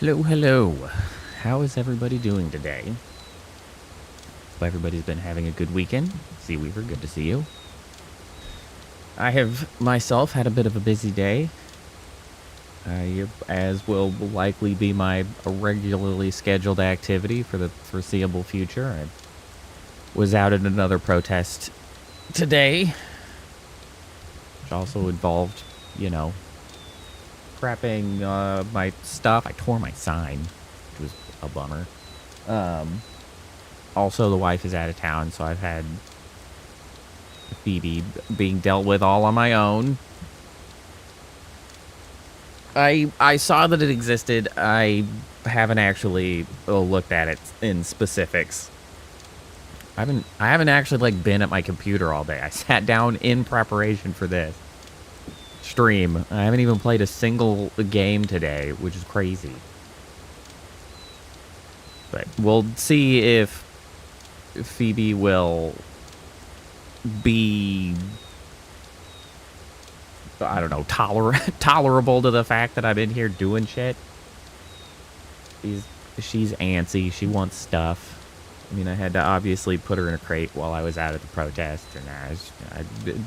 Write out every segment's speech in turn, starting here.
Hello, hello. How is everybody doing today? Hope everybody's been having a good weekend. See Weaver, good to see you. I have myself had a bit of a busy day. As will likely be my regularly scheduled activity for the foreseeable future. I was out at another protest today, which also involved, prepping my stuff. I tore my sign, which was a bummer. Also, the wife is out of town, so I've had Phoebe being dealt with all on my own. I saw that it existed. I haven't actually looked at it in specifics. I haven't actually been at my computer all day. I sat down in preparation for this stream. I haven't even played a single game today, which is crazy. But we'll see if Phoebe will be, I don't know, tolerable to the fact that I'm in here doing shit. She's antsy. She wants stuff. I mean, I had to obviously put her in a crate while I was out at the protest, and I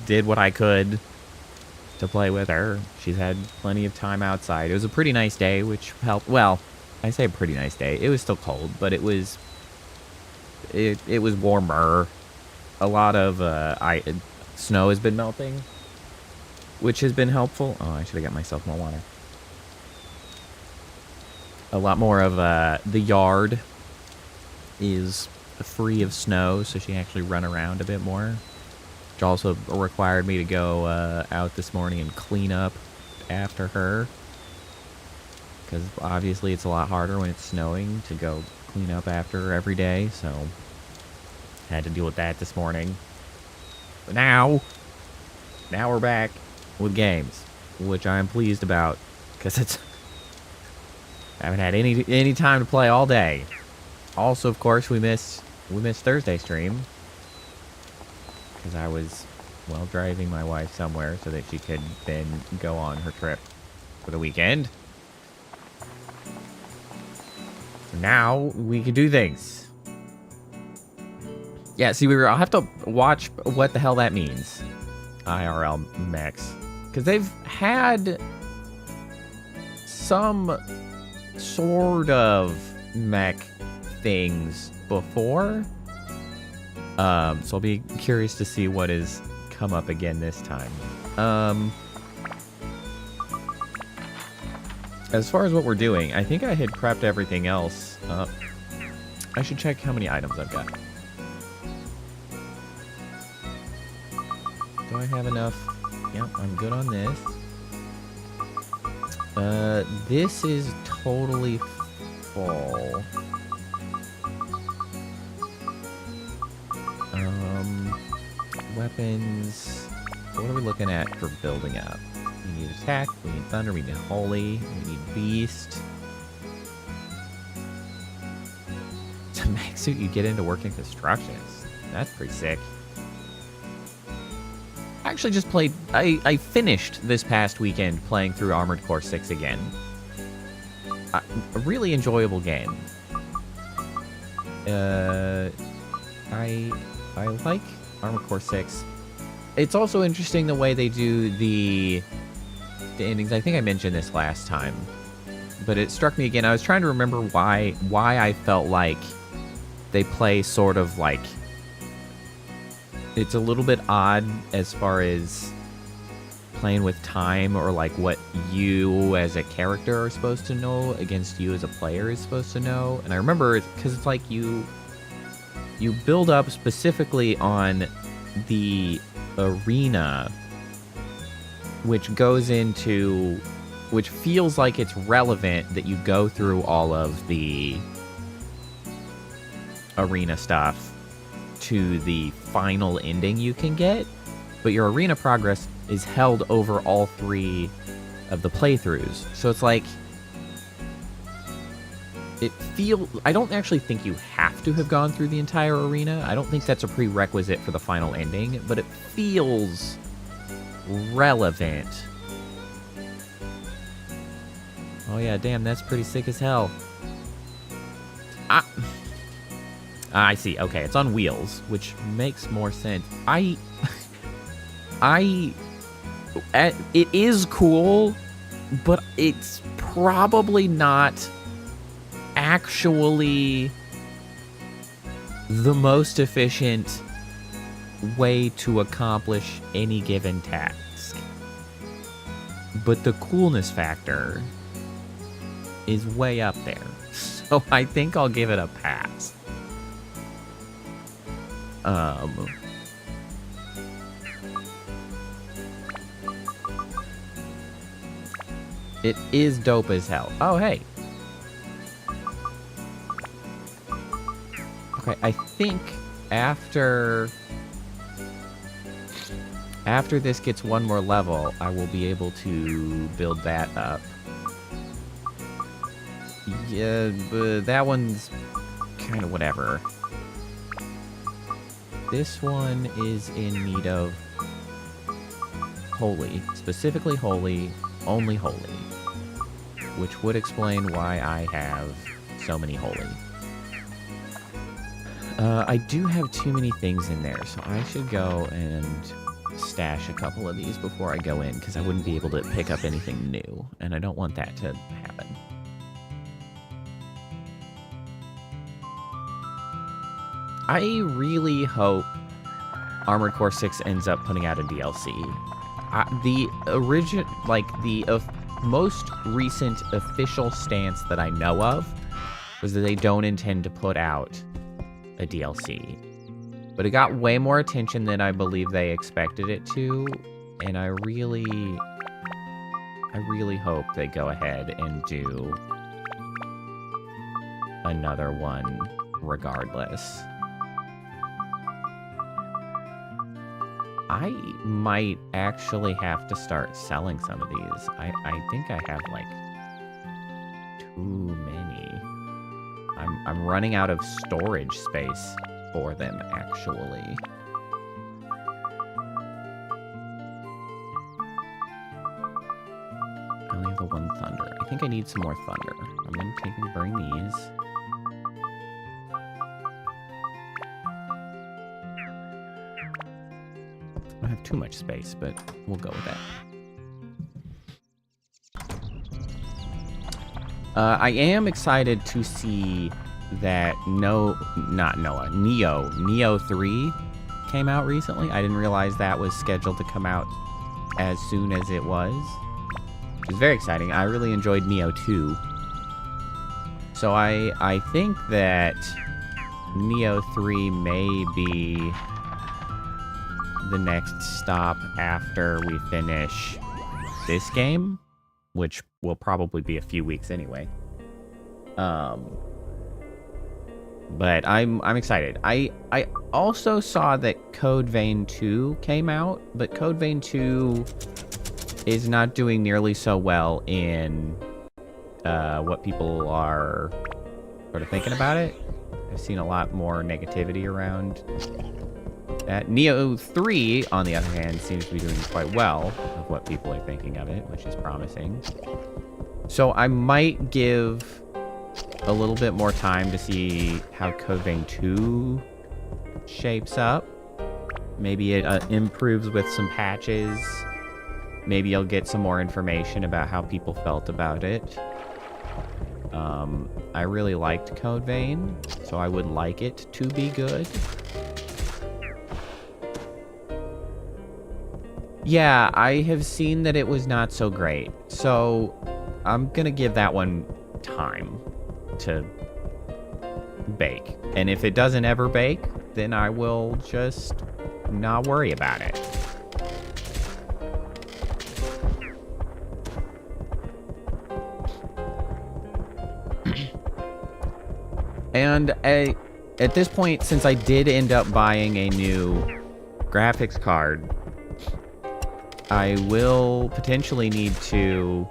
did what I could to play with her. She's had plenty of time outside. It was a pretty nice day, which helped. Well, I say a pretty nice day. It was still cold, but it was warmer. A lot of snow has been melting, which has been helpful. Oh, I should have got myself more water. A lot more of the yard is free of snow, so she can actually run around a bit more. Which also required me to go out this morning and clean up after her. Because obviously it's a lot harder when it's snowing to go clean up after her every day, so had to deal with that this morning. But now we're back with games, which I'm pleased about, because I haven't had any time to play all day. Also, of course, we missed Thursday stream because I was driving my wife somewhere so that she could then go on her trip for the weekend. So now we can do things. Yeah, see, I'll have to watch what the hell that means. IRL mechs. Because they've had some sort of mech things before. So I'll be curious to see what has come up again this time. As far as what we're doing, I think I had prepped everything else. I should check how many items I've got. Do I have enough? Yep, I'm good on this. This is totally full. Weapons. What are we looking at for building up? We need attack, we need thunder, we need holy, we need beast. It's a mech suit you get into working constructions. That's pretty sick. I actually just played, I finished this past weekend playing through Armored Core 6 again. A really enjoyable game. I like Armored Core 6. It's also interesting the way they do the endings. I think I mentioned this last time, but it struck me again. I was trying to remember why I felt like they play sort of like, it's a little bit odd as far as playing with time, or like what you as a character are supposed to know against you as a player is supposed to know. And I remember because it's like you build up specifically on the arena, which feels like it's relevant that you go through all of the arena stuff to the final ending you can get, but your arena progress is held over all 3 of the playthroughs. So it's like, I don't actually think you have to have gone through the entire arena. I don't think that's a prerequisite for the final ending, but it feels relevant Oh yeah, damn, that's pretty sick as hell. I see. Okay, it's on wheels, which makes more sense. It is cool, but it's probably not actually the most efficient way to accomplish any given task. But the coolness factor is way up there. So I think I'll give it a pass. It is dope as hell. Oh, hey. Okay, I think after this gets one more level, I will be able to build that up. Yeah, but that one's kind of whatever. This one is in need of holy, specifically holy, only holy, which would explain why I have so many holy. I do have too many things in there, so I should go and stash a couple of these before I go in, because I wouldn't be able to pick up anything new, and I don't want that to happen. I really hope Armored Core 6 ends up putting out a DLC. The most recent official stance that I know of was that they don't intend to put out a DLC. But it got way more attention than I believe they expected it to, and I really hope they go ahead and do another one regardless. I might actually have to start selling some of these. I think I have, like, too many. I'm running out of storage space for them, actually. I only have the one thunder. I think I need some more thunder. I'm gonna take and bring these. I don't have too much space, but we'll go with that. I am excited to see that Neo 3 came out recently. I didn't realize that was scheduled to come out as soon as it was. Which is very exciting. I really enjoyed Neo 2. So I think that Neo 3 may be the next stop after we finish this game, which will probably be a few weeks anyway. But I'm excited. I also saw that Code Vein 2 came out, but Code Vein 2 is not doing nearly so well in what people are sort of thinking about it. I've seen a lot more negativity around that. Neo 3, on the other hand, seems to be doing quite well of what people are thinking of it, which is promising. So I might give a little bit more time to see how Code Vein 2 shapes up. Maybe it improves with some patches. Maybe I'll get some more information about how people felt about it. I really liked Code Vein, so I would like it to be good. Yeah, I have seen that it was not so great. So I'm gonna give that one time to bake. And if it doesn't ever bake, then I will just not worry about it. And at this point, since I did end up buying a new graphics card, I will potentially need to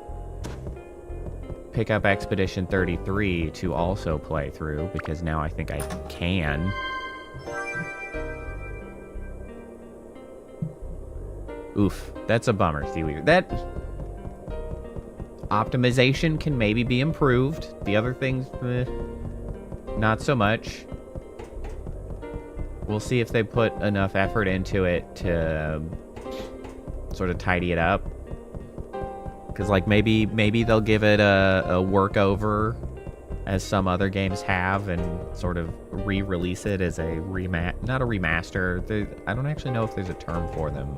pick up Expedition 33 to also play through, because now I think I can. Oof, that's a bummer, Seaweed. Optimization can maybe be improved. The other things, not so much. We'll see if they put enough effort into it to sort of tidy it up. Because, like, maybe they'll give it a work-over, as some other games have, and sort of re-release it as a not a remaster. I don't actually know if there's a term for them.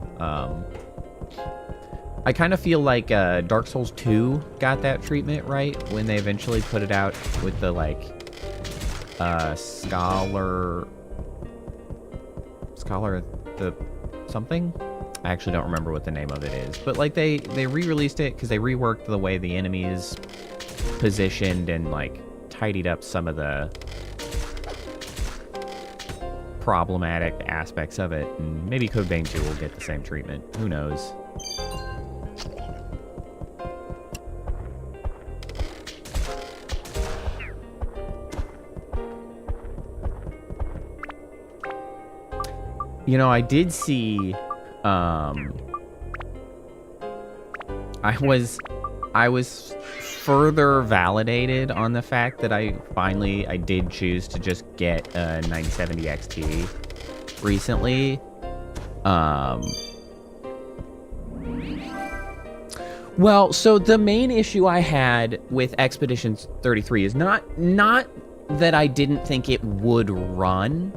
I kind of feel like Dark Souls 2 got that treatment right when they eventually put it out with the, like, Scholar the something? I actually don't remember what the name of it is. But, like, they re-released it because they reworked the way the enemies positioned and, like, tidied up some of the problematic aspects of it. And maybe Code Vein 2 will get the same treatment. Who knows? You know, I did see, I was further validated on the fact that I did choose to just get a 9070 XT recently. Well, so the main issue I had with Expedition 33 is not that I didn't think it would run.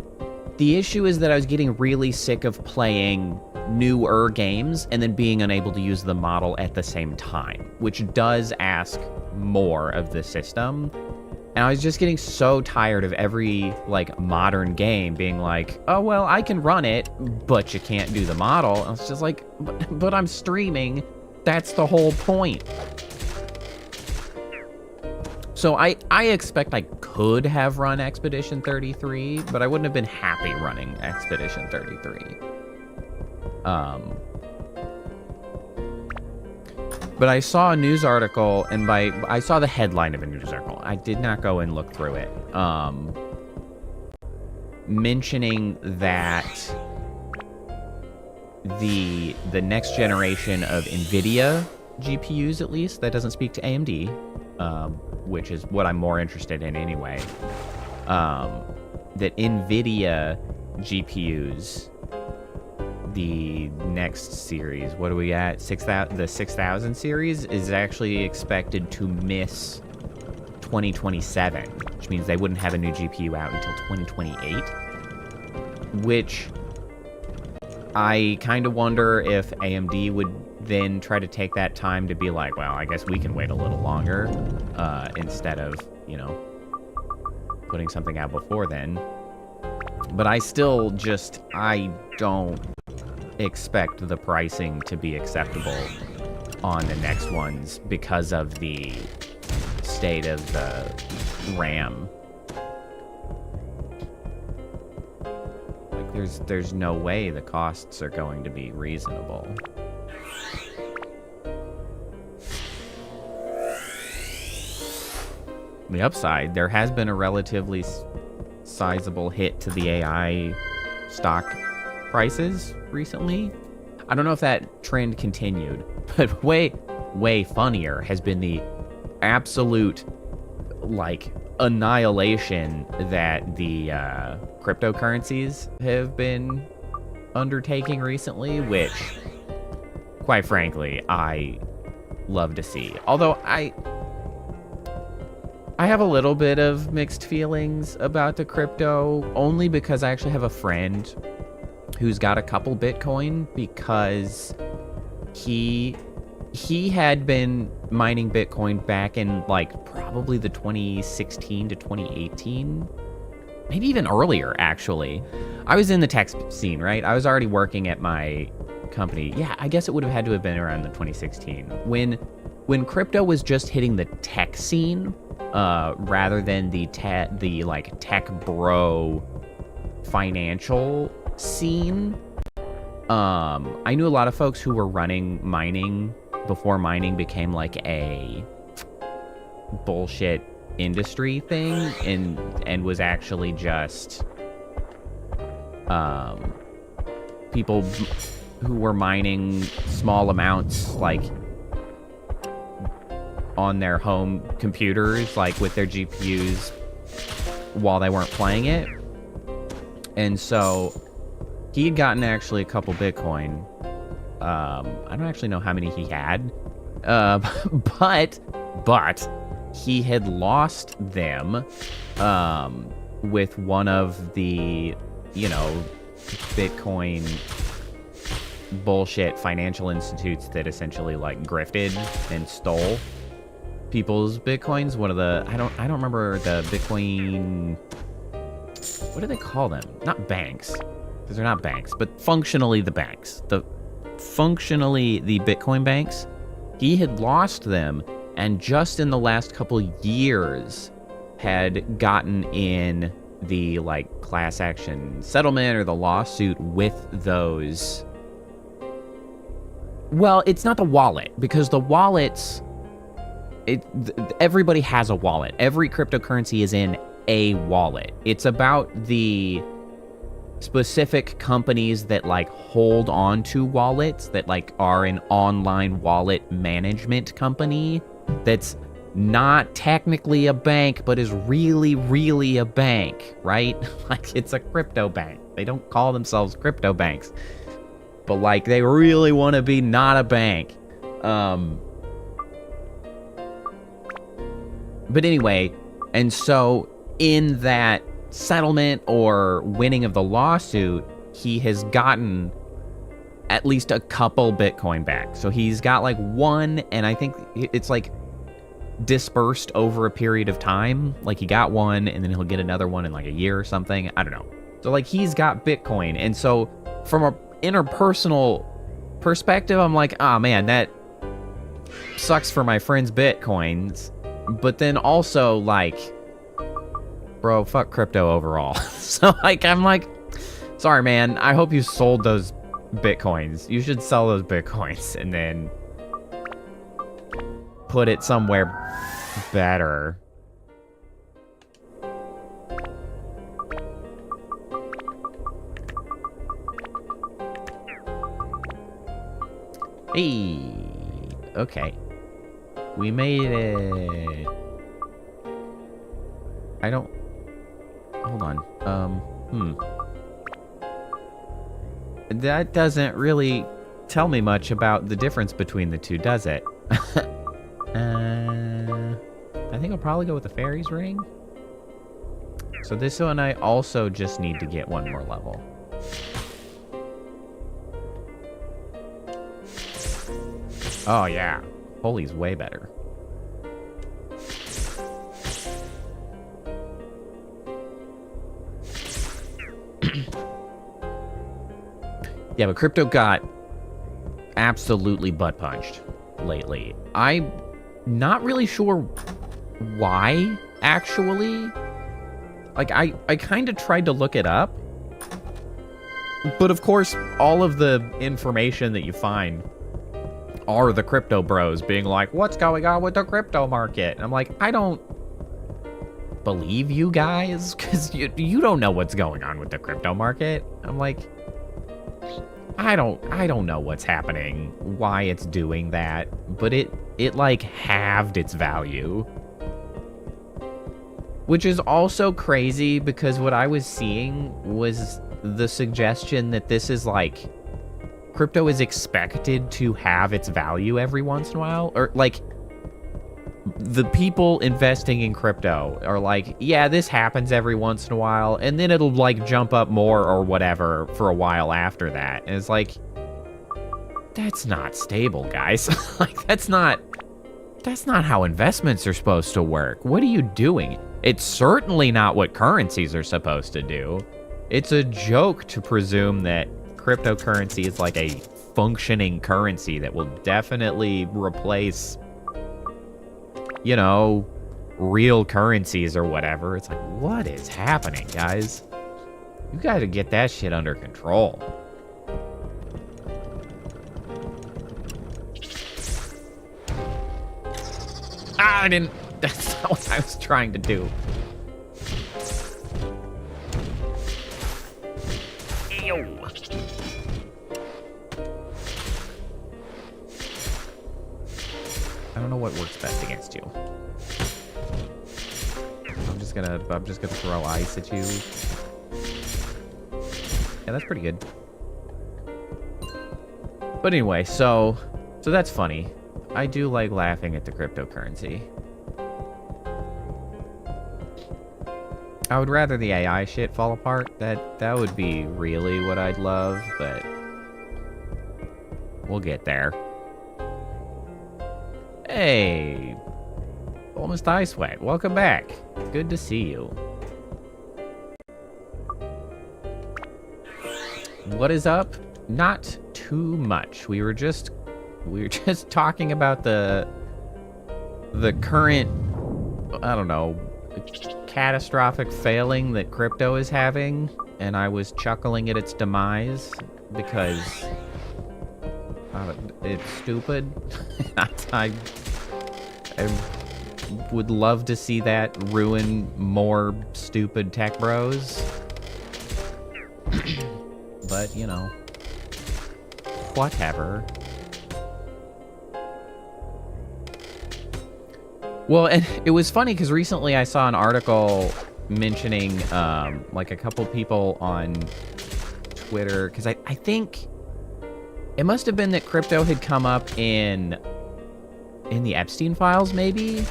The issue is that I was getting really sick of playing newer games and then being unable to use the model at the same time, which does ask more of the system. And I was just getting so tired of every, like, modern game being like, oh, well, I can run it, but you can't do the model. And it's just like, but I'm streaming. That's the whole point. So I expect I could have run Expedition 33, but I wouldn't have been happy running Expedition 33. But I saw a news article, and I saw the headline of a news article. I did not go and look through it. Mentioning that the next generation of NVIDIA GPUs, at least, that doesn't speak to AMD, which is what I'm more interested in anyway, that NVIDIA GPUs, the next series, what are we at? The 6000 series is actually expected to miss 2027, which means they wouldn't have a new GPU out until 2028, which I kind of wonder if AMD would then try to take that time to be like, well, I guess we can wait a little longer, instead of, you know, putting something out before then. But I don't expect the pricing to be acceptable on the next ones because of the state of the RAM. Like, there's no way the costs are going to be reasonable. On the upside, there has been a relatively sizable hit to the AI stock prices recently. I don't know if that trend continued, but way funnier has been the absolute, like, annihilation that the cryptocurrencies have been undertaking recently, which, quite frankly, I love to see. Although I have a little bit of mixed feelings about the crypto, only because I actually have a friend who's got a couple Bitcoin, because he had been mining Bitcoin back in, like, probably the 2016 to 2018, maybe even earlier, actually. I was in the tech scene, right? I was already working at my company. Yeah, I guess it would have had to have been around the 2016. When crypto was just hitting the tech scene, rather than the tech bro financial scene. I knew a lot of folks who were running mining before mining became like a bullshit industry thing, and was actually just people who were mining small amounts, like on their home computers, like with their GPUs, while they weren't playing it. And so he had gotten actually a couple Bitcoin. I don't actually know how many he had, but he had lost them with one of the, you know, Bitcoin bullshit financial institutes that essentially like grifted and stole people's Bitcoins. One of the, I don't remember the Bitcoin, what do they call them? Not banks, because they're not banks, but functionally the banks. Functionally the Bitcoin banks. He had lost them, and just in the last couple years had gotten in the like class action settlement or the lawsuit with those. Well, it's not the wallet, because the wallets, everybody has a wallet. Every cryptocurrency is in a wallet. It's about the specific companies that like hold on to wallets, that like are an online wallet management company that's not technically a bank, but is really, really a bank, right? Like it's a crypto bank. They don't call themselves crypto banks, but like they really want to be not a bank. But anyway, and so in that settlement or winning of the lawsuit, he has gotten at least a couple Bitcoin back. So he's got like one, and I think it's like dispersed over a period of time. Like he got one, and then he'll get another one in like a year or something. I don't know. So like he's got Bitcoin, and so from a interpersonal perspective, I'm like, ah, man, that sucks for my friend's Bitcoins. But then also like, bro, fuck crypto overall. So like, I'm like, sorry, man. I hope you sold those Bitcoins. You should sell those Bitcoins and then put it somewhere better. Hey, okay. We made it. I don't... Hold on. That doesn't really tell me much about the difference between the two, does it? I think I'll probably go with the fairies ring. So this one I also just need to get one more level. Oh yeah, Holy's way better. Yeah, but crypto got absolutely butt punched lately. I'm not really sure why, actually. Like, I kind of tried to look it up. But of course, all of the information that you find are the crypto bros being like, what's going on with the crypto market? And I'm like, I don't believe you guys, because you don't know what's going on with the crypto market. I'm like, I don't know what's happening, why it's doing that, but it like halved its value. Which is also crazy, because what I was seeing was the suggestion that this is like, crypto is expected to have its value every once in a while, or like, the people investing in crypto are like, yeah, this happens every once in a while, and then it'll like jump up more or whatever for a while after that. And it's like, that's not stable, guys. Like, that's not how investments are supposed to work. What are you doing? It's certainly not what currencies are supposed to do. It's a joke to presume that cryptocurrency is like a functioning currency that will definitely replace, you know, real currencies or whatever. It's like, what is happening, guys? You gotta get that shit under control. Ah, I didn't... That's not what I was trying to do. Ew. I don't know what works best against you. I'm just gonna throw ice at you. Yeah, that's pretty good. But anyway, so that's funny. I do like laughing at the cryptocurrency. I would rather the AI shit fall apart. That would be really what I'd love, but we'll get there. Hey, almost eye sweat. Welcome back. Good to see you. What is up? Not too much. We were just talking about the current, I don't know, catastrophic failing that crypto is having, and I was chuckling at its demise because it's stupid. I would love to see that ruin more stupid tech bros. But, you know, whatever. Well, and it was funny because recently I saw an article mentioning, like a couple people on Twitter, because I think it must have been that crypto had come up in the Epstein files, maybe?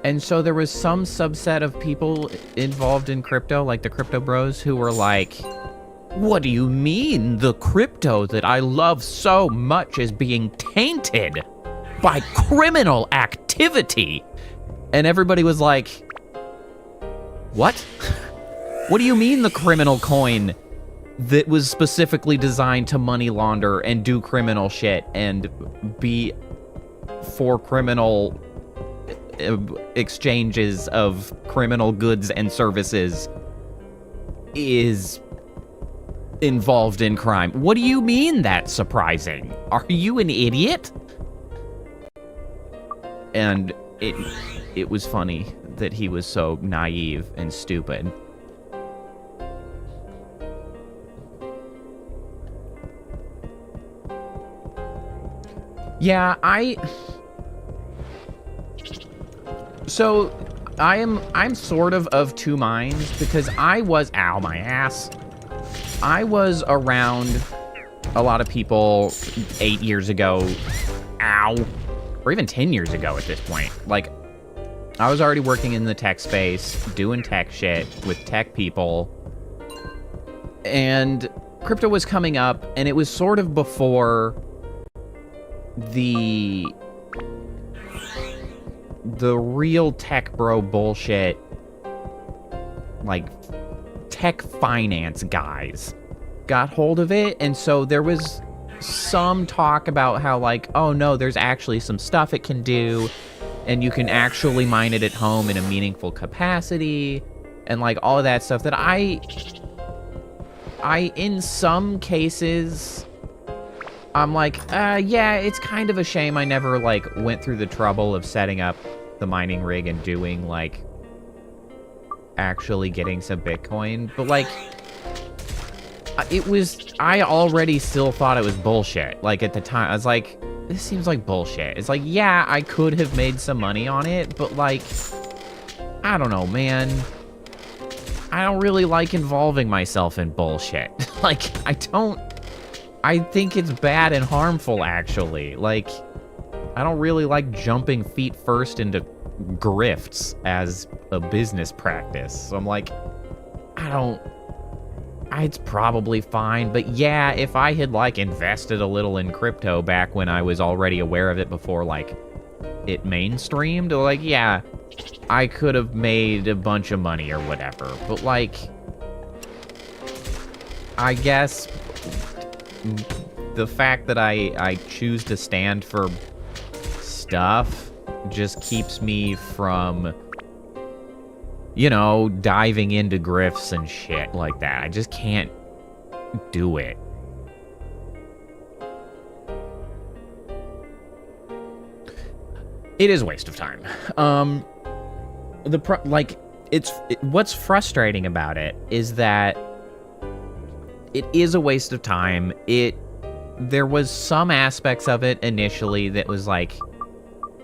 And so there was some subset of people involved in crypto, like the crypto bros, who were like, what do you mean the crypto that I love so much is being tainted by criminal activity? And everybody was like, what? What do you mean the criminal coin that was specifically designed to money launder and do criminal shit and be for criminal exchanges of criminal goods and services is involved in crime? What do you mean that's surprising? Are you an idiot? And it was funny that he was so naive and stupid. Yeah, I'm sort of two minds, because I was, ow, my ass. I was around a lot of people 8 years ago, ow, or even 10 years ago at this point. Like, I was already working in the tech space, doing tech shit with tech people, and crypto was coming up, and it was sort of before the real tech bro bullshit, like tech finance guys got hold of it. And so there was some talk about how, like, oh no, there's actually some stuff it can do, and you can actually mine it at home in a meaningful capacity, and like all of that stuff that I in some cases, I'm like, yeah, it's kind of a shame I never, like, went through the trouble of setting up the mining rig and doing, like, actually getting some Bitcoin. But, like, I already still thought it was bullshit. Like, at the time, I was like, this seems like bullshit. It's like, yeah, I could have made some money on it, but, like, I don't know, man. I don't really like involving myself in bullshit. Like, I think it's bad and harmful, actually. Like, I don't really like jumping feet first into grifts as a business practice. So I'm like, it's probably fine. But yeah, if I had, like, invested a little in crypto back when I was already aware of it before, like, it mainstreamed, like, yeah, I could have made a bunch of money or whatever. But, like, I guess the fact that I choose to stand for stuff just keeps me from, you know, diving into grifts and shit like that. I just can't do it. It is a waste of time. What's frustrating about it is that it is a waste of time. There was some aspects of it initially that was like,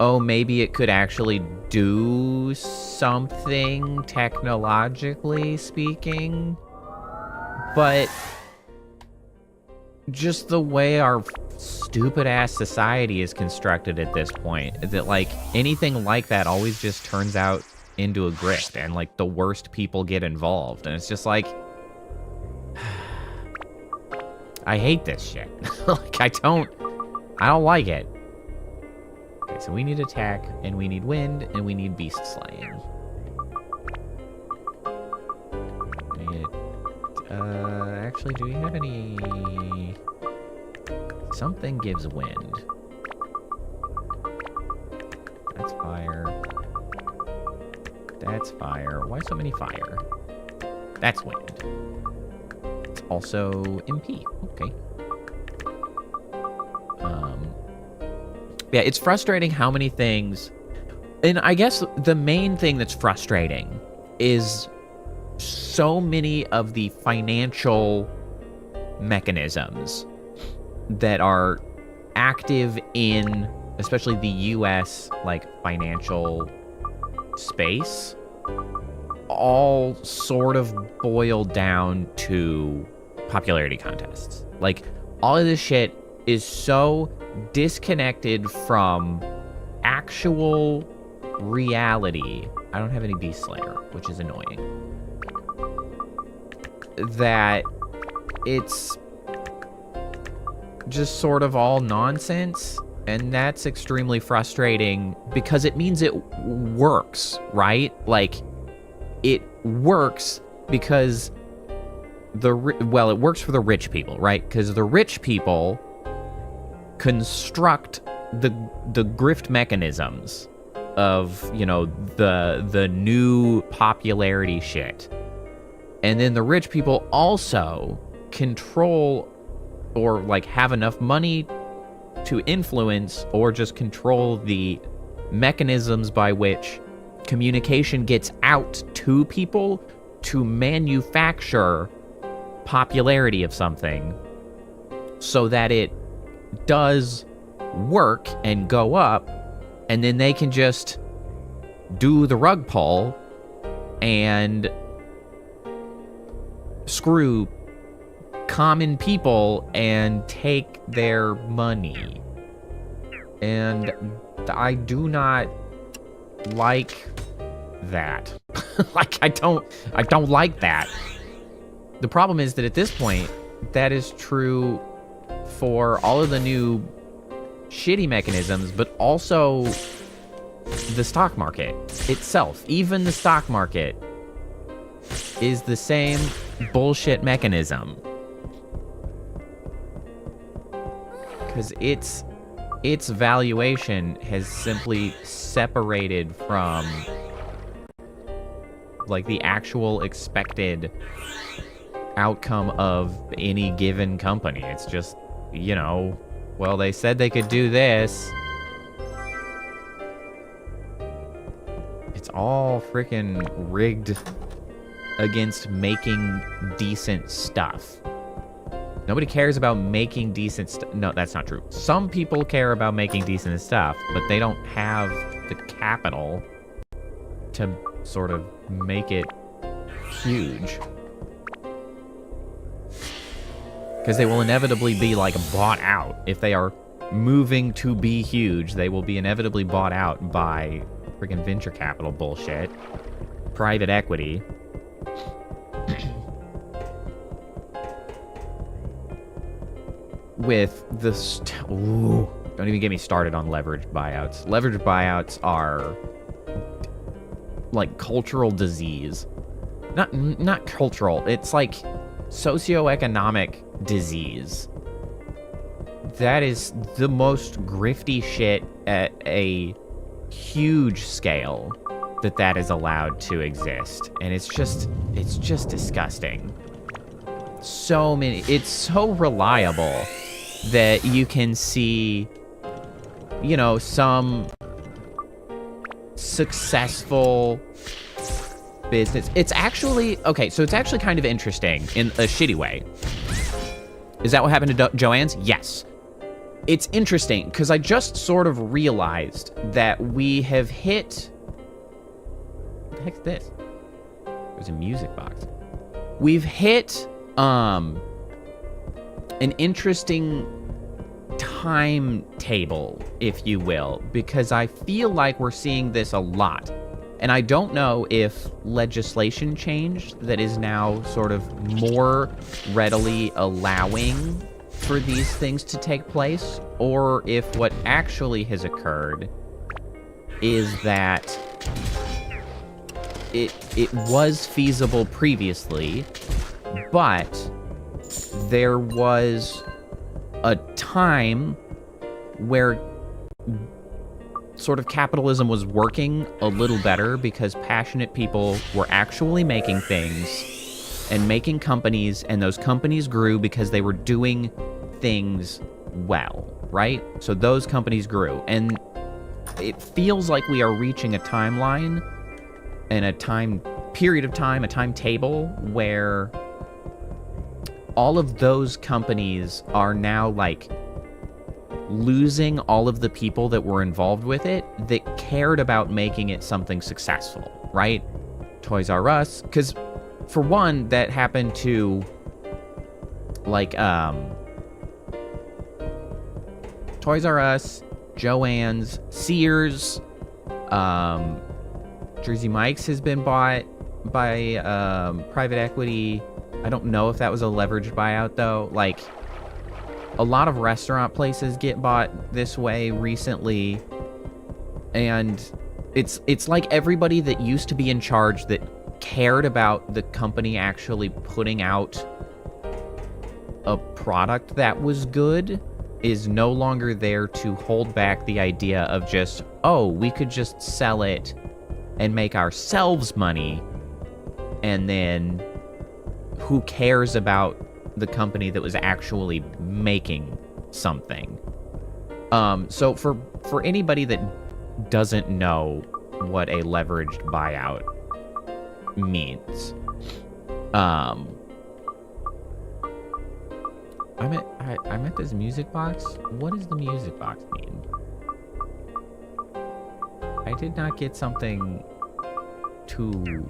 oh, maybe it could actually do something technologically speaking. But just the way our stupid-ass society is constructed at this point, that, like, anything like that always just turns out into a grift, and, like, the worst people get involved. And it's just like, I hate this shit. Like, I don't like it. Okay, so we need attack, and we need wind, and we need beast slaying. Actually, do we have any... Something gives wind. That's fire. That's fire. Why so many fire? That's wind. It's also MP. Okay. Yeah, it's frustrating how many things... And I guess the main thing that's frustrating is so many of the financial mechanisms that are active in, especially the US, like, financial space, all sort of boil down to popularity contests. Like, all of this shit is so disconnected from actual reality. I don't have any Beast Slayer, which is annoying. That it's just sort of all nonsense, and that's extremely frustrating because it means it works, right? Like, it works because it works for the rich people, right? Because the rich people construct the grift mechanisms of, you know, the new popularity shit. And then the rich people also control or, like, have enough money to influence or just control the mechanisms by which communication gets out to people to manufacture popularity of something so that it does work and go up, and then they can just do the rug pull and screw common people and take their money. And I do not like that. Like, I don't like that. The problem is that at this point, that is true for all of the new shitty mechanisms, but also the stock market itself. Even the stock market is the same bullshit mechanism. Because its valuation has simply separated from, like, the actual expected outcome of any given company. It's just, you know, well, they said they could do this. It's all freaking rigged against making decent stuff. Nobody cares about making decent stuff. No, that's not true. Some people care about making decent stuff, but they don't have the capital to sort of make it huge. Because they will inevitably be, like, bought out. If they are moving to be huge, they will be inevitably bought out by freaking venture capital bullshit, private equity. With this, ooh, don't even get me started on leveraged buyouts. Leveraged buyouts are like cultural disease. Not cultural. It's like socioeconomic disease. That is the most grifty shit at a huge scale that is allowed to exist, and it's just disgusting. So many. It's so reliable that you can see, you know, some successful business. It's actually, okay, so it's actually kind of interesting in a shitty way. Is that what happened to Joanne's? Yes. it's interesting because I just sort of realized that we have hit... What the heck's this? There's a music box. We've hit an interesting timetable, if you will, because I feel like we're seeing this a lot. And I don't know if legislation changed that is now sort of more readily allowing for these things to take place, or if what actually has occurred is that it was feasible previously, but there was a time where sort of capitalism was working a little better because passionate people were actually making things and making companies, and those companies grew because they were doing things well, right? So those companies grew, and it feels like we are reaching a timeline and a period of time, a timetable where all of those companies are now like losing all of the people that were involved with it that cared about making it something successful, right? Toys R Us, because for one, that happened to like Toys R Us, Joann's, Sears, Jersey Mike's has been bought by private equity. I don't know if that was a leveraged buyout, though. Like, a lot of restaurant places get bought this way recently. And it's like everybody that used to be in charge that cared about the company actually putting out a product that was good is no longer there to hold back the idea of just, oh, we could just sell it and make ourselves money, and then who cares about the company that was actually making something? So for anybody that doesn't know what a leveraged buyout means, I'm at this music box. What does the music box mean? I did not get something to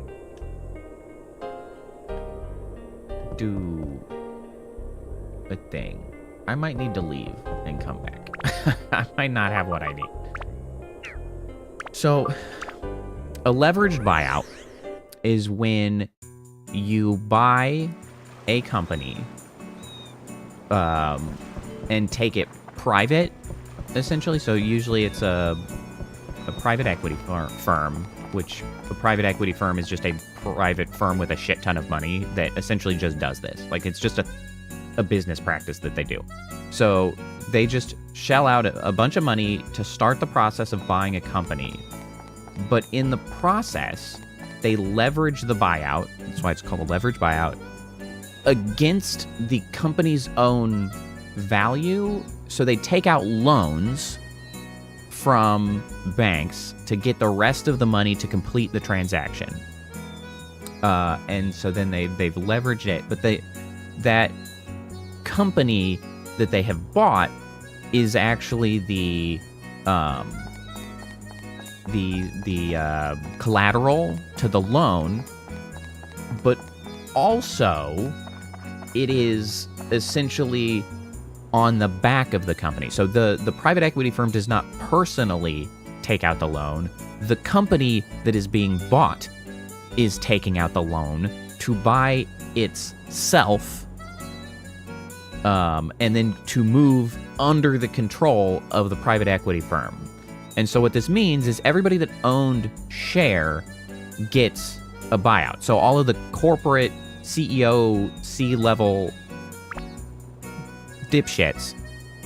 do a thing. I might need to leave and come back. I might not have what I need. So, a leveraged buyout is when you buy a company and take it private, essentially. So usually it's a private equity firm, which a private equity firm is just a private firm with a shit ton of money that essentially just does this. Like, it's just a business practice that they do. So they just shell out a bunch of money to start the process of buying a company. But in the process, they leverage the buyout, that's why it's called a leverage buyout, against the company's own value. So they take out loans from banks to get the rest of the money to complete the transaction. And so then they've leveraged it, but that company that they have bought is actually the collateral to the loan, but also it is essentially on the back of the company. So the private equity firm does not personally take out the loan. The company that is being bought is taking out the loan to buy itself, and then to move under the control of the private equity firm. And so what this means is everybody that owned share gets a buyout. So all of the corporate CEO, C-level dipshits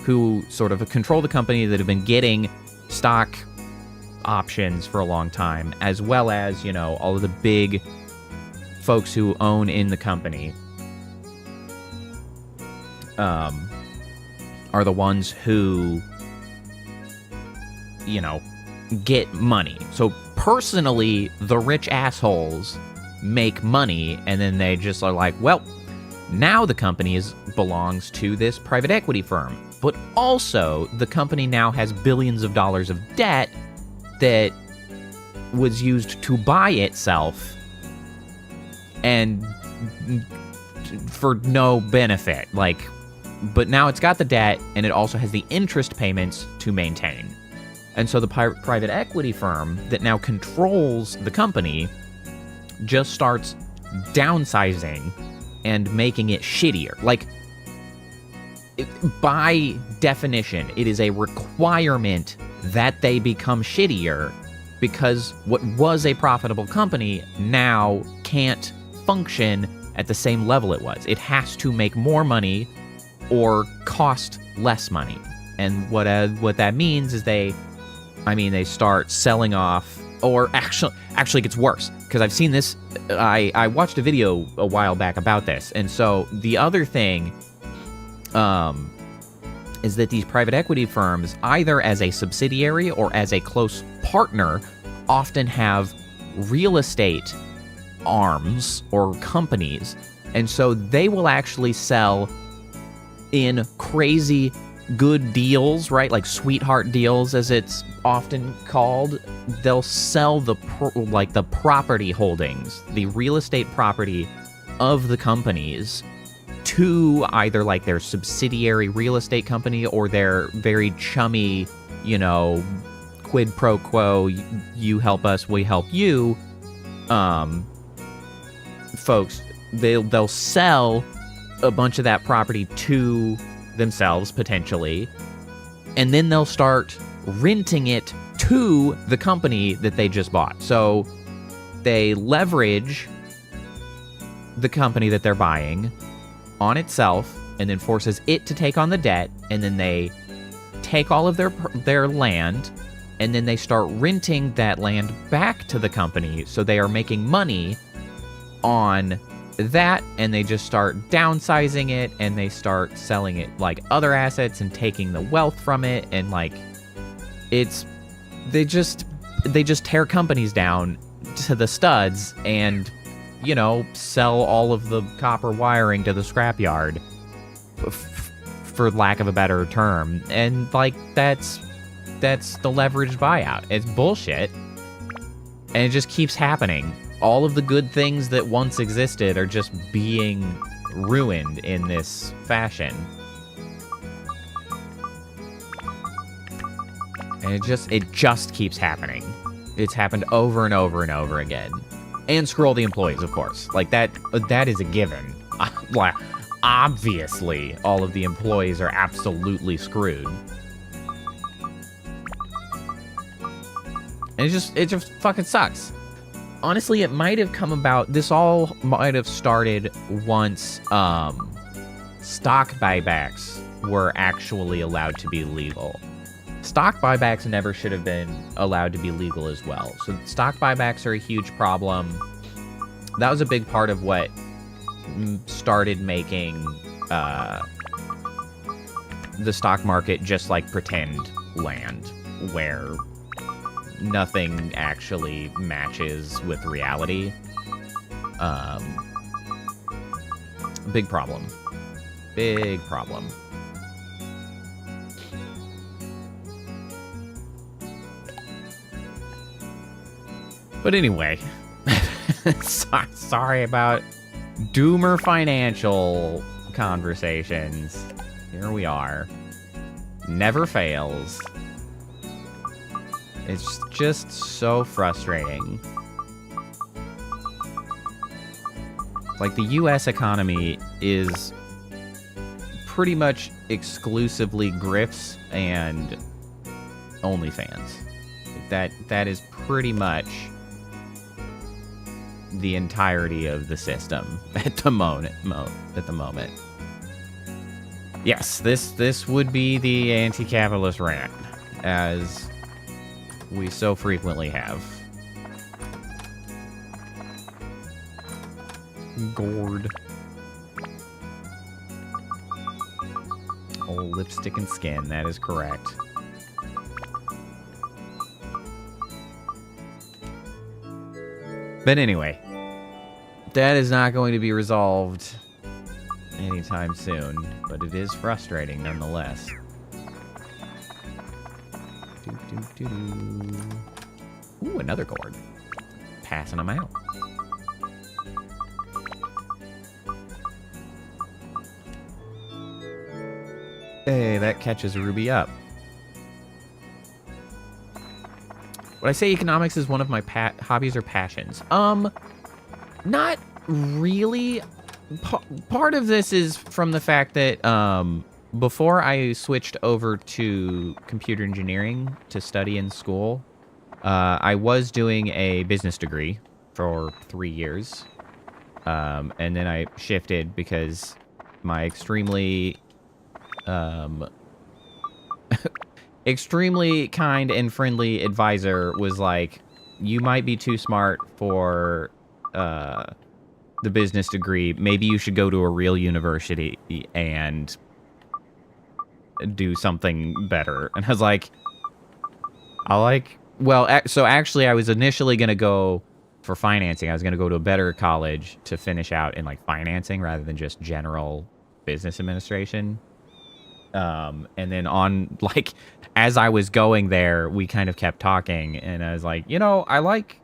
who sort of control the company that have been getting stock options for a long time, as well as, you know, all of the big folks who own in the company, are the ones who, you know, get money. So personally, the rich assholes make money, and then they just are like, well, now the company belongs to this private equity firm. but also the company now has billions of dollars of debt that was used to buy itself and for no benefit. Like, but now it's got the debt and it also has the interest payments to maintain. And so the private equity firm that now controls the company just starts downsizing and making it shittier. Like, by definition, it is a requirement that they become shittier because what was a profitable company now can't function at the same level it was. It has to make more money or cost less money. And what that means is they start selling off, or actually it gets worse, because I've seen this. I watched a video a while back about this, and so the other thing is that these private equity firms, either as a subsidiary or as a close partner, often have real estate arms or companies, and so they will actually sell in crazy good deals, right? Like sweetheart deals, as it's often called. They'll sell the property holdings, the real estate property of the companies, to either like their subsidiary real estate company or their very chummy, quid pro quo, you help us, we help you, folks. They'll sell a bunch of that property to themselves, potentially, and then they'll start renting it to the company that they just bought. So they leverage the company that they're buying on itself and then forces it to take on the debt, and then they take all of their land, and then they start renting that land back to the company, so they are making money on that, and they just start downsizing it, and they start selling it like other assets and taking the wealth from it, and like they just tear companies down to the studs and sell all of the copper wiring to the scrapyard, for lack of a better term. And like that's the leveraged buyout. It's bullshit, and it just keeps happening. All of the good things that once existed are just being ruined in this fashion. And it just keeps happening. It's happened over and over and over again. And screw all the employees, of course. Like, that is a given. Obviously, all of the employees are absolutely screwed. And it just fucking sucks. Honestly, it might have come about, this all might have started once stock buybacks were actually allowed to be legal. Stock buybacks never should have been allowed to be legal as well. So stock buybacks are a huge problem. That was a big part of what started making the stock market just like pretend land, where nothing actually matches with reality. Big problem. Big problem. But anyway, sorry about doomer financial conversations. Here we are. Never fails. It's just so frustrating. Like, the US economy is pretty much exclusively grifts and OnlyFans. That is pretty much the entirety of the system at the moment. Yes, this would be the anti-capitalist rant, as we so frequently have. Gourd. Oh, lipstick and skin, that is correct. But anyway, that is not going to be resolved anytime soon, but it is frustrating nonetheless. Ooh, another gourd. Passing them out. Hey, that catches Ruby up. Would I say economics is one of my hobbies or passions? Not really. Part of this is from the fact that before I switched over to computer engineering to study in school, I was doing a business degree for 3 years. And then I shifted because my extremely extremely kind and friendly advisor was like, you might be too smart for the business degree. Maybe you should go to a real university and do something better. And I was like, so actually I was initially going to go for financing. I was going to go to a better college to finish out in like financing rather than just general business administration. And then on, like, as I was going there, we kind of kept talking, and I was like, you know, I like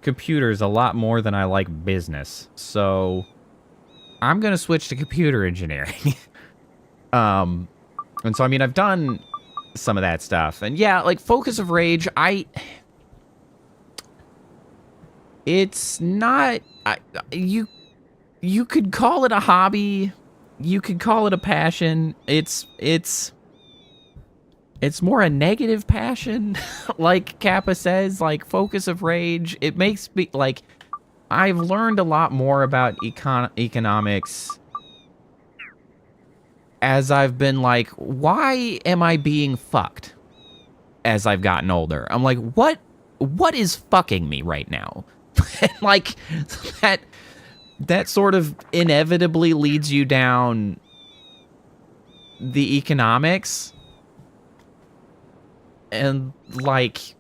computers a lot more than I like business, so I'm gonna switch to computer engineering. And so, I mean, I've done some of that stuff, and yeah, like, Focus of Rage, it's not, you could call it a hobby. You could call it a passion. It's more a negative passion, like Kappa says, like Focus of Rage. It makes me, like, I've learned a lot more about economics as I've been like, why am I being fucked as I've gotten older? I'm like, what is fucking me right now? Like, that sort of inevitably leads you down the economics. And like,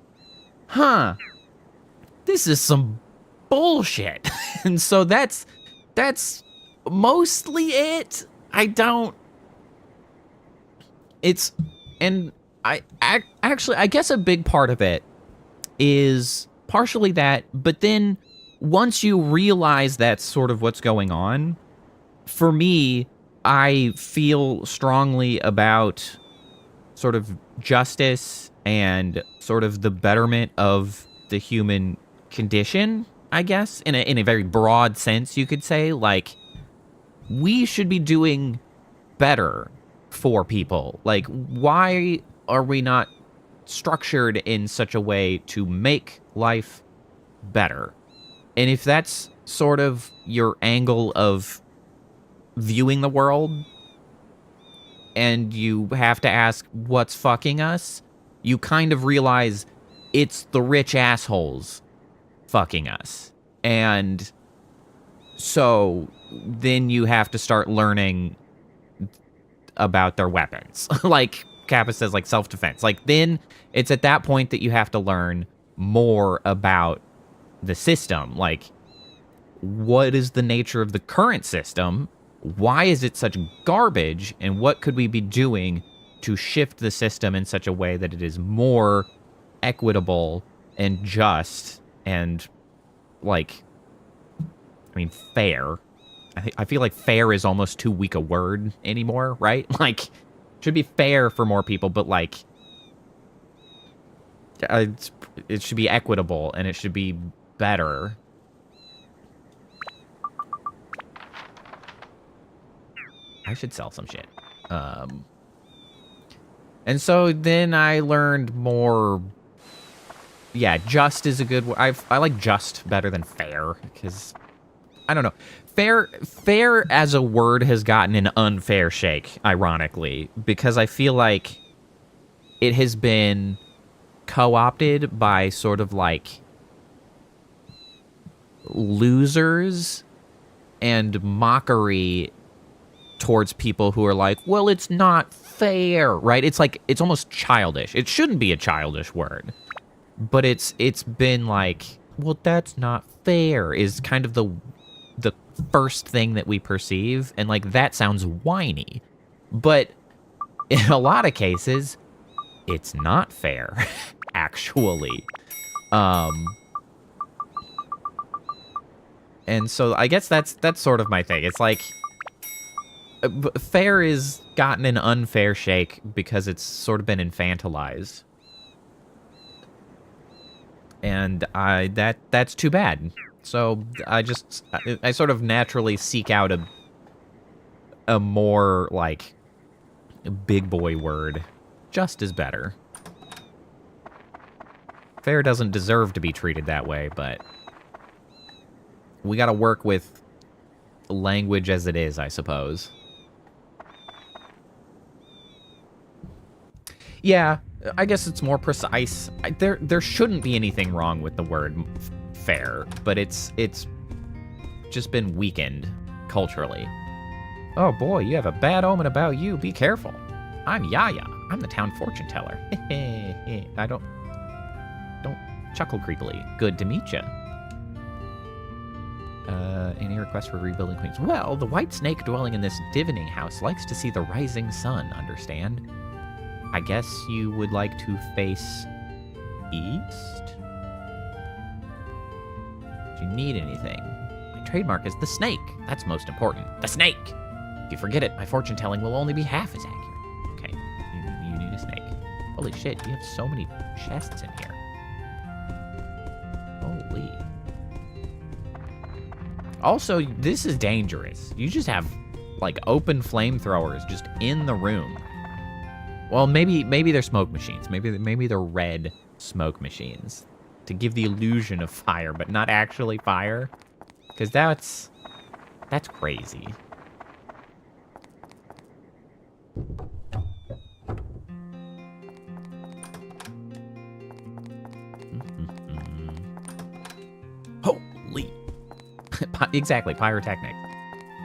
this is some bullshit. And so that's mostly it. I guess a big part of it is partially that, but then once you realize that's sort of what's going on, for me, I feel strongly about sort of justice and sort of the betterment of the human condition, I guess, in a very broad sense, you could say. Like, we should be doing better for people. Like, why are we not structured in such a way to make life better? And if that's sort of your angle of viewing the world, and you have to ask what's fucking us, you kind of realize it's the rich assholes fucking us. And so then you have to start learning about their weapons. Like Kappa says, like self-defense. Like, then it's at that point that you have to learn more about the system. Like, what is the nature of the current system? Why is it such garbage? And what could we be doing to shift the system in such a way that it is more equitable and just and, like, I mean, fair. I feel like fair is almost too weak a word anymore, right? Like, it should be fair for more people, but, like, it should be equitable and it should be better. I should sell some shit. And so then I learned more. Yeah, just is a good word. I like just better than fair, because I don't know. Fair as a word has gotten an unfair shake, ironically, because I feel like it has been co-opted by sort of like losers and mockery towards people who are like, well, it's not fair, right? It's like, it's almost childish. It shouldn't be a childish word, but it's been like, well, that's not fair is kind of the first thing that we perceive, and like, that sounds whiny, but in a lot of cases, it's not fair. actually. And so I guess that's sort of my thing. It's like, fair is gotten an unfair shake because it's sort of been infantilized. And that's too bad. So I sort of naturally seek out a more, like, big boy word. Just is better. Fair doesn't deserve to be treated that way, but we gotta work with language as it is, I suppose. Yeah, I guess it's more precise. There shouldn't be anything wrong with the word fair, but it's just been weakened culturally. Oh boy, you have a bad omen about you. Be careful. I'm Yaya. I'm the town fortune teller. I don't chuckle creepily. Good to meet you. Any requests for rebuilding queens? Well, the white snake dwelling in this divining house likes to see the rising sun, understand? I guess you would like to face east? Do you need anything? My trademark is the snake. That's most important. The snake! If you forget it, my fortune telling will only be half as accurate. Okay, you need a snake. Holy shit, you have so many chests in here. Holy. Also, this is dangerous. You just have, like, open flamethrowers just in the room. Well, maybe they're smoke machines. Maybe they're red smoke machines to give the illusion of fire, but not actually fire. Because that's crazy. Holy. Exactly, pyrotechnic.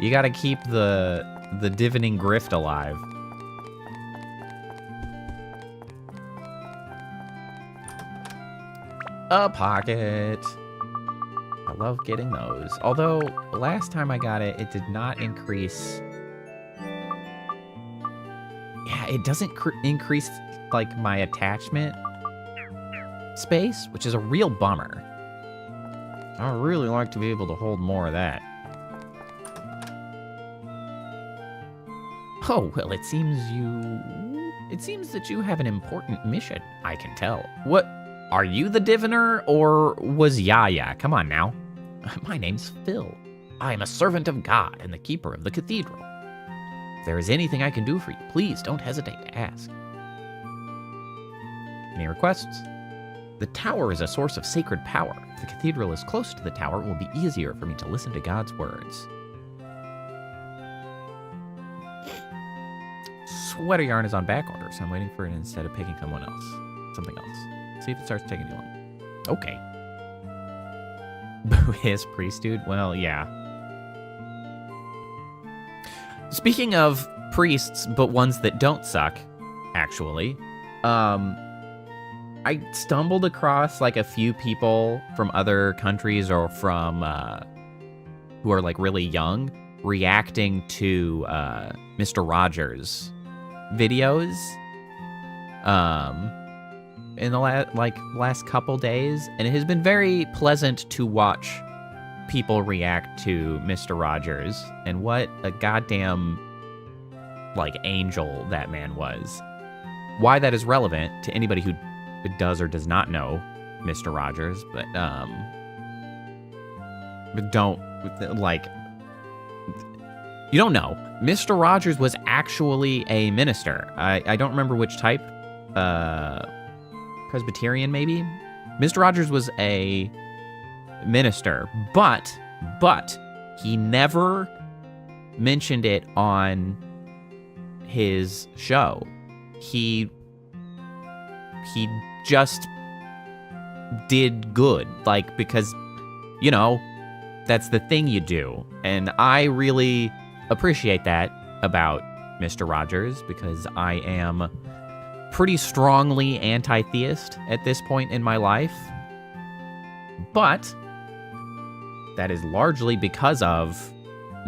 You gotta keep the divining grift alive. A pocket. I love getting those. Although, last time I got it, it did not increase. Yeah, it doesn't increase, like, my attachment space, which is a real bummer. I would really like to be able to hold more of that. Oh, well, it seems that you have an important mission, I can tell. What? Are you the diviner, or was Yaya? Come on now. My name's Phil. I am a servant of God and the keeper of the cathedral. If there is anything I can do for you, please don't hesitate to ask. Any requests? The tower is a source of sacred power. If the cathedral is close to the tower, it will be easier for me to listen to God's words. Sweater yarn is on back order, so I'm waiting for it instead of picking something else. See if it starts taking too long. Okay. Buddhist priest dude? Well, yeah. Speaking of priests, but ones that don't suck, actually, I stumbled across, like, a few people from other countries or from, who are, like, really young, reacting to, Mr. Rogers' videos, in the last couple days, and it has been very pleasant to watch people react to Mr. Rogers, and what a goddamn, like, angel that man was. Why that is relevant to anybody who does or does not know Mr. Rogers, but don't, like, you don't know. Mr. Rogers was actually a minister. I don't remember which type, Presbyterian, maybe? Mr. Rogers was a minister, but he never mentioned it on his show. He just did good, like, because, you know, that's the thing you do. And I really appreciate that about Mr. Rogers, because I am pretty strongly anti-theist at this point in my life. But that is largely because of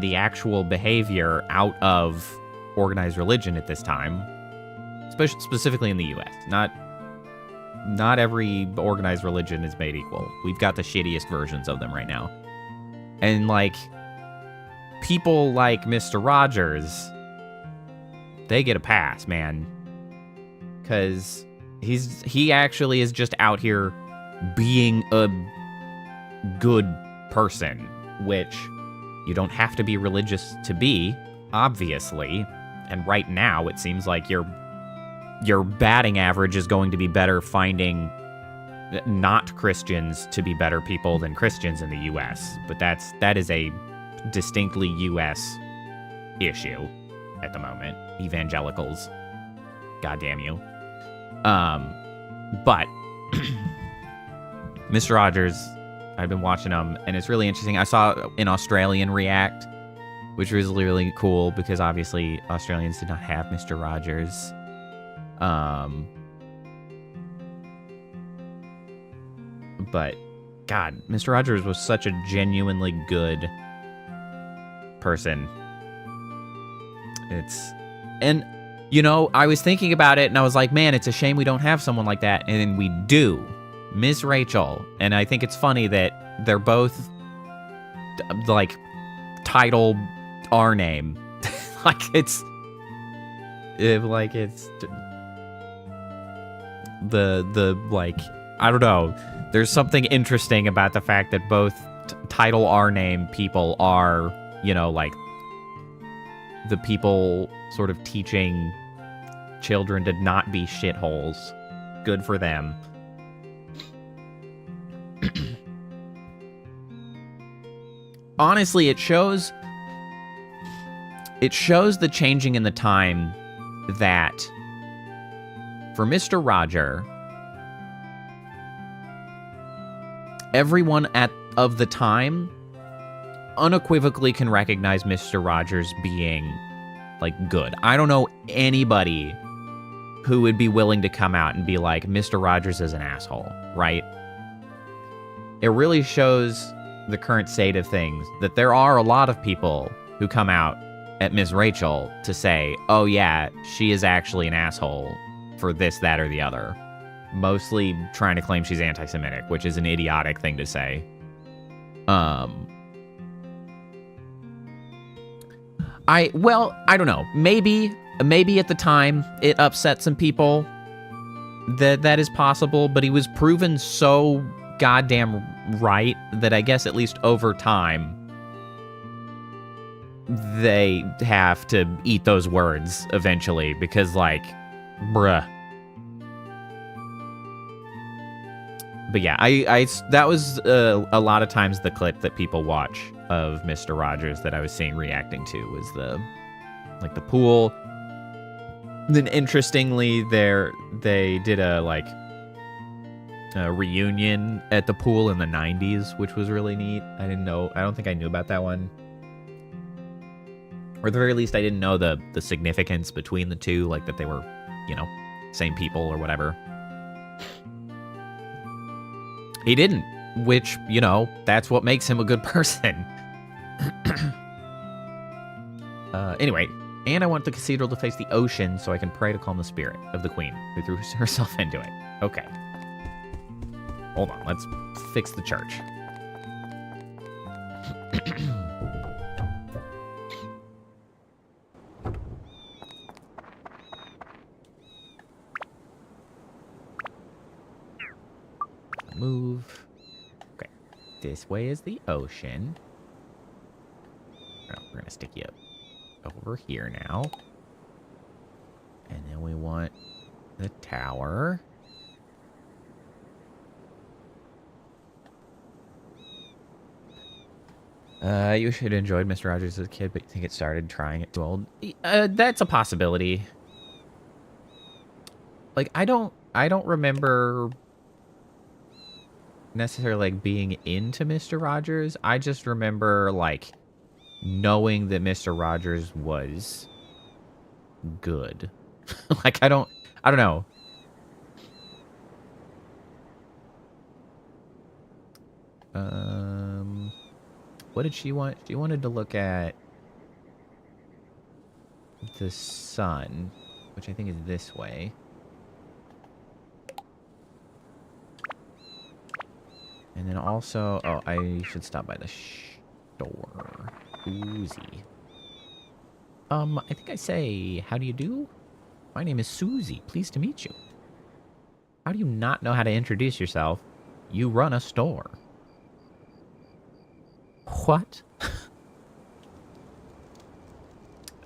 the actual behavior out of organized religion at this time, specifically in the U.S. not every organized religion is made equal. We've got the shittiest versions of them right now. And, like, people like Mr. Rogers, they get a pass, man. Because he actually is just out here being a good person, which you don't have to be religious to be, obviously. And right now, it seems like your batting average is going to be better finding not Christians to be better people than Christians in the U.S. But that is a distinctly U.S. issue at the moment. Evangelicals. Goddamn you. But Mr. Rogers, I've been watching him, and it's really interesting. I saw an Australian react, which was really cool because obviously Australians did not have Mr. Rogers. But God, Mr. Rogers was such a genuinely good person. And you know, I was thinking about it and I was like, man, it's a shame we don't have someone like that. And we do. Miss Rachel. And I think it's funny that they're both like title our name. it's the like, I don't know. There's something interesting about the fact that both title our name people are, you know, like the people sort of teaching children to not be shitholes. Good for them. Honestly, it shows the changing in the time that for Mr. Roger, everyone of the time unequivocally can recognize Mr. Rogers being like good. I don't know anybody who would be willing to come out and be like, Mr. Rogers is an asshole, right? It really shows the current state of things that there are a lot of people who come out at Ms. Rachel to say, oh yeah, she is actually an asshole for this, that, or the other. Mostly trying to claim she's anti-Semitic, which is an idiotic thing to say. I don't know. Maybe at the time it upset some people. That is possible, but he was proven so goddamn right that I guess at least over time they have to eat those words eventually because, like, bruh. But yeah, I that was a lot of times the clip that people watch of Mr. Rogers that I was seeing reacting to was the pool. Then interestingly, they did a reunion at the pool in the 90s, which was really neat. I don't think I knew about that one. Or at the very least, I didn't know the significance between the two, like that they were, you know, same people or whatever. He didn't, which, you know, that's what makes him a good person. Anyway, and I want the cathedral to face the ocean so I can pray to calm the spirit of the queen who threw herself into it. Okay. Hold on, let's fix the church. Move. Okay, this way is the ocean. Oh, we're gonna stick you over here now. And then we want the tower. You should have enjoyed Mr. Rogers as a kid, but you think it started trying it too old. That's a possibility. Like, I don't remember necessarily like being into Mr. Rogers. I just remember like knowing that Mr. Rogers was good. Like I don't know. What did she want? She wanted to look at the sun, which I think is this way. And then also... Oh, I should stop by the store. Susie. I think I say, how do you do? My name is Susie. Pleased to meet you. How do you not know how to introduce yourself? You run a store. What?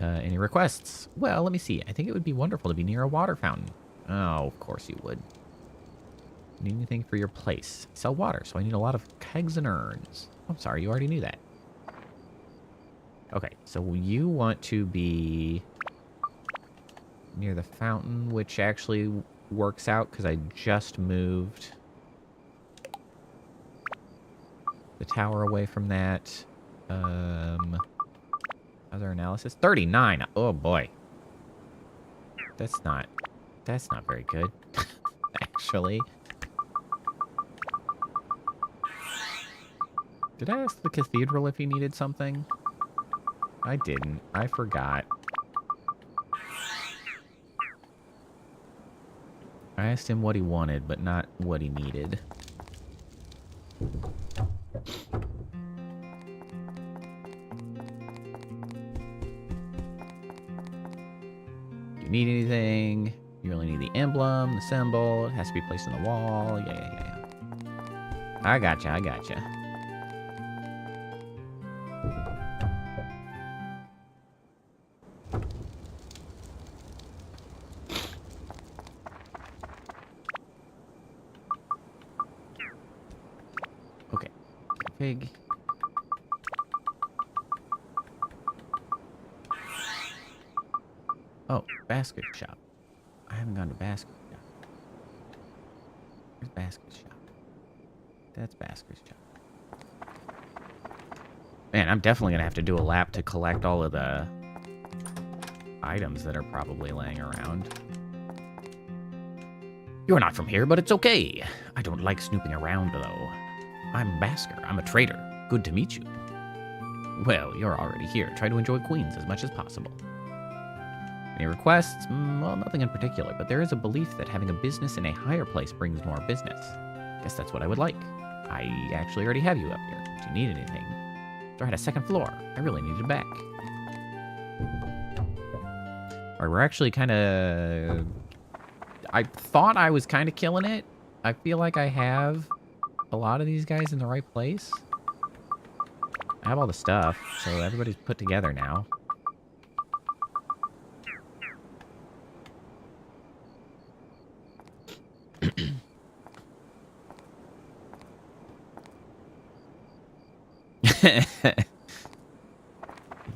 Any requests? Well, let me see. I think it would be wonderful to be near a water fountain. Oh, of course you would. Need anything for your place? I sell water, so I need a lot of kegs and urns. I'm sorry, you already knew that. Okay, so you want to be near the fountain, which actually works out because I just moved the tower away from that. Other analysis? 39! Oh boy. That's not very good. Actually. Did I ask the cathedral if he needed something? I didn't. I forgot. I asked him what he wanted, but not what he needed. Do you need anything? You really need the emblem, the symbol. It has to be placed on the wall. Yeah. I gotcha. Okay. Pig. Oh, basket shop. I haven't gone to basket shop. Where's basket shop? That's basket shop. Man, I'm definitely gonna have to do a lap to collect all of the items that are probably laying around. You're not from here, but it's okay. I don't like snooping around, though. I'm Basker. I'm a trader. Good to meet you. Well, you're already here. Try to enjoy Queens as much as possible. Any requests? Well, nothing in particular, but there is a belief that having a business in a higher place brings more business. Guess that's what I would like. I actually already have you up here. Do you need anything? They're at a second floor. I really need it back. Alright, we're actually kind of... I thought I was kind of killing it. I feel like I have a lot of these guys in the right place. I have all the stuff, so everybody's put together now.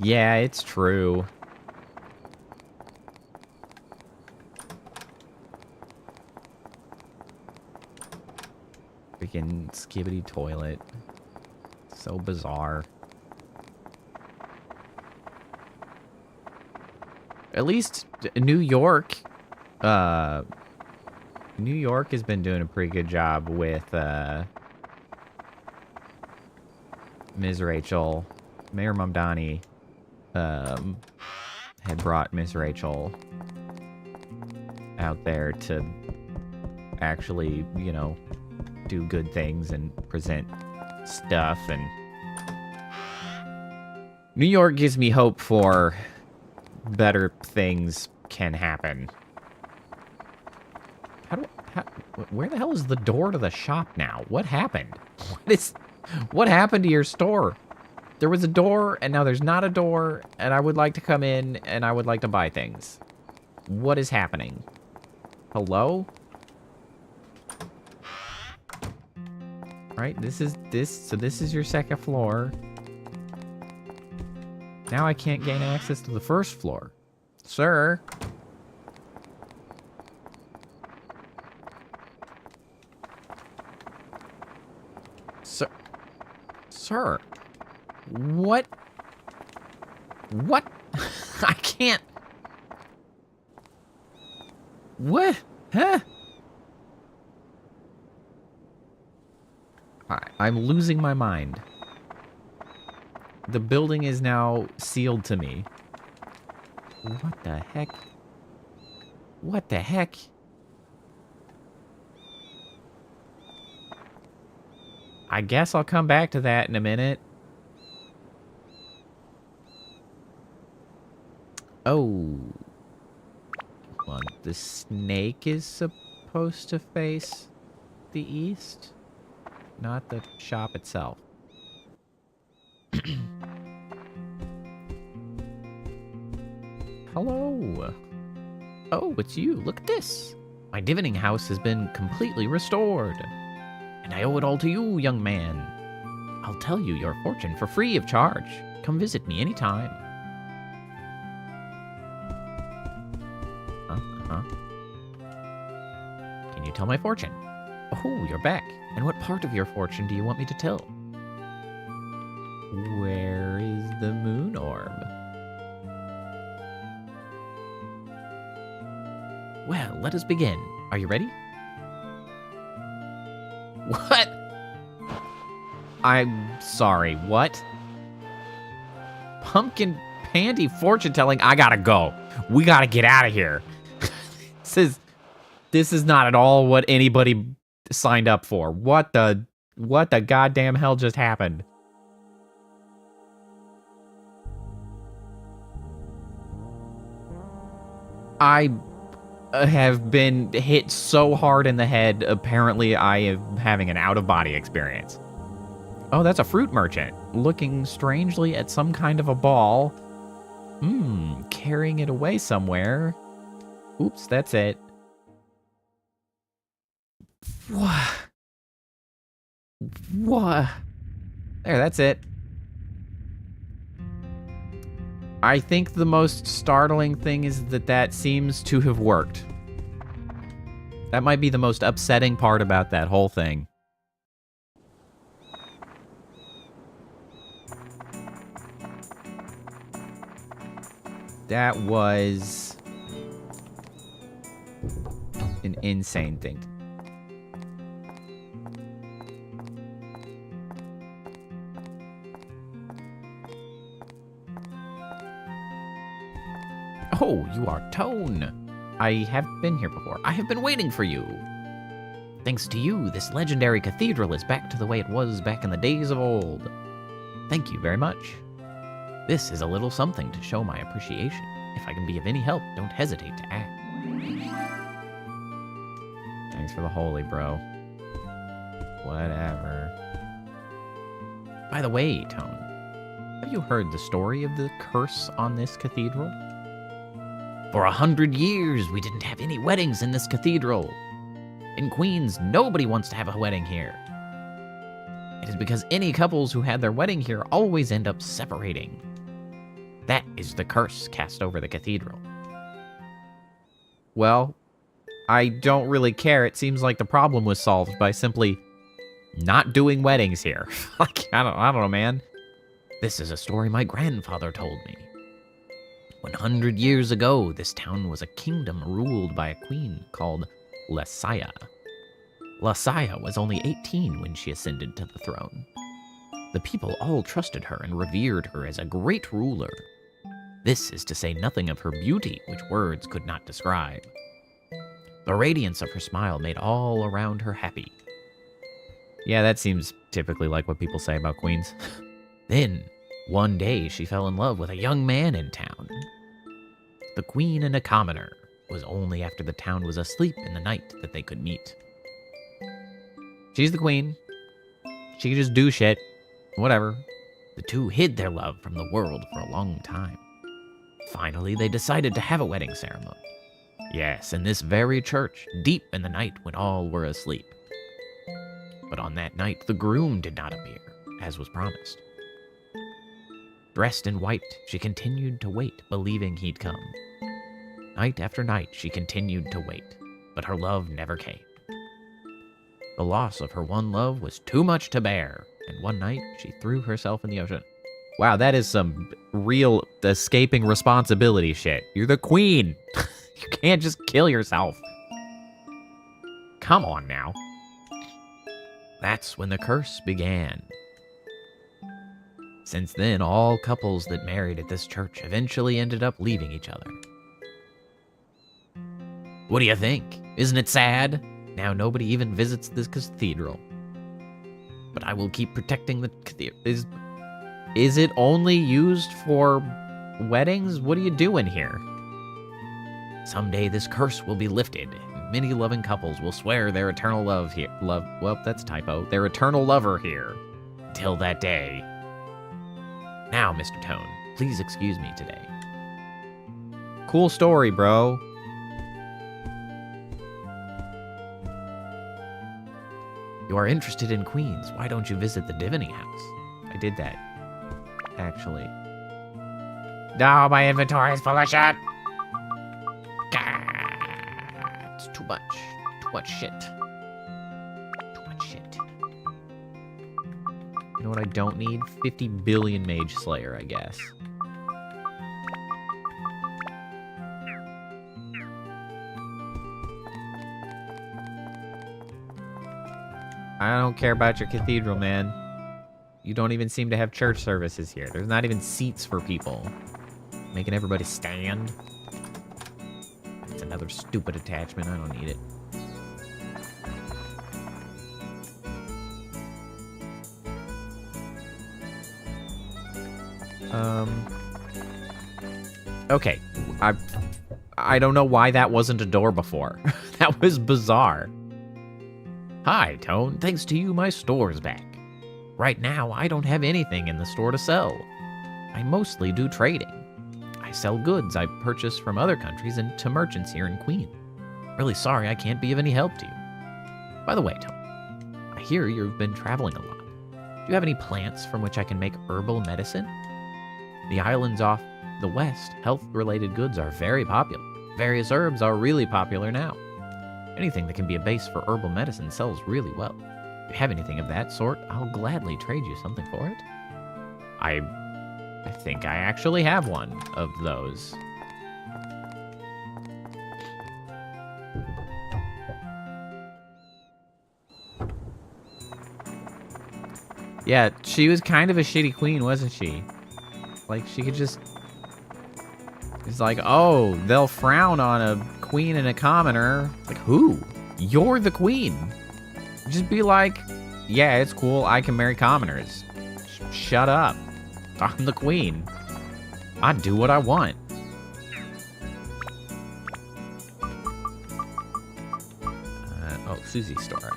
Yeah, it's true. Freaking skibbity toilet. So bizarre. At least New York has been doing a pretty good job with Ms. Rachel. Mayor Mamdani had brought Ms. Rachel out there to actually, you know, do good things and present stuff. And New York gives me hope for better things can happen. Where the hell is the door to the shop now? What happened? What happened to your store? There was a door, and now there's not a door, and I would like to come in, and I would like to buy things. What is happening? Hello? Right, this is your second floor. Now I can't gain access to the first floor. Sir? Sir? What? What? I can't. What? Huh? I'm losing my mind. The building is now sealed to me. What the heck? What the heck? I guess I'll come back to that in a minute. Oh. Well, the snake is supposed to face the east, not the shop itself. Hello. Oh, it's you. Look at this. My divining house has been completely restored. And I owe it all to you, young man. I'll tell you your fortune for free of charge. Come visit me anytime. Can you tell my fortune? Oh, you're back. And what part of your fortune do you want me to tell? Where is the moon orb? Well, let us begin. Are you ready? What? I'm sorry, what? Pumpkin Pandy fortune telling? I gotta go. We gotta get out of here. This is not at all what anybody signed up for. What the goddamn hell just happened? I have been hit so hard in the head. Apparently, I am having an out-of-body experience. Oh, that's a fruit merchant. Looking strangely at some kind of a ball. Carrying it away somewhere. Oops, that's it. What? What? There, that's it. I think the most startling thing is that seems to have worked. That might be the most upsetting part about that whole thing. That was an insane thing. Oh, you are Tone. I have been here before. I have been waiting for you. Thanks to you, this legendary cathedral is back to the way it was back in the days of old. Thank you very much. This is a little something to show my appreciation. If I can be of any help, don't hesitate to ask. Thanks for the holy, bro. Whatever. By the way, Tone, have you heard the story of the curse on this cathedral? For 100 years, we didn't have any weddings in this cathedral. In Queens, nobody wants to have a wedding here. It is because any couples who had their wedding here always end up separating. That is the curse cast over the cathedral. Well, I don't really care. It seems like the problem was solved by simply not doing weddings here. Like, I don't know, man. This is a story my grandfather told me. 100 years ago, this town was a kingdom ruled by a queen called Lasaya. Lasaya was only 18 when she ascended to the throne. The people all trusted her and revered her as a great ruler. This is to say nothing of her beauty, which words could not describe. The radiance of her smile made all around her happy. Yeah, that seems typically like what people say about queens. Then, one day, she fell in love with a young man in town. The queen and a commoner. It was only after the town was asleep in the night that they could meet. She's the queen. She can just do shit. Whatever. The two hid their love from the world for a long time. Finally, they decided to have a wedding ceremony. Yes, in this very church, deep in the night when all were asleep. But on that night, the groom did not appear, as was promised. Dressed in white, she continued to wait, believing he'd come. Night after night, she continued to wait, but her love never came. The loss of her one love was too much to bear, and one night, she threw herself in the ocean. Wow, that is some real escaping responsibility shit. You're the queen. You can't just kill yourself. Come on now. That's when the curse began. Since then, all couples that married at this church eventually ended up leaving each other. What do you think? Isn't it sad? Now nobody even visits this cathedral. but I will keep protecting the cathedral. Is it only used for weddings? What are you doing here? Someday this curse will be lifted. Many loving couples will swear their eternal love here. Well, that's a typo. Their eternal lover here. Until that day. Now, Mr. Tone, please excuse me today. Cool story, bro. You are interested in queens. Why don't you visit the divining house? I did that, actually. No, my inventory is full of shit. God, it's too much. Too much shit. Too much shit. You know what I don't need? 50 billion Mage Slayer, I guess. I don't care about your cathedral, man. You don't even seem to have church services here. There's not even seats for people. Making everybody stand. It's another stupid attachment. I don't need it. Okay. I don't know why that wasn't a door before. That was bizarre. Hi, Tone. Thanks to you, my store's back. Right now, I don't have anything in the store to sell. I mostly do trading. I sell goods I purchase from other countries and to merchants here in Queen. Really sorry I can't be of any help to you. By the way, Tone, I hear you've been traveling a lot. Do you have any plants from which I can make herbal medicine? The islands off the west, health-related goods are very popular. Various herbs are really popular now. Anything that can be a base for herbal medicine sells really well. If you have anything of that sort, I'll gladly trade you something for it. I think I actually have one of those. Yeah, she was kind of a shitty queen, wasn't she? Like, she could just... It's like, oh, they'll frown on a queen and a commoner. Like, who? You're the queen. Just be like, yeah, it's cool. I can marry commoners. Shut up. I'm the queen. I do what I want. Oh, Susie's store.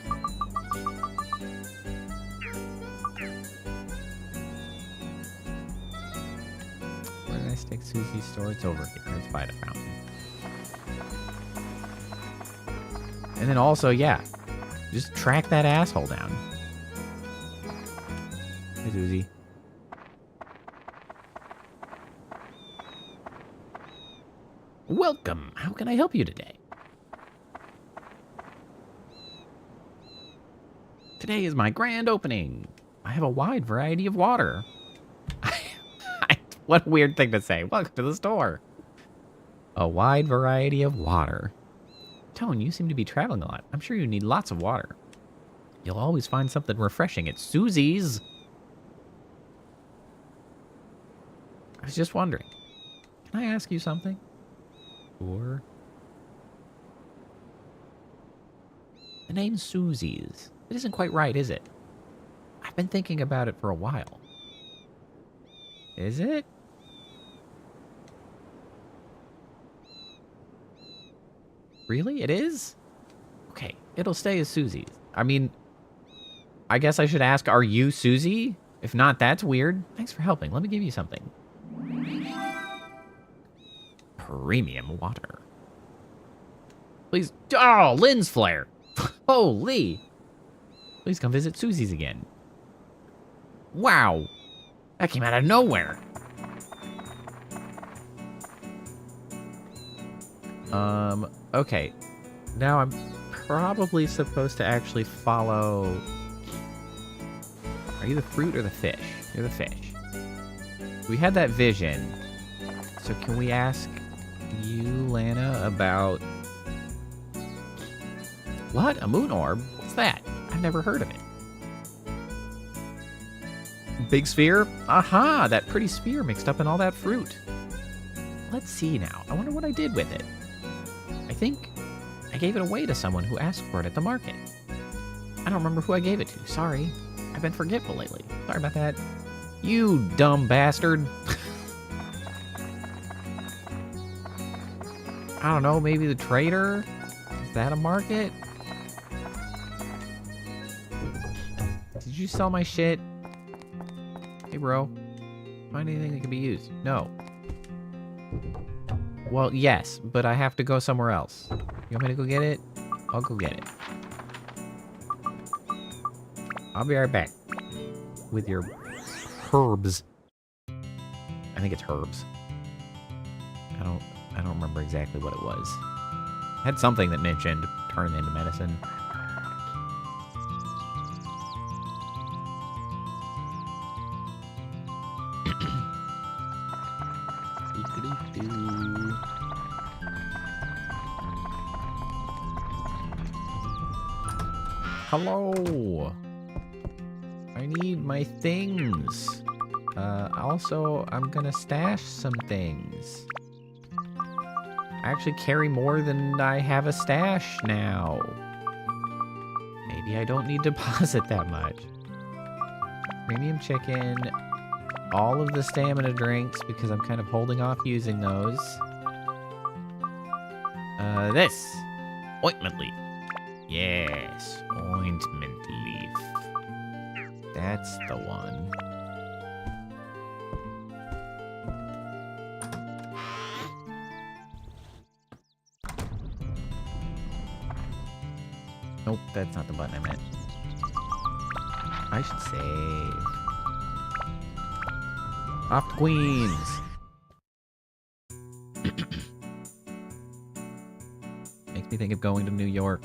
Where did I stick Susie's store? It's over here. It's by the fountain. And then also, yeah, just track that asshole down. Hey, Susie. Welcome. How can I help you today? Today is my grand opening. I have a wide variety of water. What a weird thing to say. Welcome to the store. A wide variety of water. Tone, you seem to be traveling a lot. I'm sure you need lots of water. You'll always find something refreshing at Susie's. I was just wondering. Can I ask you something? Or... The name's Susie's. It isn't quite right, is it? I've been thinking about it for a while. Is it? Really? It is? Okay, it'll stay as Susie's. I mean, I guess I should ask, are you Susie? If not, that's weird. Thanks for helping. Let me give you something. Premium water. Please. Oh, lens flare. Holy. Please come visit Susie's again. Wow. That came out of nowhere. Okay. Now I'm probably supposed to actually follow... Are you the fruit or the fish? You're the fish. We had that vision. So can we ask you, Lana, about... What? A moon orb? What's that? I've never heard of it. Big sphere? Aha! That pretty sphere mixed up in all that fruit. Let's see now. I wonder what I did with it. I think I gave it away to someone who asked for it at the market. I don't remember who I gave it to. Sorry. I've been forgetful lately. Sorry about that. You dumb bastard. I don't know, maybe the trader? Is that a market? Did you sell my shit? Hey, bro. Find anything that can be used? No. Well, yes, but I have to go somewhere else. You want me to go get it? I'll go get it. I'll be right back. With your herbs. I think it's herbs. I don't remember exactly what it was. It had something that mentioned turn into medicine. Hello. I need my things. Also, I'm gonna stash some things. I actually carry more than I have a stash now. Maybe I don't need to deposit that much. Premium chicken. All of the stamina drinks because I'm kind of holding off using those. This. Ointment leaf. Yes, ointment leaf. That's the one. Nope, that's not the button I meant. I should save. Off to Queens. Makes me think of going to New York.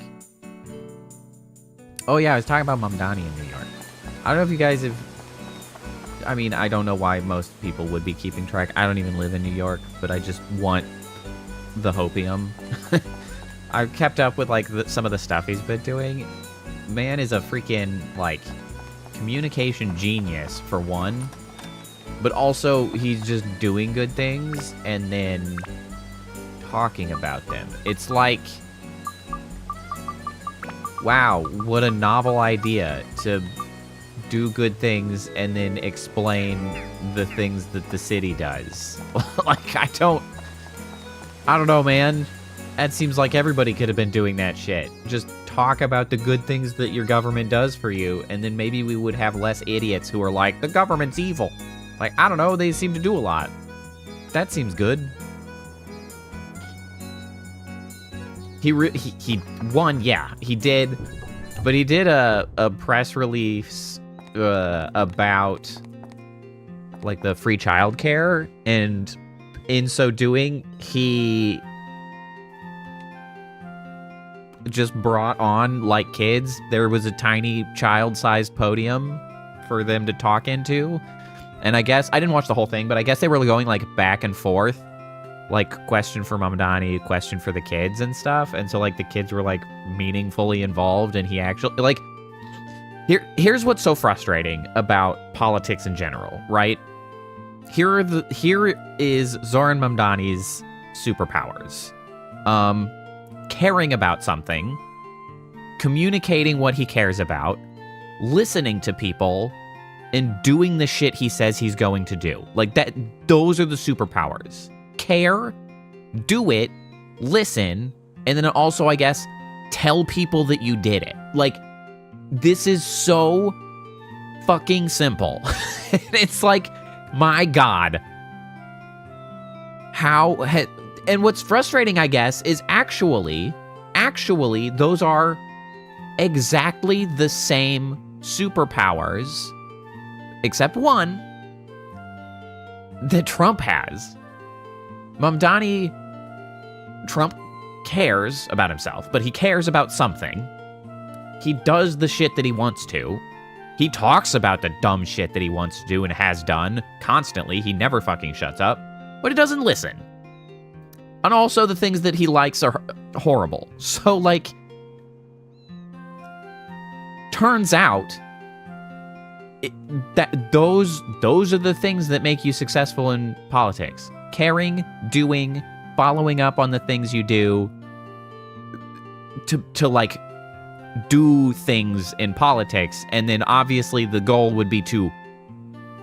Oh yeah, I was talking about Mamdani in New York. I don't know if you guys have... I mean, I don't know why most people would be keeping track. I don't even live in New York, but I just want the hopium. I've kept up with, like, some of the stuff he's been doing. Man is a freaking, like, communication genius, for one. But also, he's just doing good things and then talking about them. It's like... Wow, what a novel idea to do good things and then explain the things that the city does. Like, I don't know, man. That seems like everybody could have been doing that shit. Just talk about the good things that your government does for you, and then maybe we would have less idiots who are like, the government's evil. Like, I don't know, they seem to do a lot. That seems good. He won, yeah, he did. But he did a press release about, like, the free childcare, and in so doing, he just brought on, like, kids. There was a tiny child-sized podium for them to talk into. And I guess, I didn't watch the whole thing, but I guess they were going, like, back and forth. Like, question for Mamdani, question for the kids and stuff. And so, like, the kids were, like, meaningfully involved, and he actually, like... Here's what's so frustrating about politics in general, right? Here is Zoran Mamdani's superpowers. Caring about something, communicating what he cares about, listening to people, and doing the shit he says he's going to do. Like, those are the superpowers. Care, do it, listen, and then also, I guess, tell people that you did it. Like, this is so fucking simple. It's like, my God. And what's frustrating, I guess, is actually, those are exactly the same superpowers, except one, that Trump has. Mamdani, Trump cares about himself, but he cares about something. He does the shit that he wants to. He talks about the dumb shit that he wants to do and has done constantly. He never fucking shuts up, but he doesn't listen. And also the things that he likes are horrible. So, like, turns out that those are the things that make you successful in politics. Caring, doing, following up on the things you do to like do things in politics, and then obviously the goal would be to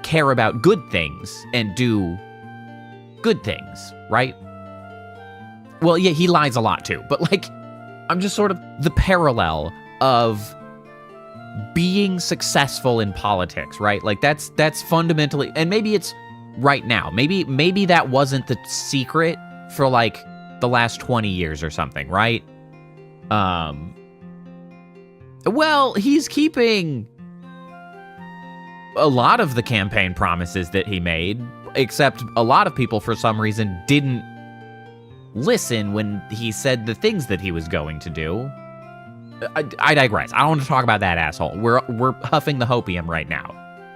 care about good things and do good things, right? Well, yeah, he lies a lot too, but like, I'm just sort of the parallel of being successful in politics, right? Like that's fundamentally, and maybe it's right now. Maybe that wasn't the secret for like the last 20 years or something, right? Well, he's keeping a lot of the campaign promises that he made, except a lot of people for some reason didn't listen when he said the things that he was going to do. I digress. I don't want to talk about that asshole. We're huffing the hopium right now.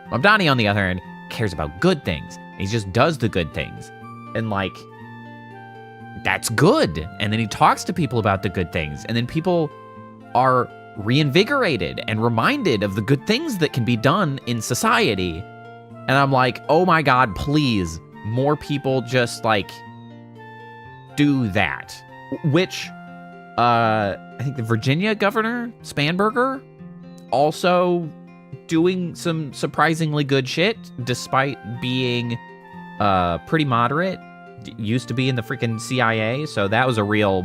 Mamdani, on the other hand, cares about good things. He just does the good things. And like, that's good. And then he talks to people about the good things. And then people are reinvigorated and reminded of the good things that can be done in society. And I'm like, oh my God, please, more people just like do that. Which, I think the Virginia governor, Spanberger, also doing some surprisingly good shit, despite being pretty moderate. Used to be in the freaking CIA, so that was a real,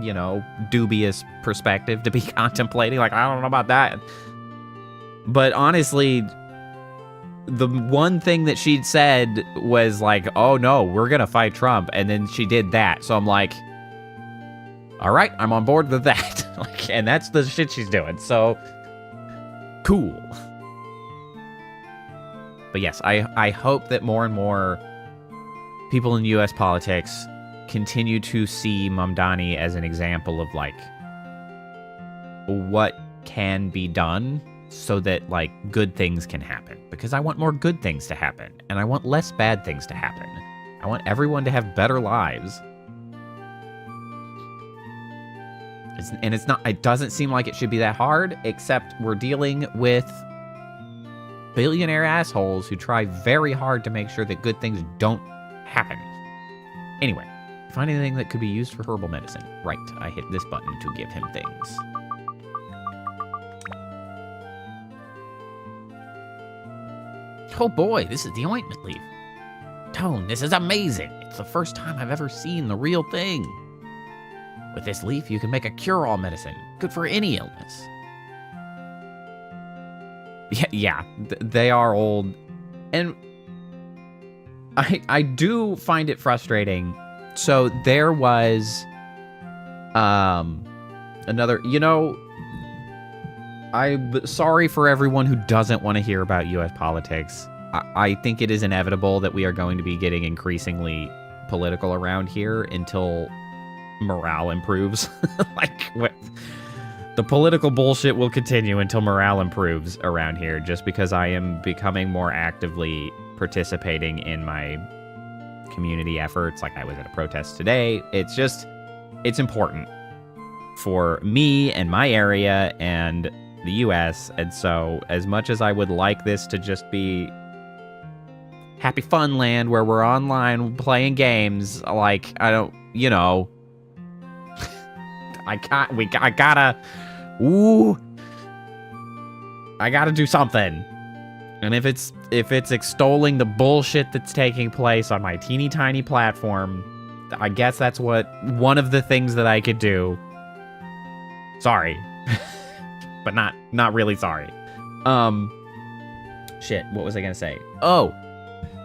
you know, dubious perspective to be contemplating. Like, I don't know about that. But honestly, the one thing that she'd said was like, oh no, we're gonna fight Trump, and then she did that. So I'm like, all right, I'm on board with that. Like, and that's the shit she's doing. So cool. But yes, I hope that more and more people in U.S. politics continue to see Mamdani as an example of like what can be done so that like good things can happen. Because I want more good things to happen, and I want less bad things to happen. I want everyone to have better lives. It doesn't seem like it should be that hard, except we're dealing with billionaire assholes who try very hard to make sure that good things don't happen. Anyway, find anything that could be used for herbal medicine. Right, I hit this button to give him things. Oh boy, this is the ointment leaf. Tone, this is amazing. It's the first time I've ever seen the real thing. With this leaf, you can make a cure-all medicine, good for any illness. Yeah, they are old. And I do find it frustrating. So there was another, you know, I'm sorry for everyone who doesn't want to hear about U.S. politics. I think it is inevitable that we are going to be getting increasingly political around here until morale improves. The political bullshit will continue until morale improves around here, just because I am becoming more actively participating in my community efforts. Like, I was at a protest today. It's important for me and my area and the US. And so as much as I would like this to just be happy fun land where we're online playing games, like, I don't, you know, I gotta do something. And if it's extolling the bullshit that's taking place on my teeny tiny platform, I guess that's one of the things that I could do. Sorry. But not really sorry. Shit, what was I gonna say? Oh,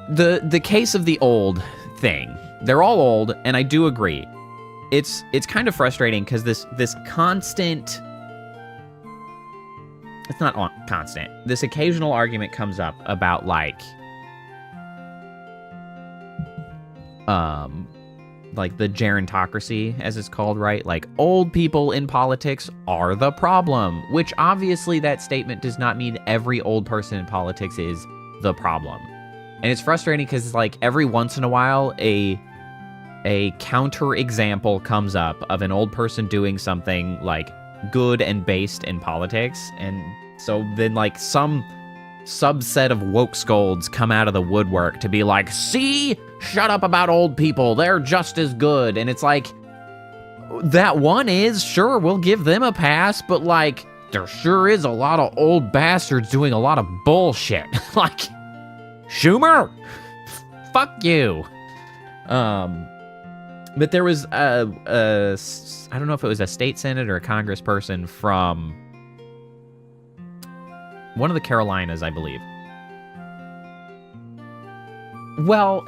the case of the old thing. They're all old, and I do agree. It's kind of frustrating because this constant... It's not constant. This occasional argument comes up about, like the gerontocracy, as it's called, right? Like, old people in politics are the problem, which obviously that statement does not mean every old person in politics is the problem. And it's frustrating because, like, every once in a while, a counter example comes up of an old person doing something, like, good and based in politics, and so then, like, some subset of woke scolds come out of the woodwork to be like, see, shut up about old people, they're just as good. And it's like, That one is, sure, we'll give them a pass, but, like, there sure is a lot of old bastards doing a lot of bullshit. Like, Schumer? Fuck you. But there was I don't know if it was a state senate or a congressperson from one of the Carolinas, I believe. Well,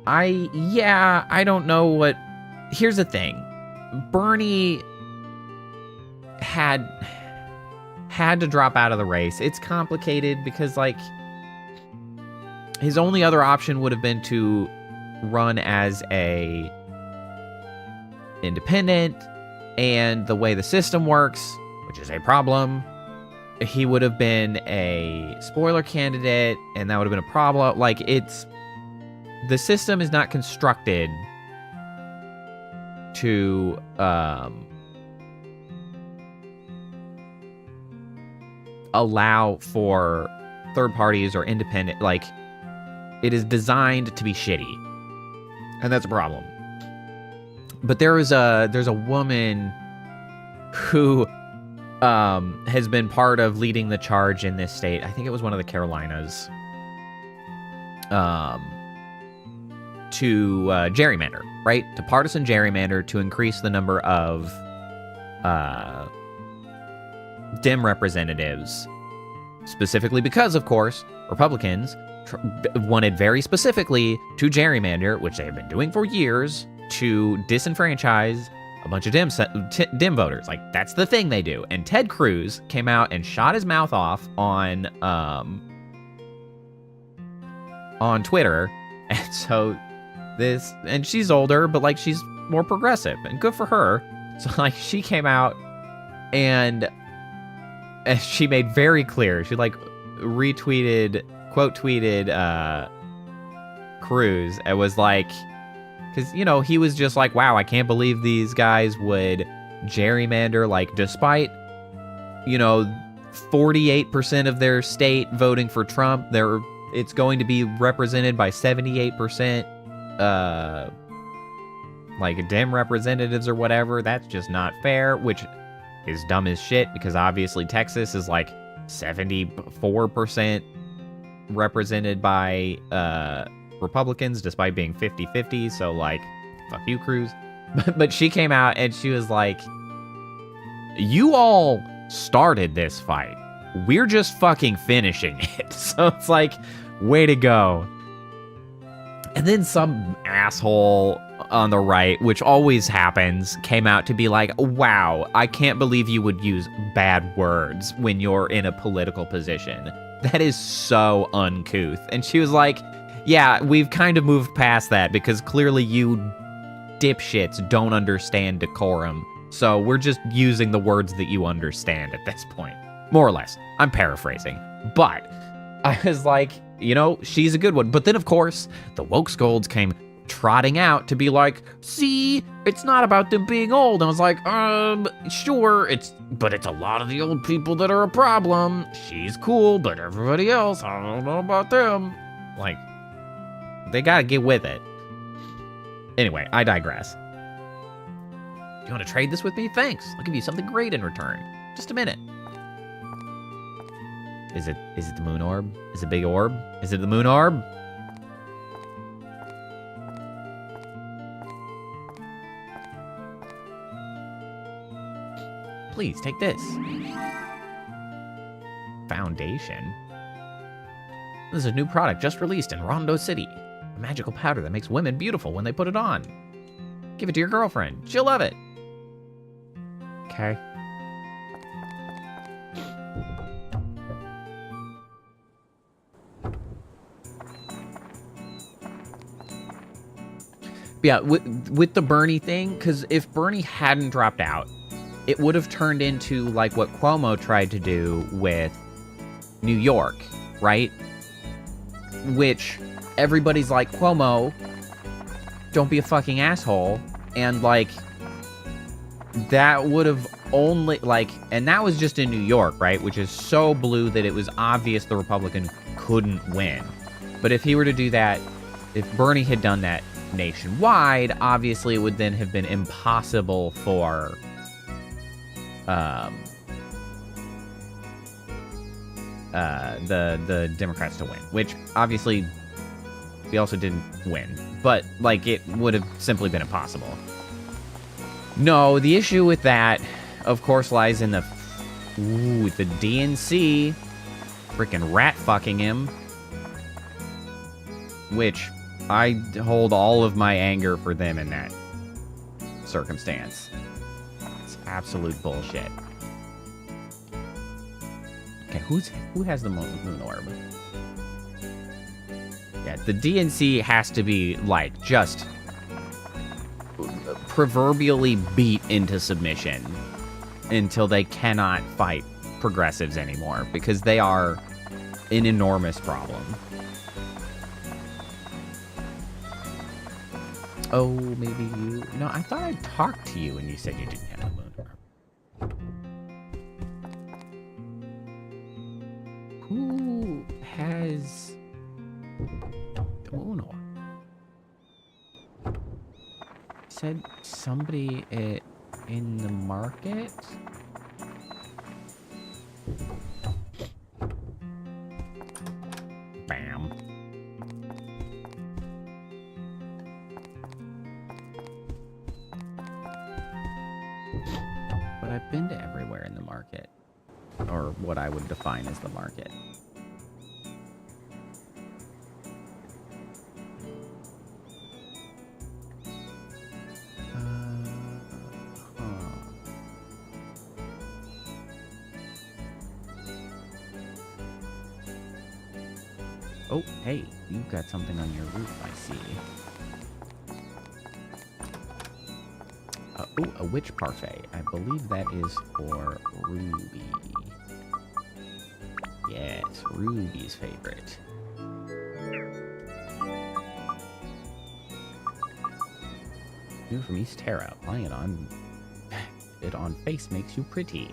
I don't know what... Here's the thing. Bernie had to drop out of the race. It's complicated because, like, his only other option would have been to run as a independent, and the way the system works, which is a problem, he would have been a spoiler candidate, and that would have been a problem. Like, the system is not constructed to allow for third parties or independent. Like, it is designed to be shitty, and that's a problem. But there's a woman who has been part of leading the charge in this state. I think it was one of the Carolinas. To gerrymander, right? To partisan gerrymander to increase the number of Dem representatives, specifically because, of course, Republicans wanted very specifically to gerrymander, which they have been doing for years, to disenfranchise a bunch of Dem voters. Like, that's the thing they do. And Ted Cruz came out and shot his mouth off on Twitter, and so and she's older, but, like, she's more progressive, and good for her. So, like, she came out and she made very clear, she, like, quote tweeted Cruz. It was like, because, you know, he was just like, wow, I can't believe these guys would gerrymander, like, despite, you know, 48% of their state voting for Trump, it's going to be represented by 78% like Dem representatives or whatever. That's just not fair, which is dumb as shit, because obviously Texas is like 74% represented by Republicans, despite being 50-50. So, like, fuck you, Cruz. But she came out and she was like, you all started this fight. We're just fucking finishing it. So it's like, way to go. And then some asshole on the right, which always happens, came out to be like, wow, I can't believe you would use bad words when you're in a political position. That is so uncouth. And she was like, yeah, we've kind of moved past that because clearly you dipshits don't understand decorum. So we're just using the words that you understand at this point. More or less. I'm paraphrasing. But I was like, you know, she's a good one. But then, of course, the woke scolds came trotting out to be like, see, it's not about them being old. And I was like, sure, but it's a lot of the old people that are a problem. She's cool, but everybody else, I don't know about them. Like, they gotta get with it. Anyway, I digress. You want to trade this with me? Thanks. I'll give you something great in return. Just a minute. Is it the moon orb? Is it a big orb? Is it the moon orb? Please, take this. Foundation? This is a new product just released in Rondo City. A magical powder that makes women beautiful when they put it on. Give it to your girlfriend. She'll love it. Okay. Yeah, with the Bernie thing, because if Bernie hadn't dropped out, it would have turned into like what Cuomo tried to do with New York, right? Which everybody's like, Cuomo, don't be a fucking asshole. And like, that would have only like, and that was just in New York, right? Which is so blue that it was obvious the Republican couldn't win. But if he were to do that, if Bernie had done that nationwide, obviously it would then have been impossible for the Democrats to win, which obviously we also didn't win, but like it would have simply been impossible. No, the issue with that, of course, lies in the DNC freaking rat fucking him, which I hold all of my anger for them in that circumstance. It's absolute bullshit. Okay, who has the moon orb? Yeah, the DNC has to be, like, just proverbially beat into submission until they cannot fight progressives anymore, because they are an enormous problem. Oh, maybe you... No, I thought I talked to you and you said you didn't have the moon orb. Who has the moon orb? Said somebody in the market? Bam. But I've been to everywhere in the market. Or what I would define as the market. Oh, hey, you've got something on your roof, I see. Oh, a witch parfait. I believe that is for Ruby. Yes, Ruby's favorite. New from East Terra. Applying it on face makes you pretty.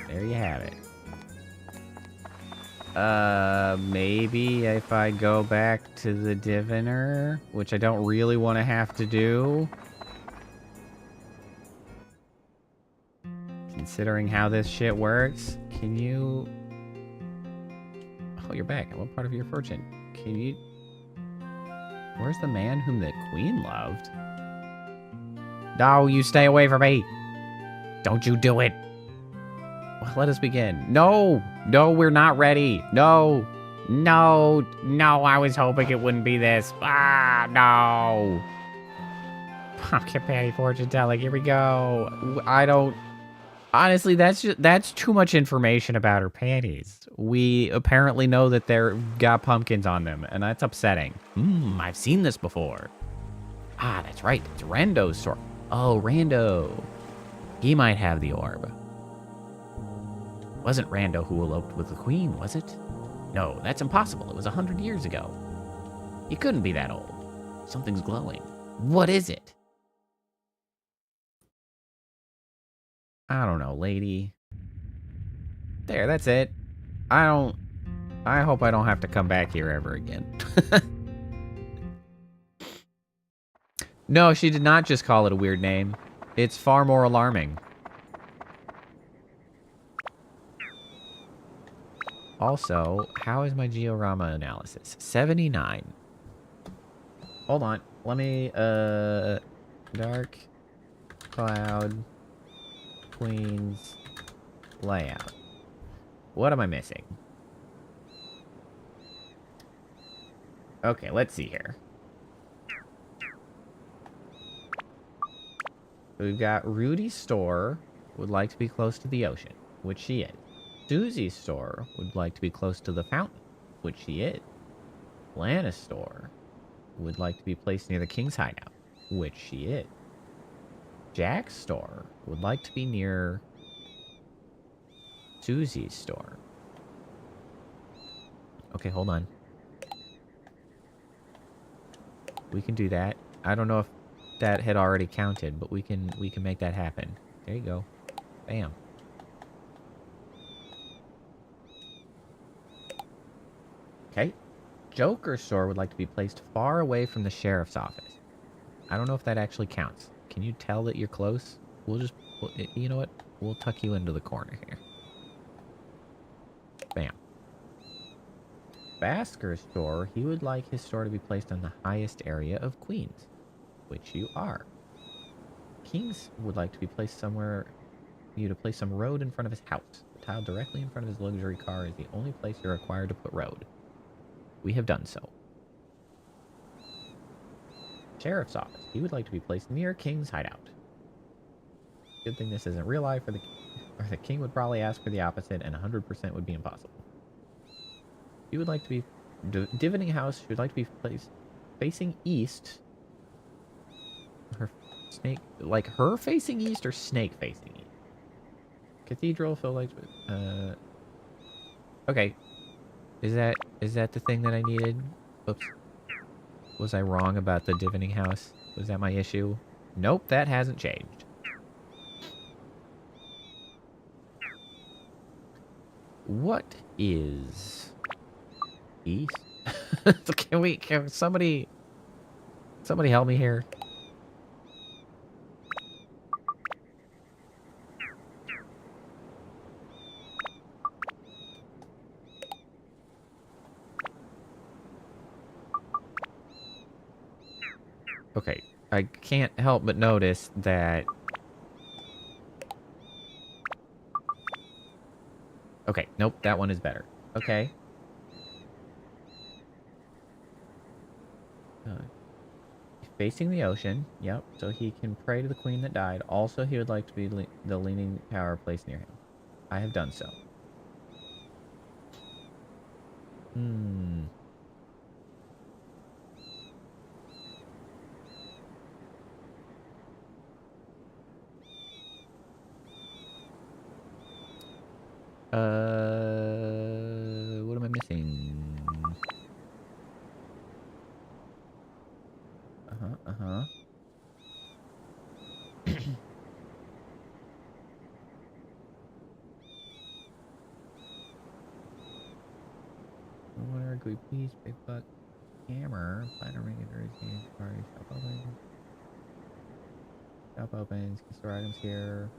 There you have it. Maybe if I go back to the diviner, which I don't really want to have to do. Considering how this shit works, can you... Oh, you're back. What part of your fortune? Can you... Where's the man whom the queen loved? No, you stay away from me. Don't you do it. Well, let us begin. No, no, we're not ready. No, no, no, I was hoping it wouldn't be this. Ah, no. Pumpkin patty fortune telling, here we go. I don't... Honestly, that's too much information about her panties. We apparently know that they're got pumpkins on them, and that's upsetting. I've seen this before. Ah, that's right. It's Rando's store. Oh, Rando. He might have the orb. Wasn't Rando who eloped with the queen, was it? No, that's impossible. It was 100 years ago. He couldn't be that old. Something's glowing. What is it? I don't know, lady. There, that's it. I hope I don't have to come back here ever again. No, she did not just call it a weird name. It's far more alarming. Also, how is my georama analysis? 79. Hold on. Let me, dark cloud queens layout. What am I missing? Okay, let's see here. We've got Rudy's store would like to be close to the ocean, which she is. Susie's store would like to be close to the fountain, which she is. Lana's store would like to be placed near the king's hideout, which she is. Jack's store would like to be near Susie's store. Okay, hold on. We can do that. I don't know if that had already counted, but we can make that happen. There you go. Bam. Okay. Joker store would like to be placed far away from the sheriff's office. I don't know if that actually counts. Can you tell that you're close? You know what? We'll tuck you into the corner here. Bam. Basker's store, he would like his store to be placed on the highest area of Queens, which you are. King's would like to be placed somewhere, you to place some road in front of his house. The tile directly in front of his luxury car is the only place you're required to put road. We have done so. Sheriff's office, he would like to be placed near King's hideout. Good thing this isn't real life, or the king would probably ask for the opposite, and 100% would be impossible. He would like to be... Divining house, she would like to be placed facing east. Her snake... Like, her facing east or snake facing east? Cathedral, feel like... Okay. Is that the thing that I needed? Oops. Was I wrong about the divining house? Was that my issue? Nope, that hasn't changed. What is east? Can somebody help me here? Okay, I can't help but notice that... Okay, nope, that one is better. Okay. Facing the ocean. Yep, so he can pray to the queen that died. Also, he would like to be the leaning tower placed near him. I have done so. What am I missing? Where could we please big buck hammer? Platinum ring and sorry, shop opens. Shop opens. Can store items here.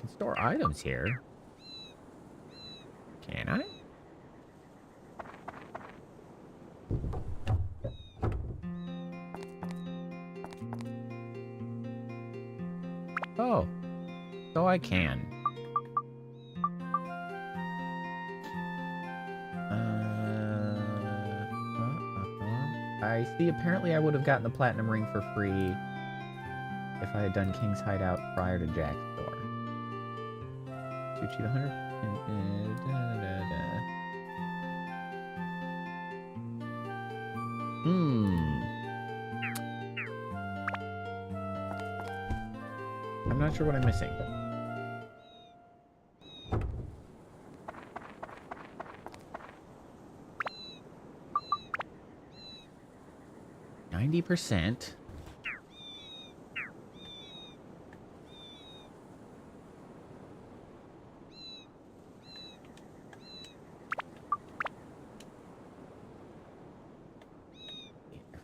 Can store items here? Can I? Oh, so I can. I see. Apparently, I would have gotten the platinum ring for free if I had done King's Hideout prior to Jack's door. 2 cheat 100. I'm not sure what I'm missing. %.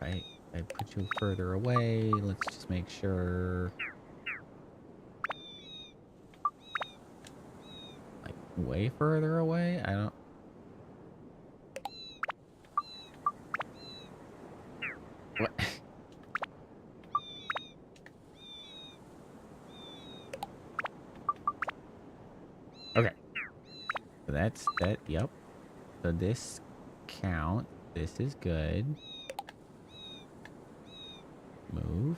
If I put you further away, let's just make sure. Like way further away? I don't. What? Okay. So that's that. Yep. So this count. This is good. Move.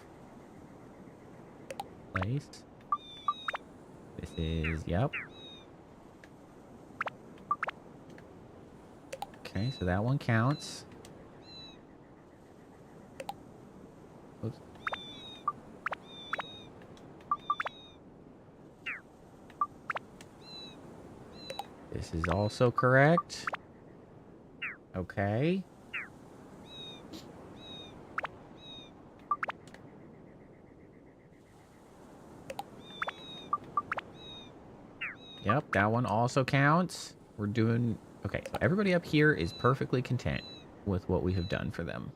Place. This is, yep. Okay, so that one counts. Oops. This is also correct. Okay. Yep, that one also counts. We're doing Okay, so everybody up here is perfectly content with what we have done for them.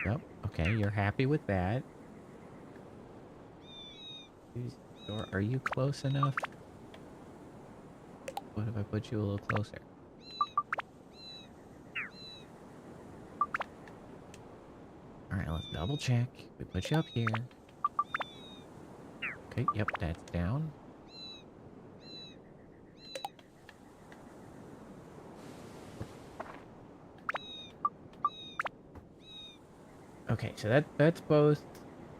Yep. Okay, you're happy with that. Are you close enough? What if I put you a little closer? Alright, let's double check. We put you up here. Okay, yep, that's down. Okay, so that's both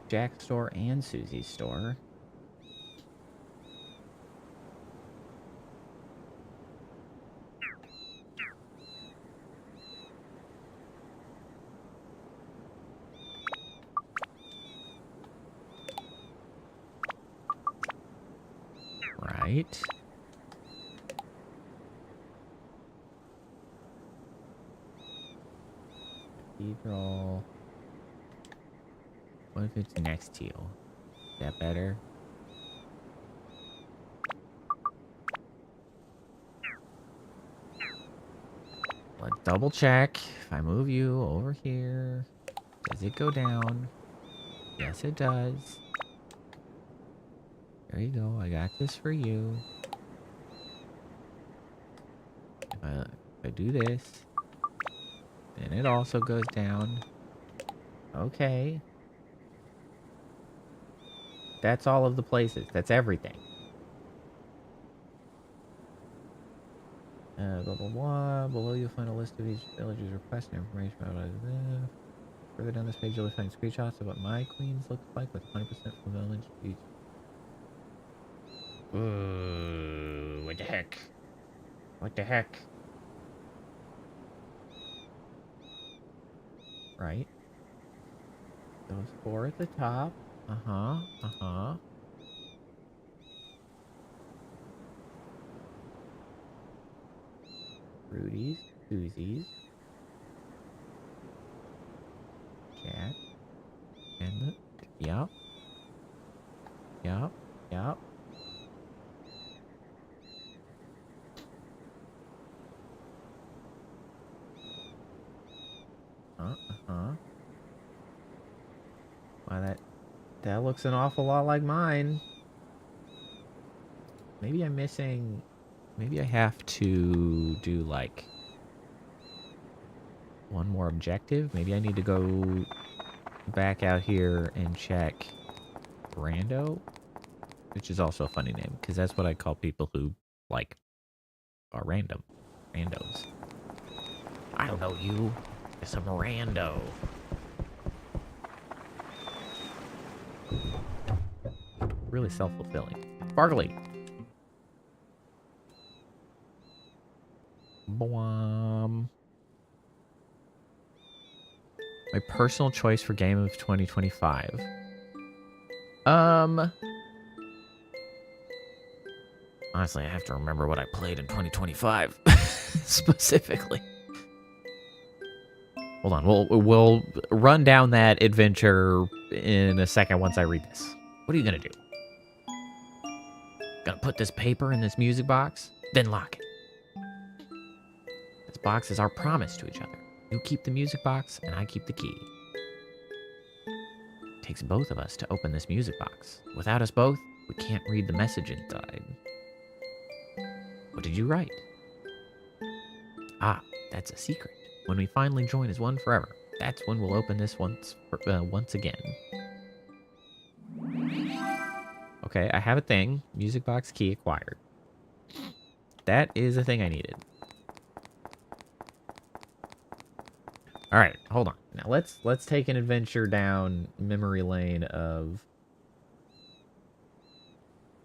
Jack's store and Susie's store. Right. Cathedral. What if it's next to you? Is that better? Let's double check. If I move you over here, does it go down? Yes, it does. There you go. I got this for you. If I do this, then it also goes down. Okay. That's all of the places. That's everything. Blah, blah, blah. Below you'll find a list of each village's requesting information about it. Further down this page, you'll find screenshots of what my queens look like with 100% fulfillment each. Ooh, what the heck? What the heck? Right. Those four at the top. Uh-huh. Uh-huh. Rudy's. Susie's. Jack. And the... Yup. Yup. Yup. Uh-huh. Wow, that looks an awful lot like mine. Maybe I'm missing... Maybe I have to do, like... one more objective? Maybe I need to go back out here and check Rando? Which is also a funny name, because that's what I call people who, like, are random. Randos. I don't know you. It's a rando. Really self-fulfilling. Sparkly. Bwom. My personal choice for game of 2025. Honestly, I have to remember what I played in 2025 specifically. Hold on, we'll run down that adventure in a second once I read this. What are you gonna do? Gonna put this paper in this music box, then lock it. This box is our promise to each other. You keep the music box, and I keep the key. It takes both of us to open this music box. Without us both, we can't read the message inside. What did you write? Ah, that's a secret. When we finally join as one forever, that's when we'll open this once again. Okay, I have a thing. Music box key acquired. That is a thing I needed. All right, hold on. Now let's take an adventure down memory lane of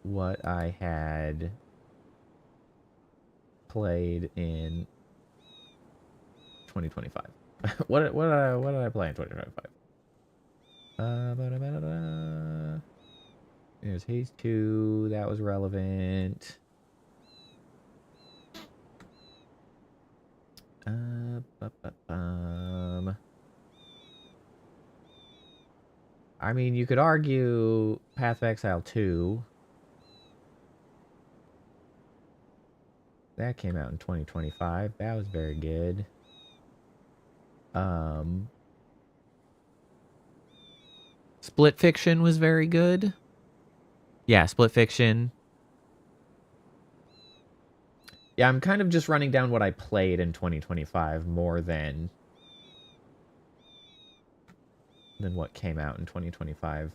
what I had played in 2025. what did I play in 2025? There's Haze 2. That was relevant. I mean, you could argue Path of Exile 2. That came out in 2025. That was very good. Split Fiction was very good. Yeah, Split Fiction. Yeah, I'm kind of just running down what I played in 2025 more than what came out in 2025.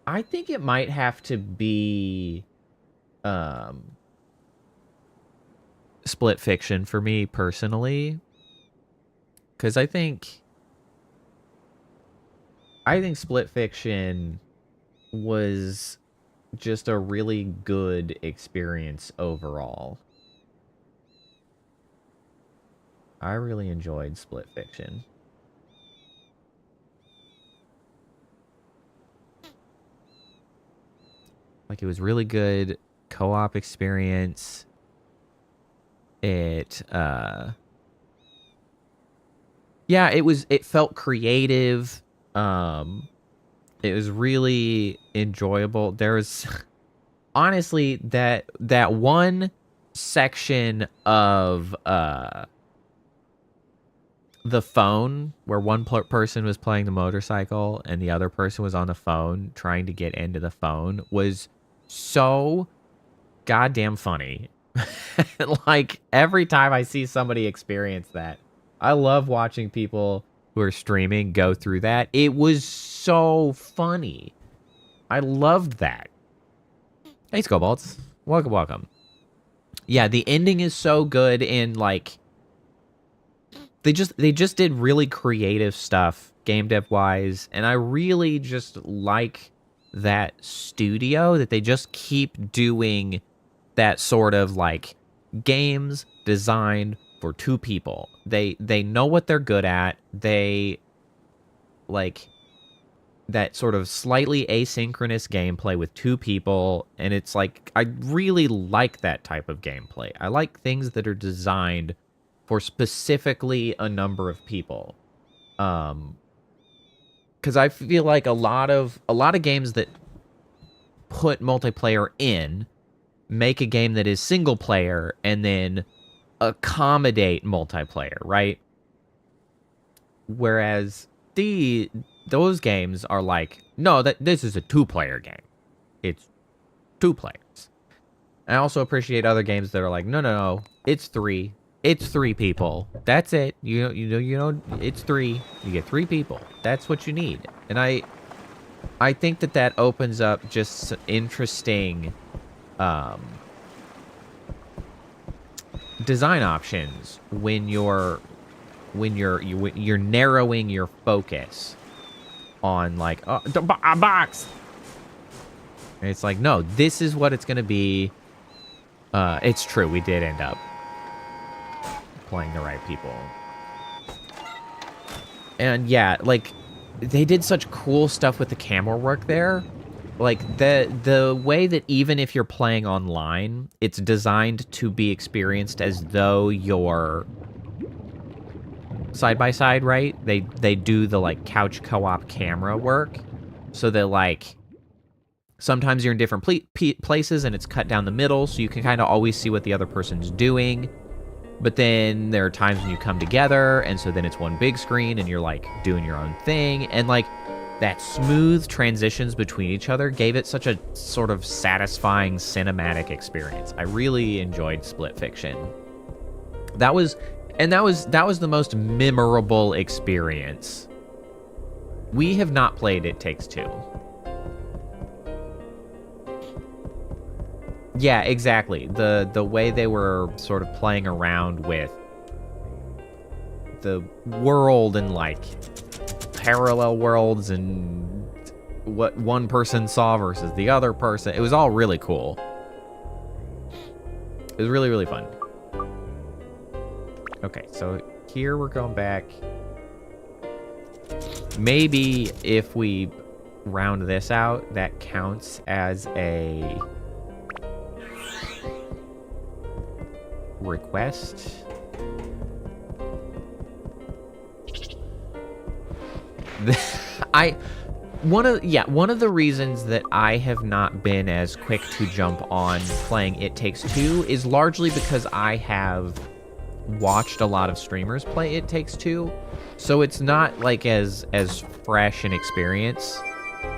I think it might have to be Split Fiction for me personally, because I think Split Fiction was just a really good experience overall. I really enjoyed Split Fiction. Like, it was really good co-op experience. It yeah, it felt creative. It was really enjoyable. There was honestly that one section of the phone where one person was playing the motorcycle and the other person was on the phone trying to get into the phone was so goddamn funny. Like, every time I see somebody experience that, I love watching people who are streaming go through that. It was so funny. I loved that. Hey, Scobalts. Welcome, welcome. Yeah, the ending is so good, and like they just did really creative stuff game dev wise, and I really just like that studio that they just keep doing that sort of like games designed for two people. They know what they're good at. They like that sort of slightly asynchronous gameplay with two people, and it's like I really like that type of gameplay. I like things that are designed for specifically a number of people. Because I feel like a lot of games that put multiplayer in make a game that is single player and then accommodate multiplayer, right? Whereas those games are like, no, this is a two-player game. It's two players. I also appreciate other games that are like, no, it's three. It's three people. That's it. You know, it's three. You get three people. That's what you need. And I think that opens up just interesting design options when you're narrowing your focus on like a box. And it's like, no, this is what it's gonna be. It's true, we did end up playing the right people. And yeah, like they did such cool stuff with the camera work there. Like the way that even if you're playing online, it's designed to be experienced as though you're side by side, right? They do the like couch co-op camera work, so that like sometimes you're in different places and it's cut down the middle, so you can kind of always see what the other person's doing. But then there are times when you come together, and so then it's one big screen and you're like doing your own thing, and like that smooth transitions between each other gave it such a sort of satisfying cinematic experience. I really enjoyed Split Fiction. That was the most memorable experience. We have not played It Takes Two. Yeah, exactly. The way they were sort of playing around with the world and like parallel worlds and what one person saw versus the other person. It was all really cool. It was really, really fun. Okay, so here we're going back. Maybe if we round this out, that counts as a request. one of the reasons that I have not been as quick to jump on playing It Takes Two is largely because I have watched a lot of streamers play It Takes Two, so it's not like as fresh an experience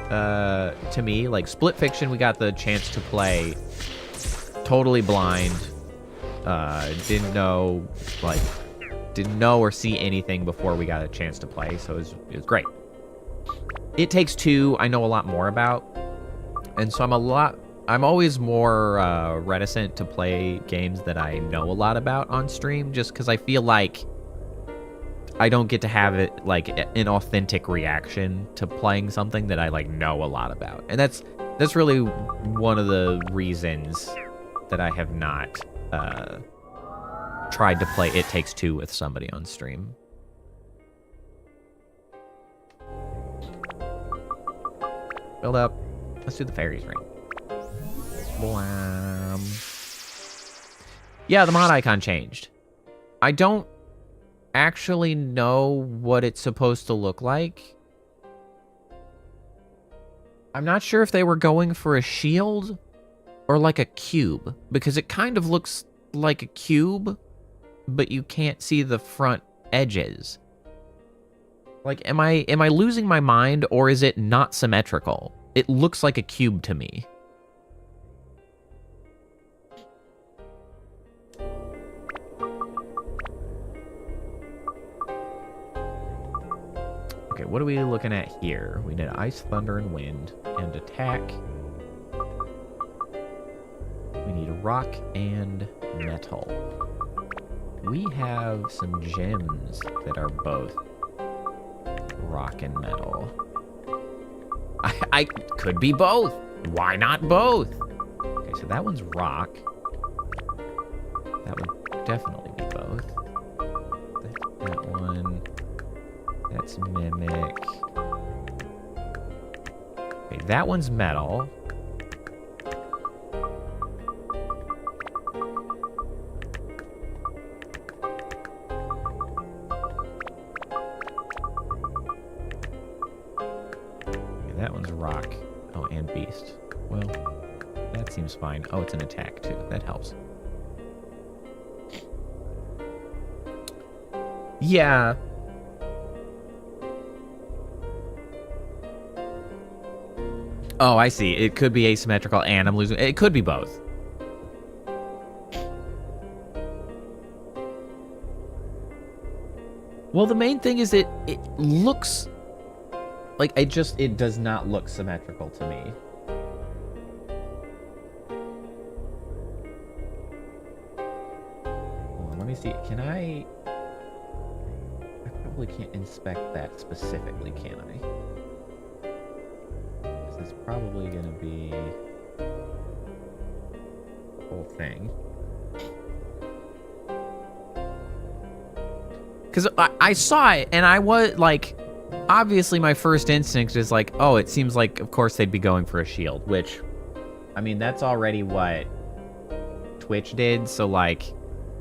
to me. Like Split Fiction, we got the chance to play totally blind. Didn't know or see anything before we got a chance to play, so it was great. It Takes Two, I know a lot more about, and so I'm always more reticent to play games that I know a lot about on stream, just because I feel like I don't get to have it like an authentic reaction to playing something that I like know a lot about, and that's really one of the reasons that I have not tried to play It Takes Two with somebody on stream. Build up. Let's do the fairies ring. Blam. Yeah, the mod icon changed. I don't actually know what it's supposed to look like. I'm not sure if they were going for a shield or like a cube, because it kind of looks like a cube, but you can't see the front edges. Like, am I losing my mind, or is it not symmetrical? It looks like a cube to me. Okay, what are we looking at here? We need ice, thunder, and wind, and attack. We need rock and metal. We have some gems that are both rock and metal. I could be both. Why not both? Okay, so that one's rock. That would definitely be both. That one. That's mimic. Okay, that one's metal. That one's rock. Oh, and beast. Well, that seems fine. Oh, it's an attack, too. That helps. Yeah. Oh, I see. It could be asymmetrical, and I'm losing... It could be both. Well, the main thing is it looks... Like, it does not look symmetrical to me. Hold on, let me see. Can I probably can't inspect that specifically, can I? This is probably going to be the whole thing. Because I saw it, and I was, like... Obviously, my first instinct is like, oh, it seems like, of course, they'd be going for a shield, which, I mean, that's already what Twitch did, so, like,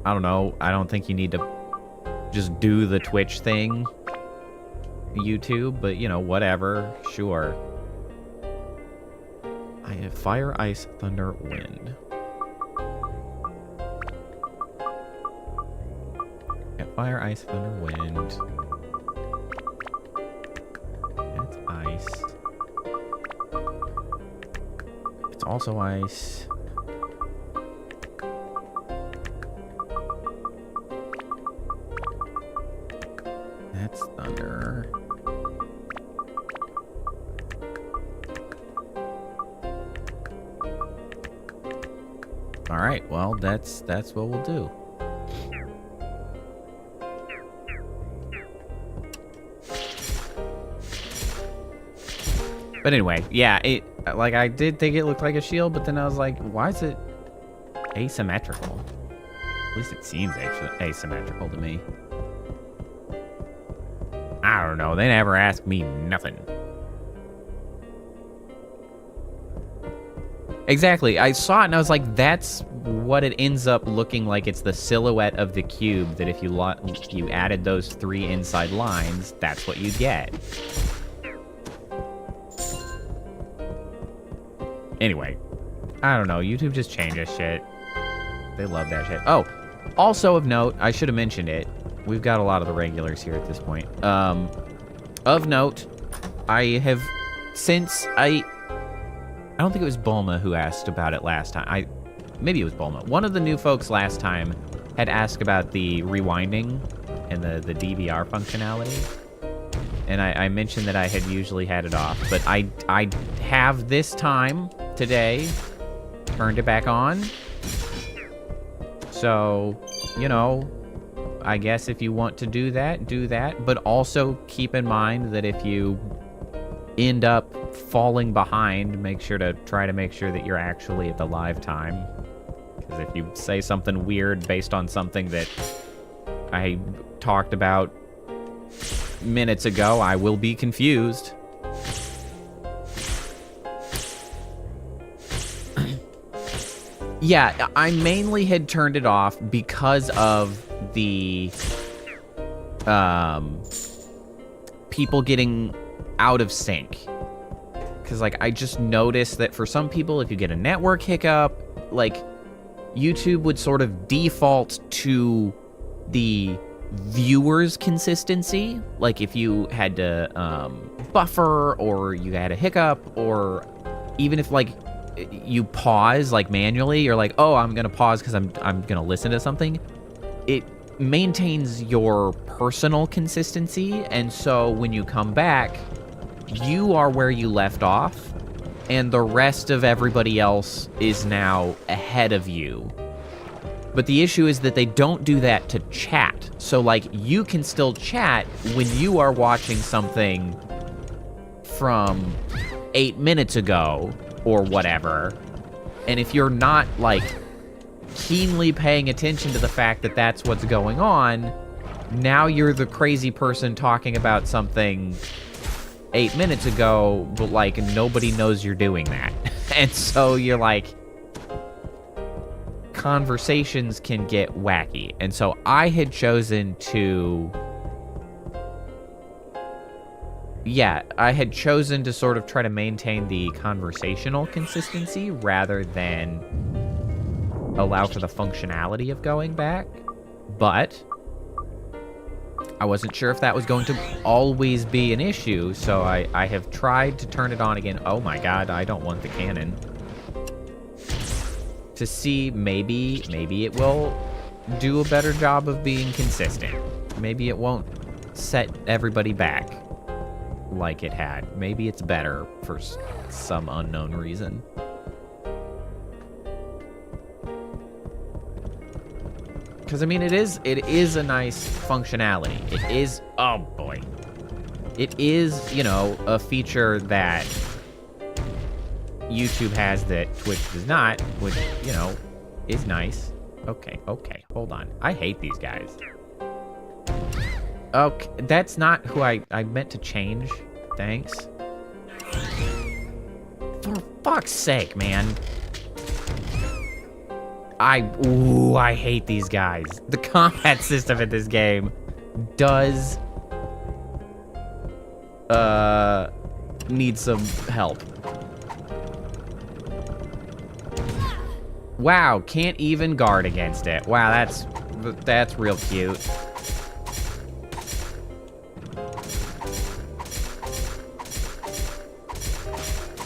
I don't know, I don't think you need to just do the Twitch thing, YouTube, but, you know, whatever, sure. I have fire, ice, thunder, wind. Got fire, ice, thunder, wind. Ice. It's also ice. That's thunder. All right, well, that's what we'll do. But anyway, yeah, like, I did think it looked like a shield, but then I was like, why is it asymmetrical? At least it seems asymmetrical to me. I don't know. They never asked me nothing. Exactly. I saw it and I was like, that's what it ends up looking like. It's the silhouette of the cube that if you added those 3 inside lines, that's what you get. Anyway, I don't know. YouTube just changes shit. They love that shit. Oh, also of note, I should have mentioned it. We've got a lot of the regulars here at this point. Of note, I have, since I don't think it was Bulma who asked about it last time. Maybe it was Bulma. One of the new folks last time had asked about the rewinding and the DVR functionality. And I mentioned that I had usually had it off, but I have this time, today, turned it back on. So, you know, I guess if you want to do that, do that. But also keep in mind that if you end up falling behind, make sure to try to make sure that you're actually at the live time. Because if you say something weird based on something that I talked about minutes ago, I will be confused. Yeah, I mainly had turned it off because of the people getting out of sync. Because, like, I just noticed that for some people, if you get a network hiccup, like, YouTube would sort of default to the viewer's consistency. Like, if you had to buffer, or you had a hiccup, or even if, like, you pause, like, manually, you're like, oh, I'm gonna pause because I'm gonna listen to something. It maintains your personal consistency, and so when you come back, you are where you left off, and the rest of everybody else is now ahead of you. But the issue is that they don't do that to chat. So, like, you can still chat when you are watching something from 8 minutes ago or whatever. And if you're not, like, keenly paying attention to the fact that that's what's going on, now you're the crazy person talking about something 8 minutes ago, but, like, nobody knows you're doing that. And so you're like, conversations can get wacky. And so I had chosen to, I had chosen to sort of try to maintain the conversational consistency rather than allow for the functionality of going back. But I wasn't sure if that was going to always be an issue, so I have tried to turn it on again. Oh my god, I don't want the cannon. To see, maybe it will do a better job of being consistent. Maybe it won't set everybody back like it had. Maybe it's better for some unknown reason. Because, I mean, it is a nice functionality. It is, oh boy. It is, you know, a feature that YouTube has that Twitch does not, which, you know, is nice. Okay, hold on. I hate these guys. Okay, that's not who I meant to change. Thanks. For fuck's sake, man. I hate these guys. The combat system in this game does need some help. Wow, can't even guard against it. Wow, that's real cute.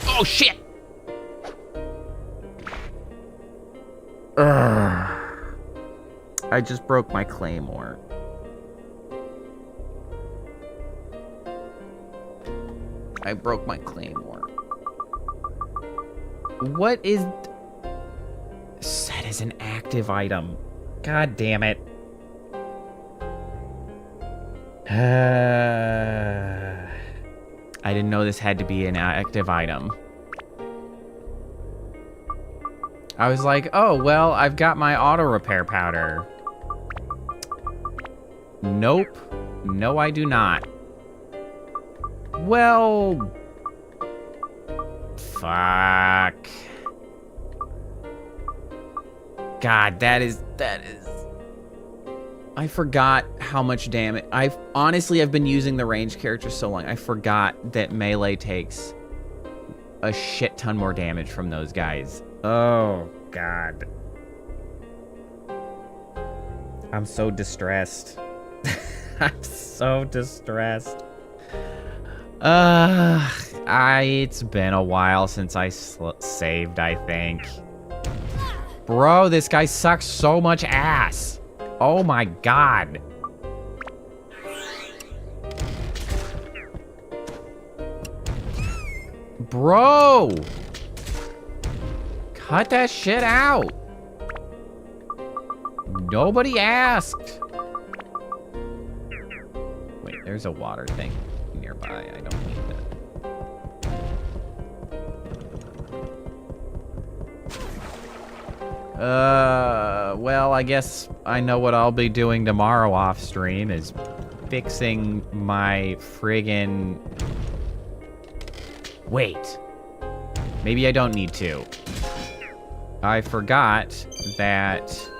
Oh shit! I just broke my claymore. I broke my claymore. What is... Set as an active item. God damn it. I didn't know this had to be an active item. I was like, oh, well, I've got my auto repair powder. Nope. No, I do not. Well... Fuck. God, that is... I forgot how much damage... Honestly, I've been using the range character so long, I forgot that melee takes a shit ton more damage from those guys. Oh, God. I'm so distressed. I'm so distressed. It's been a while since I saved, I think. Bro, this guy sucks so much ass. Oh my God. Bro! Cut that shit out. Nobody asked. Wait, there's a water thing nearby. I don't need that. Well, I guess I know what I'll be doing tomorrow off stream is fixing my friggin... Wait. Maybe I don't need to. I forgot that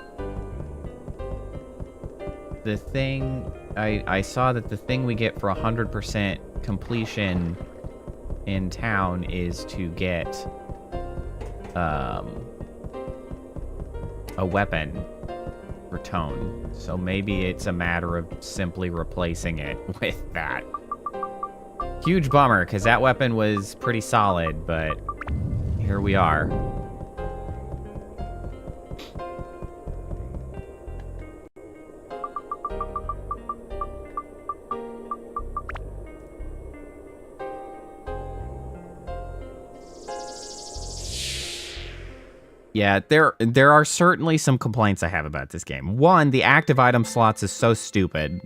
the thing... I saw that the thing we get for 100% completion in town is to get a weapon for tone. So maybe it's a matter of simply replacing it with that. Huge bummer, because that weapon was pretty solid, but here we are. Yeah, there are certainly some complaints I have about this game. One, the active item slots is so stupid.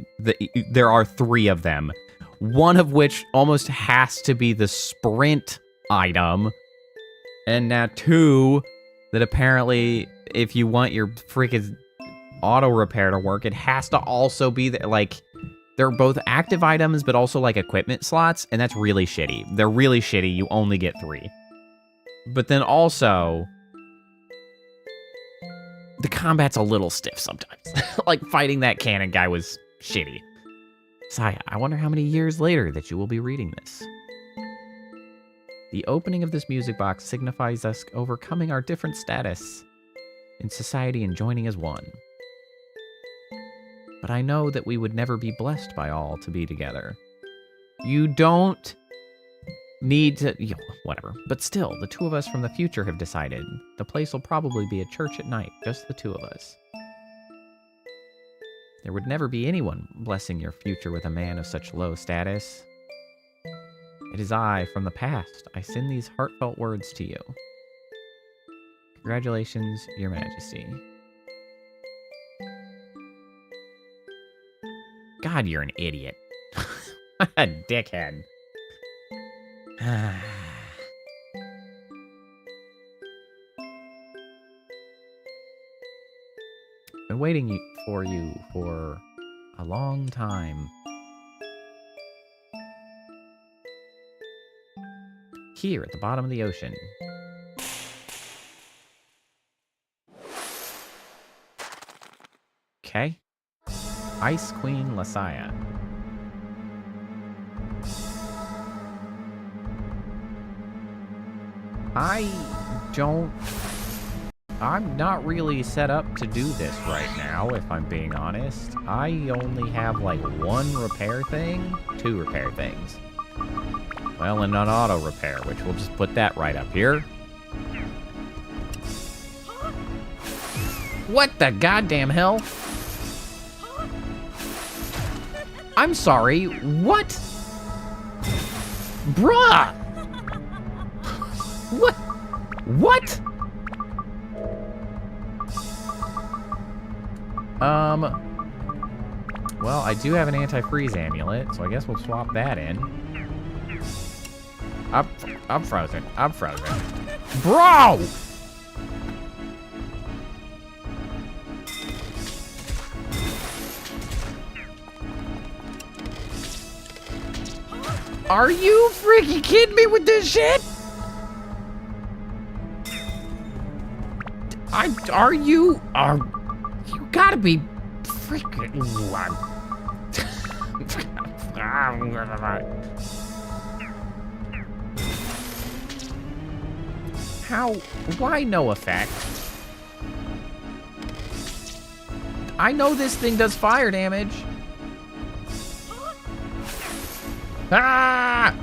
There are 3 of them. One of which almost has to be the sprint item. And now 2, that apparently if you want your freaking auto repair to work, it has to also be like, they're both active items, but also like equipment slots, and that's really shitty. They're really shitty, you only get 3. But then also, the combat's a little stiff sometimes. Like, fighting that cannon guy was shitty. Saya, I wonder how many years later that you will be reading this. The opening of this music box signifies us overcoming our different status in society and joining as one. But I know that we would never be blessed by all to be together. You don't need to... whatever. But still, the 2 of us from the future have decided. The place will probably be a church at night, just the 2 of us. There would never be anyone blessing your future with a man of such low status. It is I, from the past. I send these heartfelt words to you. Congratulations, Your Majesty. God, you're an idiot. What a dickhead. Been waiting for you for a long time. Here at the bottom of the ocean. Okay. Ice Queen Lasaya. I'm not really set up to do this right now, if I'm being honest. I only have like 1 repair thing, 2 repair things. Well, and an auto repair, which we'll just put that right up here. What the goddamn hell? I'm sorry, what? Bruh! What? What? Well, I do have an anti-freeze amulet, so I guess we'll swap that in. I'm frozen. I'm frozen. Bro! Are you freaking kidding me with this shit? You gotta be freaking... How? Why no effect? I know this thing does fire damage. Ah!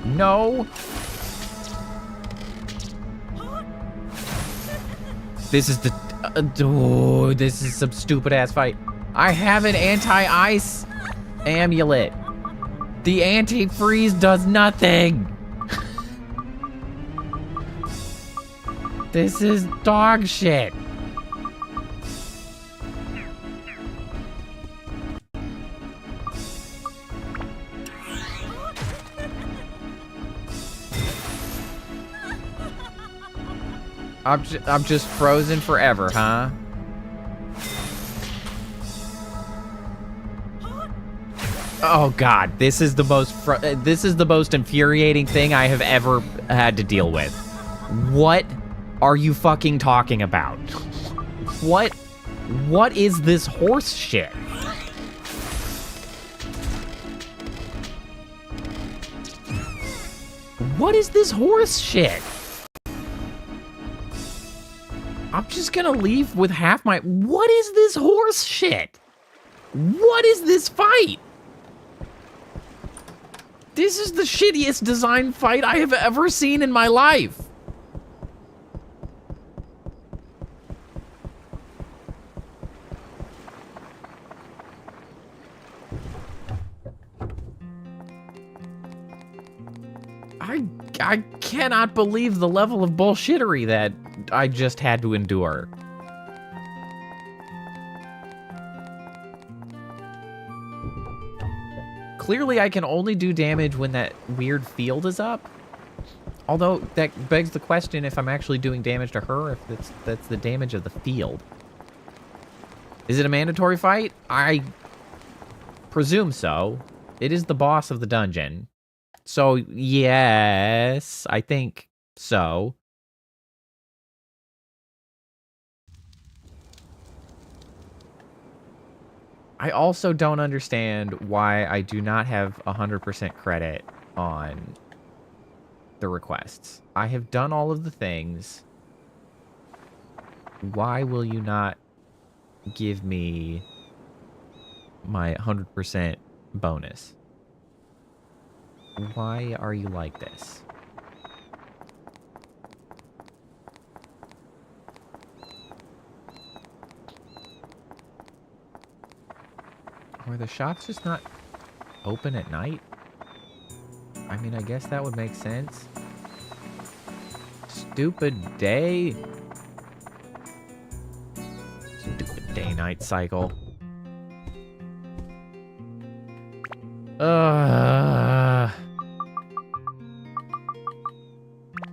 No. This is the... oh, this is some stupid-ass fight. I have an anti-ice amulet. The anti-freeze does nothing. This is dog shit. I'm just frozen forever, huh? Oh god, this is the most infuriating thing I have ever had to deal with. What are you fucking talking about? What is this horse shit? What is this horse shit? I'm just gonna leave with half my... What is this horse shit? What is this fight? This is the shittiest design fight I have ever seen in my life. I cannot believe the level of bullshittery that I just had to endure. Clearly, I can only do damage when that weird field is up. Although, that begs the question if I'm actually doing damage to her, if that's the damage of the field. Is it a mandatory fight? I presume so. It is the boss of the dungeon. So, yes, I think so. I also don't understand why I do not have 100% credit on the requests. I have done all of the things. Why will you not give me my 100% bonus? Why are you like this? Are the shops just not open at night? I mean, I guess that would make sense. Stupid day. Stupid day-night cycle.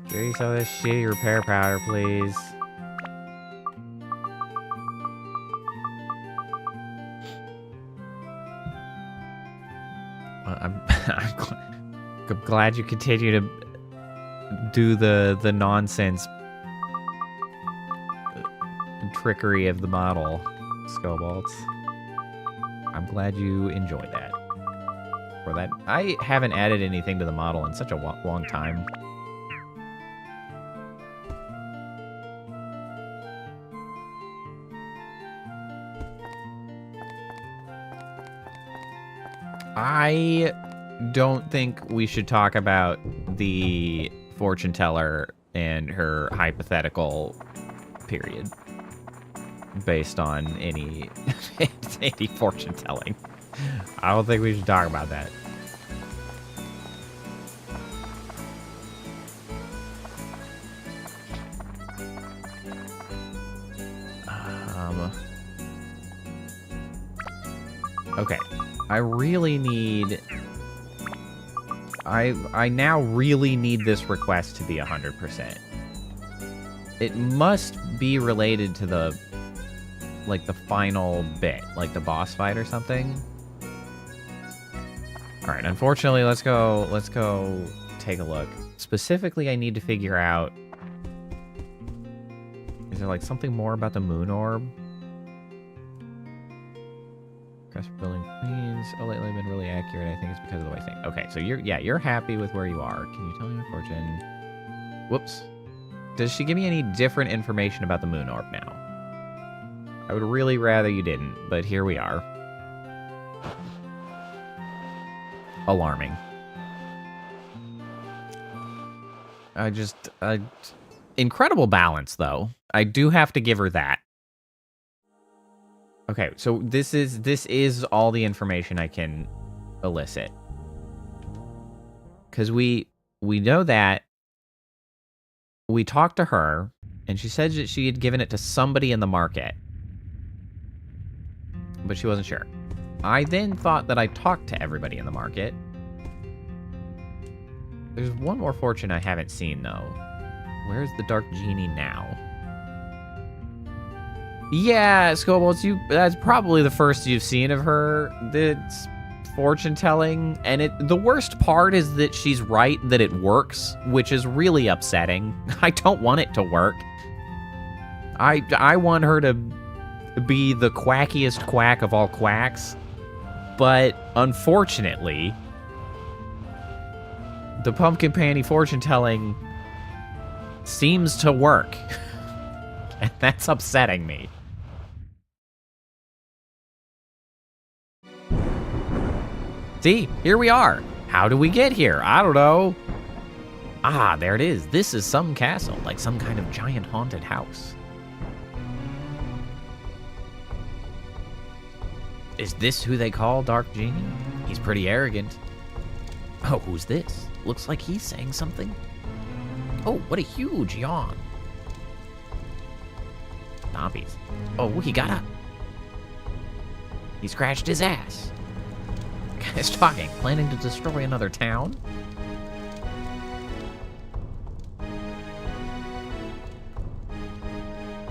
Give me some of this shitty repair powder, please. I'm glad you continue to do the nonsense trickery of the model, Scobolts. I'm glad you enjoyed that. For that, I haven't added anything to the model in such a long time. I don't think we should talk about the fortune teller and her hypothetical period based on any any fortune telling. I don't think we should talk about that. Okay. I really need... I now really need this request to be 100%. It must be related to the... like, the final bit. Like, the boss fight or something. Alright, unfortunately, let's go take a look. Specifically, I need to figure out... Is there, like, something more about the moon orb? Crest building queens. Oh, lately I've been really accurate. I think it's because of the way things. Okay, so you're happy with where you are. Can you tell me a fortune? Whoops. Does she give me any different information about the moon orb now? I would really rather you didn't, but here we are. Alarming. Incredible balance, though. I do have to give her that. Okay, so this is all the information I can elicit. Because we know that we talked to her, and she said that she had given it to somebody in the market. But she wasn't sure. I then thought that I talked to everybody in the market. There's one more fortune I haven't seen, though. Where's the Dark Genie now? Yeah, Scobolts, that's probably the first you've seen of her. It's fortune telling, and the worst part is that she's right that it works, which is really upsetting. I don't want it to work. I want her to be the quackiest quack of all quacks, but unfortunately, the pumpkin panty fortune telling seems to work, and that's upsetting me. See, here we are. How do we get here? I don't know. Ah, there it is. This is some castle, like some kind of giant haunted house. Is this who they call Dark Genie? He's pretty arrogant. Oh, who's this? Looks like he's saying something. Oh, what a huge yawn. Zombies. Oh, he got up. He scratched his ass. Guy's talking, planning to destroy another town?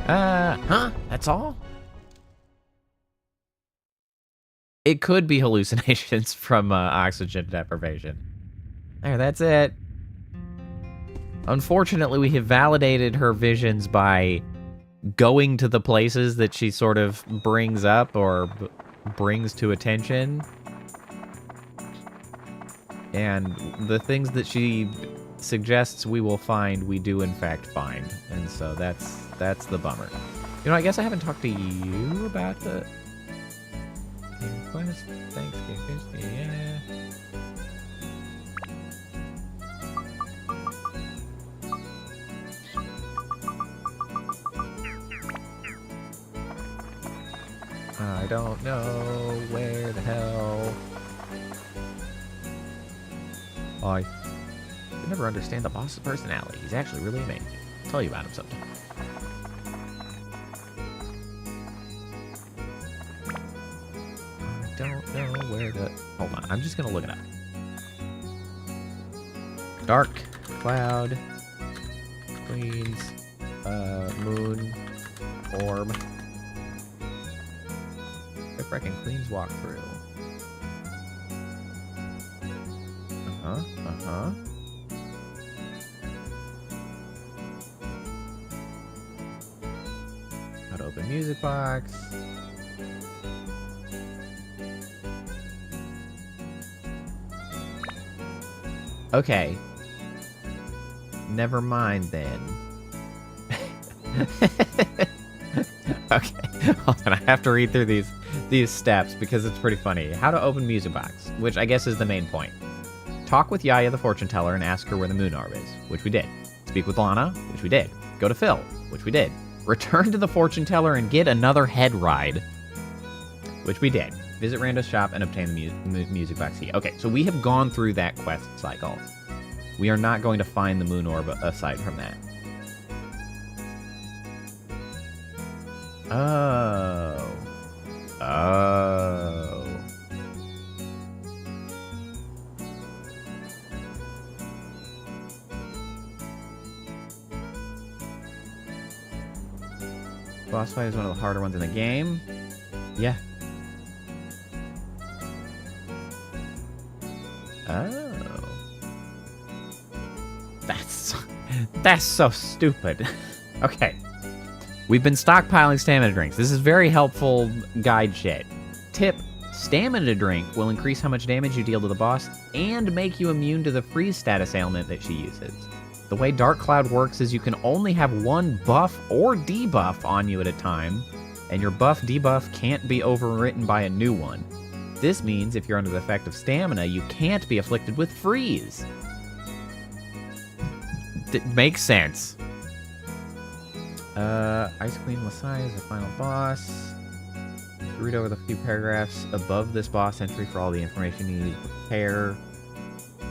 Huh? That's all? It could be hallucinations from oxygen deprivation. There, that's it. Unfortunately, we have validated her visions by going to the places that she sort of brings up or brings to attention. And the things that she suggests we will find, we do in fact find. And so that's the bummer. You know, I guess I haven't talked to you about the quest. Thanksgiving, yeah. I don't know where the hell. I never understand the boss's personality. He's actually really amazing. I'll tell you about him sometime. I don't know where the... Hold on, I'm just gonna look it up. Dark cloud, queens, moon, orb. The frickin' queens walkthrough. Uh-huh. How to open music box. Okay. Never mind then. Okay. Hold on, I have to read through these steps because it's pretty funny. How to open music box, which I guess is the main point. Talk with Yaya the fortune teller and ask her where the moon orb is, which we did. Speak with Lana, which we did. Go to Phil, which we did. Return to the fortune teller and get another head ride, which we did. Visit Rando's shop and obtain the music box key. Okay, so we have gone through that quest cycle. We are not going to find the moon orb aside from that. Oh. Oh. Boss fight is one of the harder ones in the game. Yeah. Oh. That's so stupid. Okay. We've been stockpiling stamina drinks. This is very helpful guide shit. Tip, Stamina drink will increase how much damage you deal to the boss and make you immune to the freeze status ailment that she uses. The way Dark Cloud works is you can only have one buff or debuff on you at a time, and your buff debuff can't be overwritten by a new one. This means if you're under the effect of stamina, you can't be afflicted with freeze. Makes sense. Ice Queen Lasai is the final boss. Read over the few paragraphs above this boss entry for all the information you need to prepare.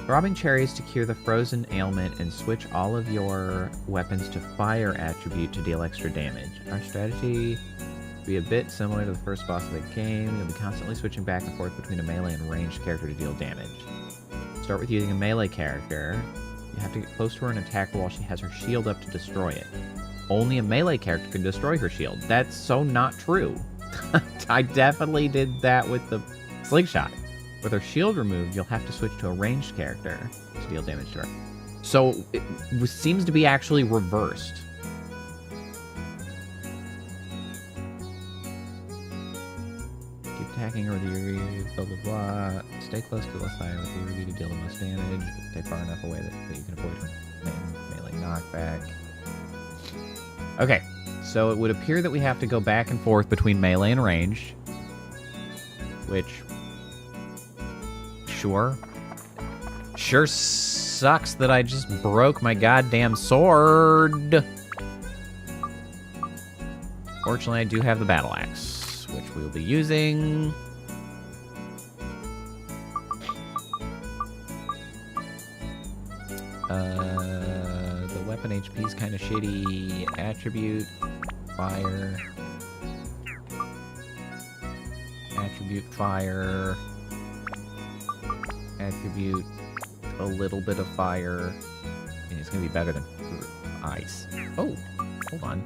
Robbing cherries to cure the frozen ailment and switch all of your weapons to fire attribute to deal extra damage. Our strategy will be a bit similar to the first boss of the game. You'll be constantly switching back and forth between a melee and ranged character to deal damage. Start with using a melee character. You have to get close to her and attack her while she has her shield up to destroy it. Only a melee character can destroy her shield. That's so not true. I definitely did that with the slingshot. With her shield removed, you'll have to switch to a ranged character to deal damage to her. So, it seems to be actually reversed. Keep attacking her with your Yuri, blah blah blah. Stay close to the side with your Yuri to deal the most damage, but stay far enough away that you can avoid her melee knockback. Okay, so it would appear that we have to go back and forth between melee and range. Which... Sure sucks that I just broke my goddamn sword. Fortunately, I do have the battle axe, which we'll be using. The weapon HP is kind of shitty. Attribute, fire. Attribute, fire. Attribute, a little bit of fire. I mean, it's going to be better than ice. Oh, hold on.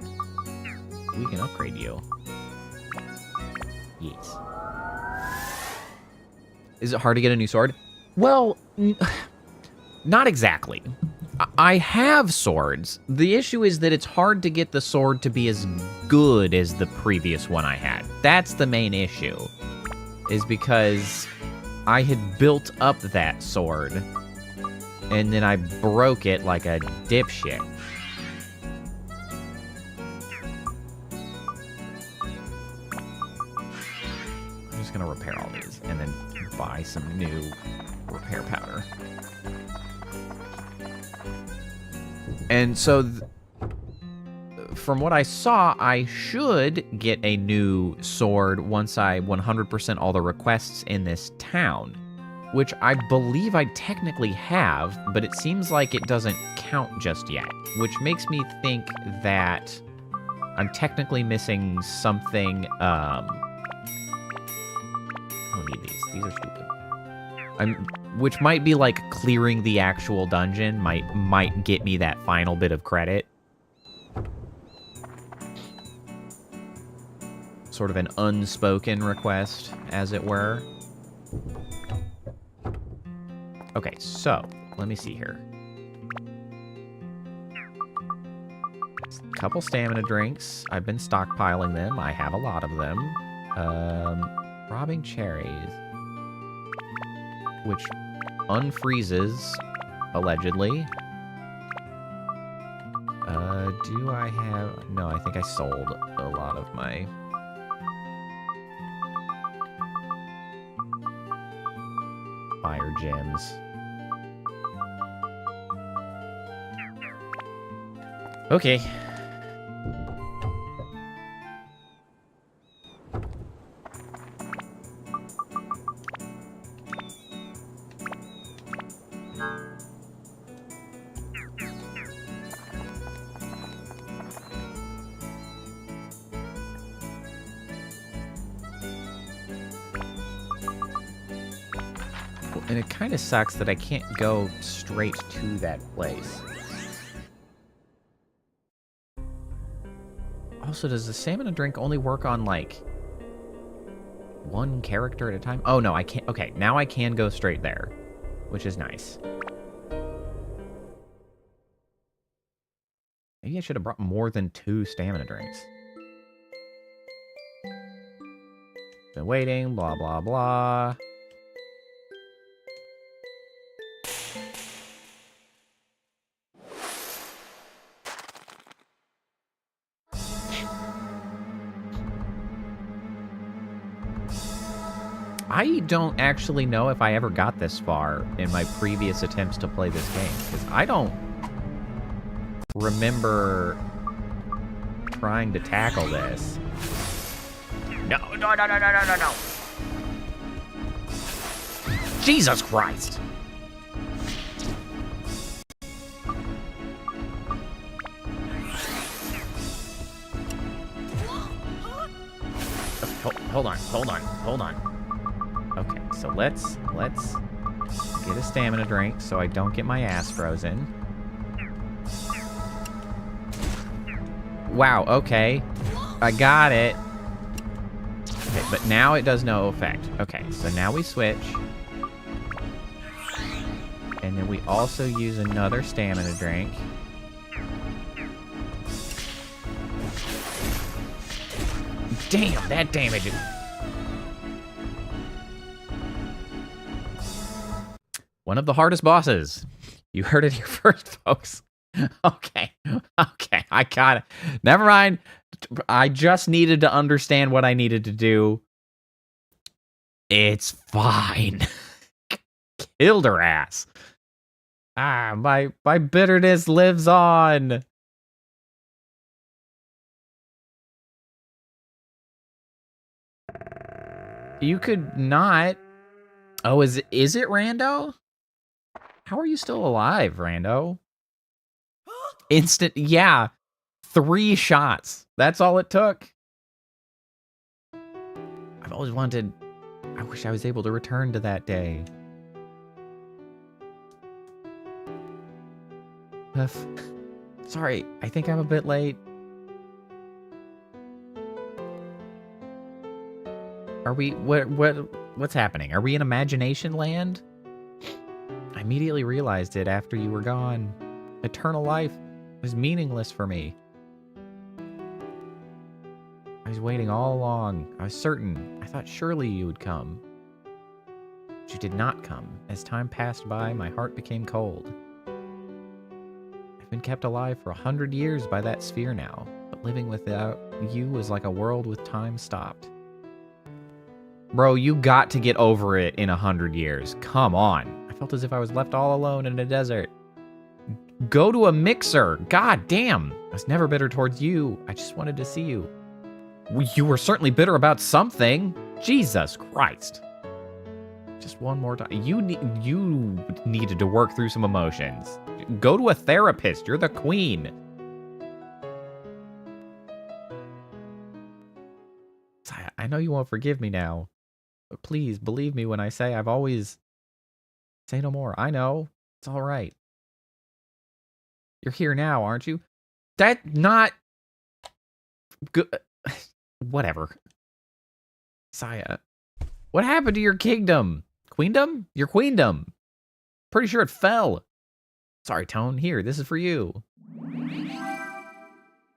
We can upgrade you. Yes. Is it hard to get a new sword? Well, not exactly. I have swords. The issue is that it's hard to get the sword to be as good as the previous one I had. That's the main issue. Is because I had built up that sword, and then I broke it like a dipshit. I'm just gonna repair all these, and then buy some new repair powder. And so, from what I saw, I should get a new sword once I 100% all the requests in this town, which I believe I technically have, but it seems like it doesn't count just yet, which makes me think that I'm technically missing something. I don't need these. These are stupid. Which might be like clearing the actual dungeon might get me that final bit of credit. Sort of an unspoken request, as it were. Okay, so, let me see here. A couple stamina drinks. I've been stockpiling them. I have a lot of them. Robbing cherries. Which unfreezes, allegedly. Do I have... No, I think I sold a lot of my... fire gems. Okay. And it kind of sucks that I can't go straight to that place. Also, does the stamina drink only work on, like, one character at a time? Oh, no, I can't. Okay, now I can go straight there, which is nice. Maybe I should have brought more than 2 stamina drinks. Patiently waiting, blah, blah, blah. I don't actually know if I ever got this far in my previous attempts to play this game, because I don't remember trying to tackle this. No. Jesus Christ! Hold on. Okay, so let's get a stamina drink so I don't get my ass frozen. Wow, okay. I got it. Okay, but now it does no effect. Okay, so now we switch. And then we also use another stamina drink. Damn, that damage. One of the hardest bosses. You heard it here first, folks. Okay, I got it. Never mind. I just needed to understand what I needed to do. It's fine. Killed her ass. Ah, my bitterness lives on. You could not. Oh, is it Rando? How are you still alive, Rando? Instant, yeah. 3 shots. That's all it took. I've always wanted... I wish I was able to return to that day. Sorry, I think I'm a bit late. Are we... What's happening? Are we in Imagination Land? I immediately realized it after you were gone. Eternal life was meaningless for me. I was waiting all along. I was certain. I thought surely you would come. But you did not come. As time passed by, my heart became cold. I've been kept alive for 100 years by that sphere now, but living without you was like a world with time stopped. Bro, you got to get over it in 100 years. Come on. I felt as if I was left all alone in a desert. Go to a mixer. God damn. I was never bitter towards you. I just wanted to see you. You were certainly bitter about something. Jesus Christ. Just one more time. You needed to work through some emotions. Go to a therapist. You're the queen. I know you won't forgive me now. But please, believe me when I say I've always... Say no more. I know. It's all right. You're here now, aren't you? That's not... good. Whatever. Saya. What happened to your kingdom? Queendom? Your queendom. Pretty sure it fell. Sorry, Tone. Here, this is for you.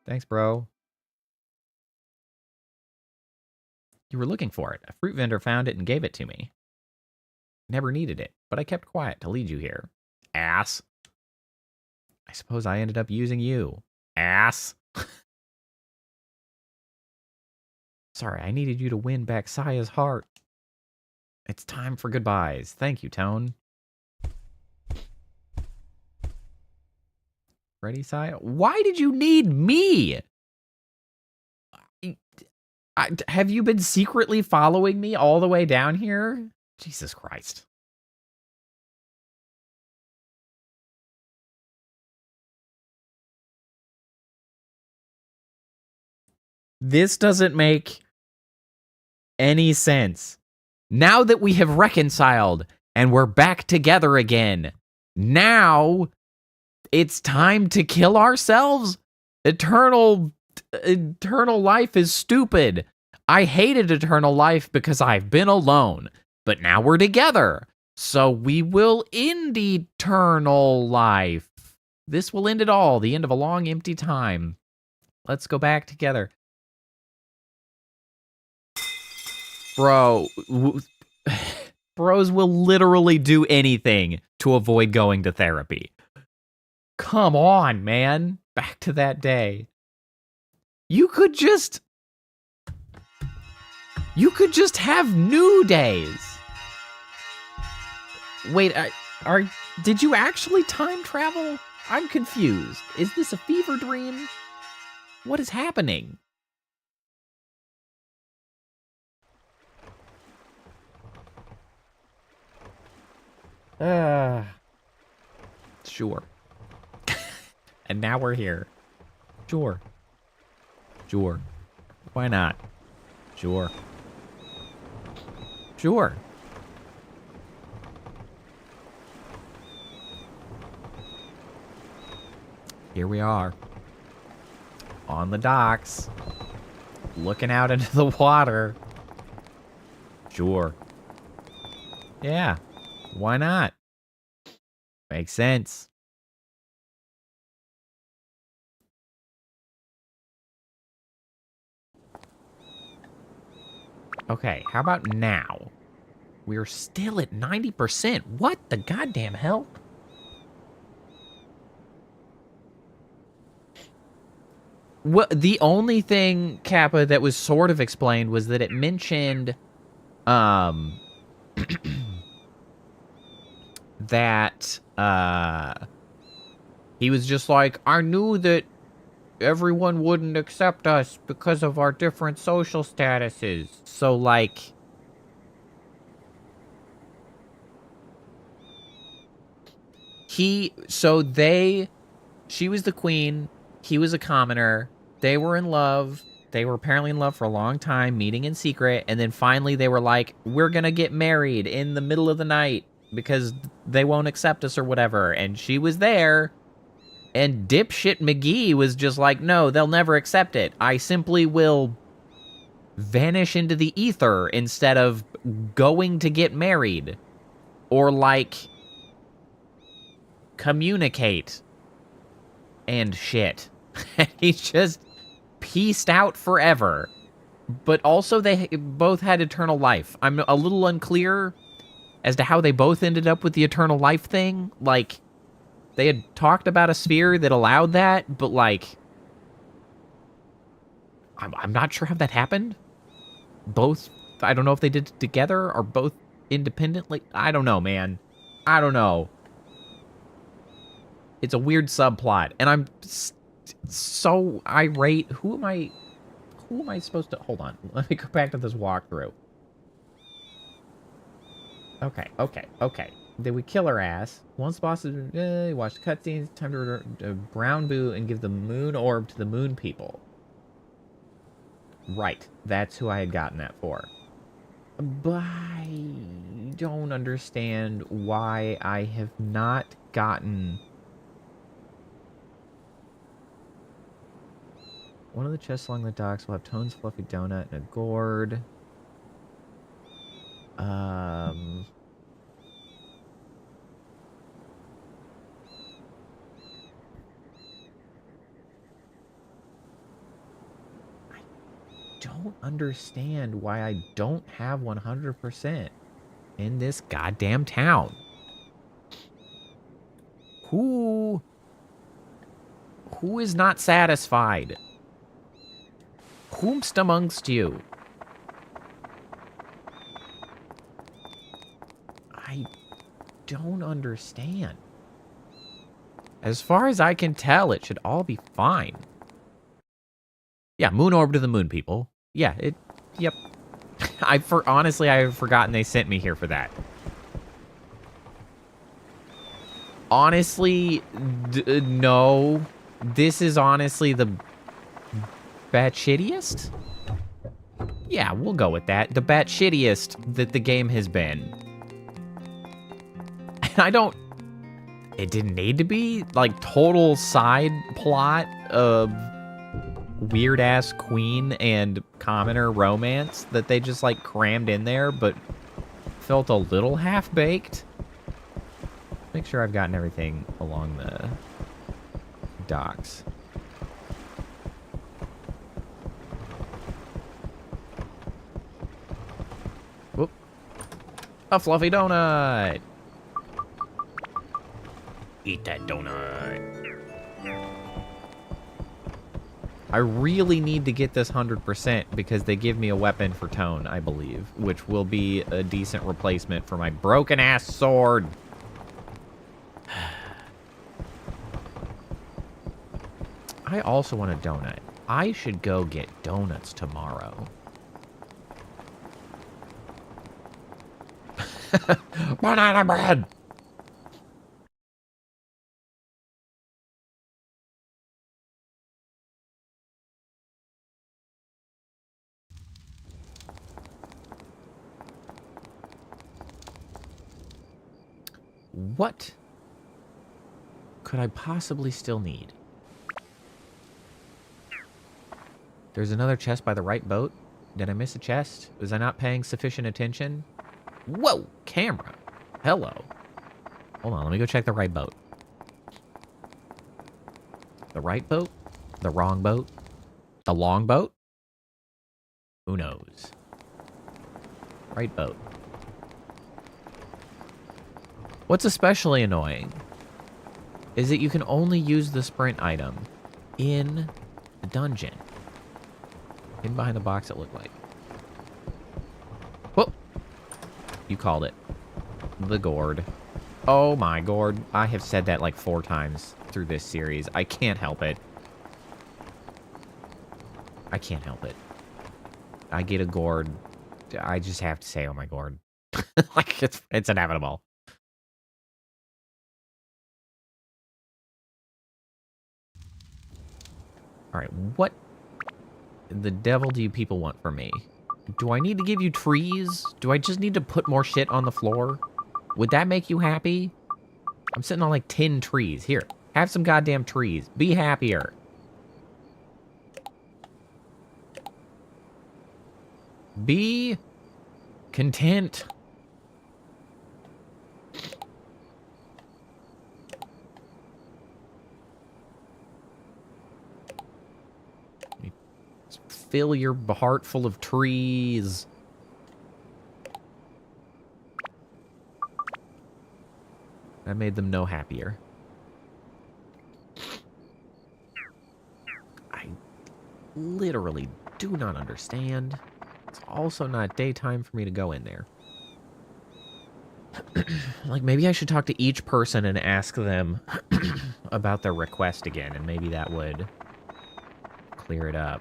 Thanks, bro. You were looking for it. A fruit vendor found it and gave it to me. Never needed it, but I kept quiet to lead you here. Ass. I suppose I ended up using you. Ass. Sorry, I needed you to win back Saya's heart. It's time for goodbyes. Thank you, Tone. Ready, Saya? Why did you need me? Have you been secretly following me all the way down here? Jesus Christ. This doesn't make any sense. Now that we have reconciled and we're back together again, now it's time to kill ourselves? Eternal life is stupid. I hated eternal life because I've been alone, but now we're together. So we will end eternal life. This will end it all, the end of a long, empty time. Let's go back together. Bro, bros will literally do anything to avoid going to therapy. Come on, man. Back to that day. You could just have new days. Wait, did you actually time travel? I'm confused. Is this a fever dream? What is happening? Sure. And now we're here. Sure. Sure. Why not? Sure. Sure. Here we are. On the docks. Looking out into the water. Sure. Yeah. Why not? Makes sense. Okay, how about now? We're still at 90%. What the goddamn hell? Well, the only thing, Kappa, that was sort of explained was that it mentioned, that, he was just like, I knew that everyone wouldn't accept us because of our different social statuses. So, like, she was the queen, he was a commoner, they were in love, they were apparently in love for a long time, meeting in secret, and then finally they were like, we're gonna get married in the middle of the night because they won't accept us or whatever, and she was there, and dipshit McGee was just like, no, they'll never accept it. I simply will vanish into the ether instead of going to get married. Or, like, communicate and shit. He's just peaced out forever. But also, they both had eternal life. I'm a little unclear as to how they both ended up with the eternal life thing. Like, they had talked about a sphere that allowed that, but, like, I'm not sure how that happened. Both, I don't know if they did it together or both independently. I don't know, man. I don't know. It's a weird subplot, and I'm so irate. Who am I supposed to... Hold on. Let me go back to this walkthrough. Okay. Did we kill her ass? Once the boss is... watch the cutscenes. Time to return to Brown Boo and give the moon orb to the moon people. Right. That's who I had gotten that for. But I don't understand why I have not gotten... One of the chests along the docks will have Tone's Fluffy Donut and a gourd. I don't understand why I don't have 100% in this goddamn town. Who is not satisfied? Whomst amongst you? I don't understand. As far as I can tell, it should all be fine. Yeah, moon orb to the moon people. Yeah, yep. Honestly, I've forgotten they sent me here for that. Honestly, no. This is honestly the bat-shittiest? Yeah, we'll go with that. The bat-shittiest that the game has been. It didn't need to be, like, total side plot of weird-ass queen and commoner romance that they just, like, crammed in there, but felt a little half-baked. Make sure I've gotten everything along the docks. A fluffy donut. Eat that donut. I really need to get this 100% because they give me a weapon for Tone, I believe, which will be a decent replacement for my broken-ass sword. I also want a donut. I should go get donuts tomorrow. Banana bread! What could I possibly still need? There's another chest by the right boat. Did I miss a chest? Was I not paying sufficient attention? Whoa, camera. Hello. Hold on, let me go check the right boat. The right boat? The wrong boat? The long boat? Who knows? Right boat. What's especially annoying is that you can only use the sprint item in the dungeon. In behind the box, it looked like. Whoa! You called it. The gourd. Oh my gourd. I have said that like 4 times through this series. I can't help it. I can't help it. I get a gourd. I just have to say, oh my gourd. Like, it's inevitable. Alright, what the devil do you people want from me? Do I need to give you trees? Do I just need to put more shit on the floor? Would that make you happy? I'm sitting on like 10 trees. Here, have some goddamn trees. Be happier. Be content. Fill your heart full of trees. That made them no happier. I literally do not understand. It's also not daytime for me to go in there. Like, maybe I should talk to each person and ask them about their request again, and maybe that would clear it up.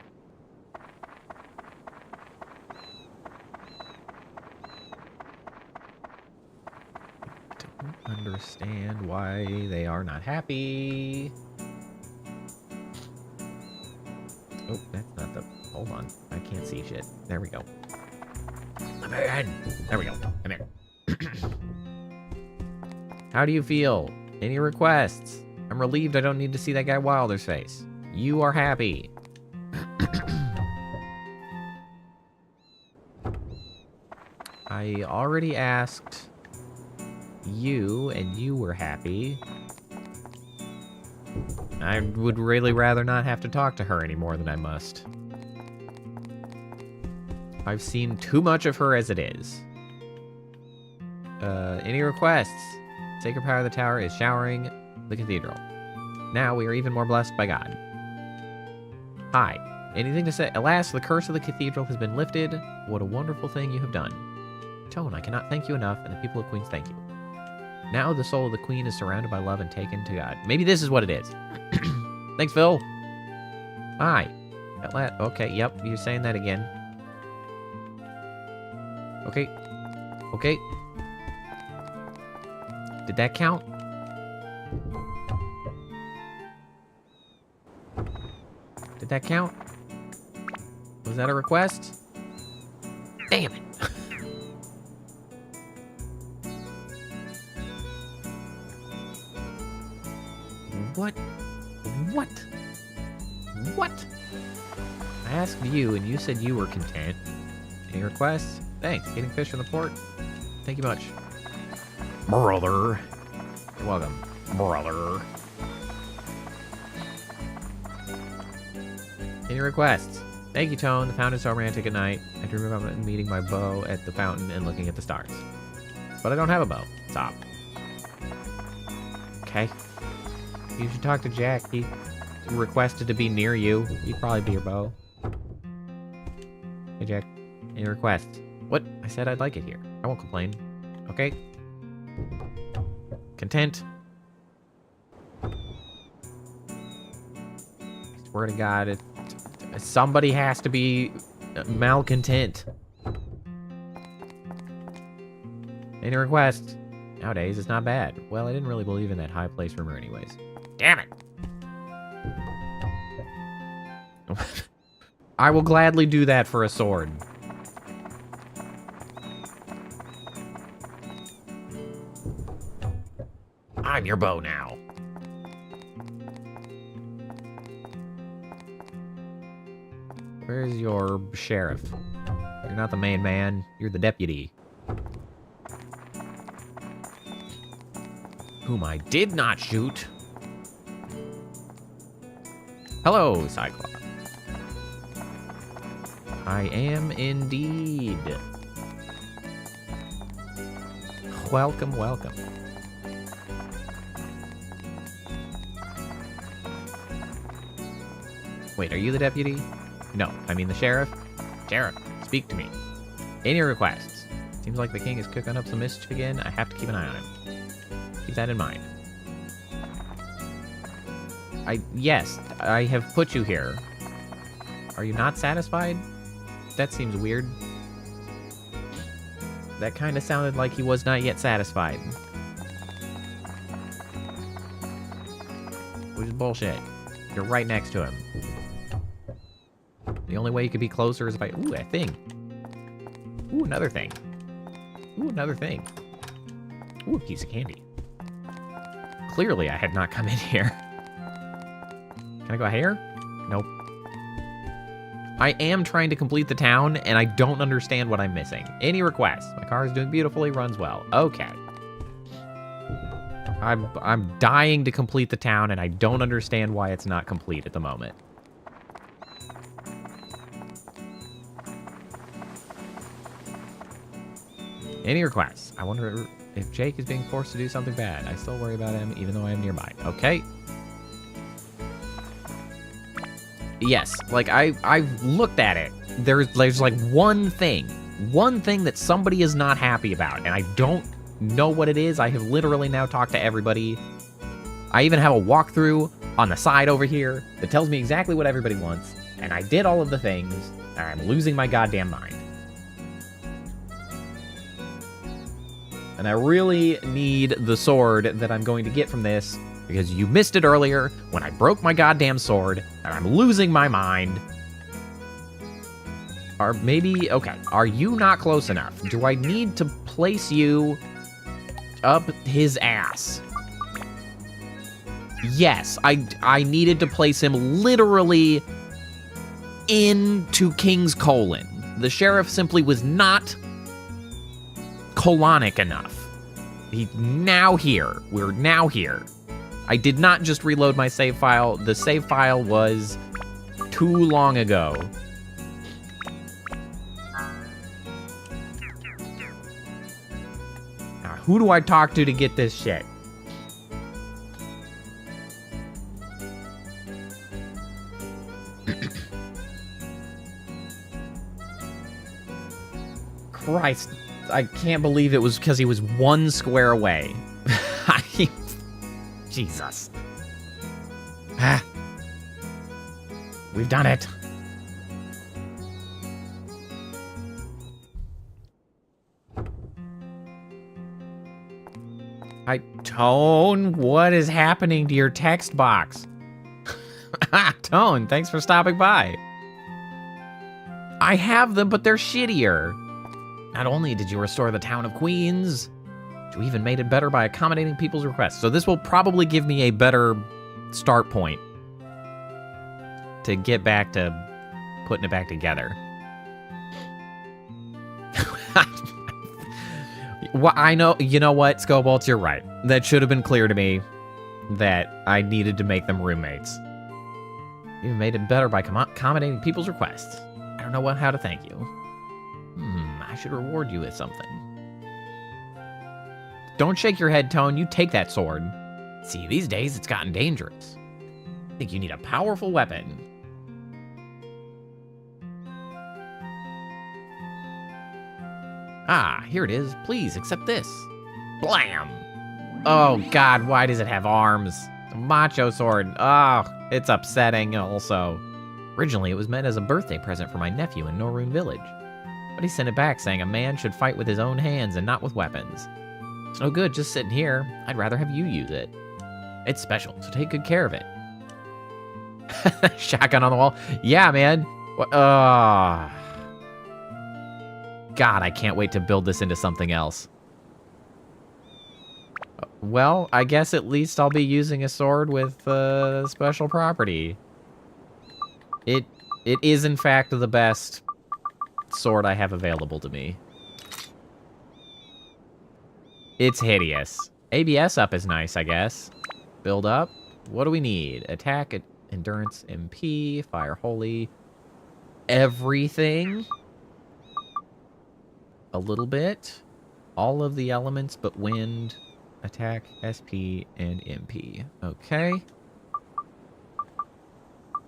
Understand why they are not happy. Oh, that's not the... Hold on. I can't see shit. There we go. Come in. There we go. Come here. How do you feel? Any requests? I'm relieved I don't need to see that guy Wilder's face. You are happy. I already asked you, and you were happy. I would really rather not have to talk to her any more than I must. I've seen too much of her as it is. Any requests? Sacred power of the tower is showering the cathedral. Now we are even more blessed by God. Hi. Anything to say? Alas, the curse of the cathedral has been lifted. What a wonderful thing you have done. Tone, I cannot thank you enough, and the people of Queens thank you. Now the soul of the queen is surrounded by love and taken to God. Maybe this is what it is. Thanks, Phil. Hi. Okay, yep, you're saying that again. Okay. Okay. Did that count? Did that count? Was that a request? Damn it. What? What? What? I asked you, and you said you were content. Any requests? Thanks. Getting fish from the port? Thank you much. Brother. You're welcome. Brother. Any requests? Thank you, Tone. The fountain is so romantic at night. I dream about meeting my beau at the fountain and looking at the stars. but I don't have a bow. Stop. Okay. You should talk to Jack. He requested to be near you. He'd probably be your bow. Hey, Jack. Any requests? What? I said I'd like it here. I won't complain. Okay. Content. I swear to God, somebody has to be malcontent. Any requests? Nowadays, it's not bad. Well, I didn't really believe in that high place rumor anyways. Damn it! I will gladly do that for a sword. I'm your bow now. Where's your sheriff? You're not the main man, you're the deputy. Whom I did not shoot. Hello, Cyclops. I am indeed. Welcome, welcome. Wait, are you the deputy? No, I mean the sheriff. Sheriff, speak to me. Any requests? Seems like the king is cooking up some mischief again. I have to keep an eye on him. Keep that in mind. Yes, I have put you here. Are you not satisfied? That seems weird. That kind of sounded like he was not yet satisfied. Which is bullshit. You're right next to him. The only way you could be closer is if I... Ooh, a thing. Ooh, another thing. Ooh, another thing. Ooh, a piece of candy. Clearly, I had not come in here. Can I go here? Nope. I am trying to complete the town, and I don't understand what I'm missing. Any requests? My car is doing beautifully, runs well. Okay. I'm dying to complete the town, and I don't understand why it's not complete at the moment. Any requests? I wonder if Jake is being forced to do something bad. I still worry about him, even though I am nearby. Okay. Yes, like, I've looked at it. There's like one thing that somebody is not happy about, and I don't know what it is. I have literally now talked to everybody. I even have a walkthrough on the side over here that tells me exactly what everybody wants, and I did all of the things, and I'm losing my goddamn mind. And I really need the sword that I'm going to get from this, because you missed it earlier when I broke my goddamn sword, and I'm losing my mind. Or maybe, okay, are you not close enough? Do I need to place you up his ass? Yes, I needed to place him literally into King's colon. The sheriff simply was not colonic enough. He's now here. We're now here. I did not just reload my save file. The save file was too long ago. Now, who do I talk to get this shit? Christ, I can't believe it was because he was one square away. Jesus. Ah. We've done it. Tone, what is happening to your text box? Tone, thanks for stopping by. I have them, but they're shittier. Not only did you restore the town of Queens, you even made it better by accommodating people's requests. So this will probably give me a better start point to get back to putting it back together. Well, I know, you know what, Scobolts, you're right. That should have been clear to me that I needed to make them roommates. You made it better by accommodating people's requests. I don't know how to thank you. I should reward you with something. Don't shake your head, Tone. You take that sword. See, these days it's gotten dangerous. I think you need a powerful weapon. Ah, here it is. Please, accept this. Blam! Oh, God, why does it have arms? It's a macho sword. Oh, it's upsetting also. Originally, it was meant as a birthday present for my nephew in Norrune Village. But he sent it back saying a man should fight with his own hands and not with weapons. It's no good just sitting here. I'd rather have you use it. It's special, so take good care of it. Shotgun on the wall. Yeah, man. What? God, I can't wait to build this into something else. Well, I guess at least I'll be using a sword with special property. It is, in fact, the best sword I have available to me. It's hideous. ABS up is nice, I guess. Build up. What do we need? Attack, endurance, MP, fire holy. Everything. A little bit. All of the elements but wind, attack, SP, and MP. Okay.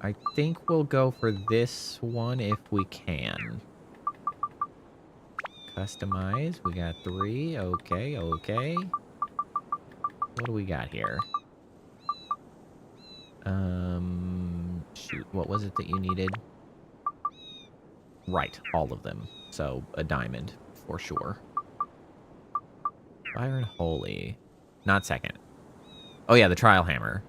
I think we'll go for this one if we can. Customize. We got 3. Okay, okay. What do we got here? Shoot. What was it that you needed? Right. All of them. So, a diamond. For sure. Fire and holy. Not second. Oh, yeah, the trial hammer.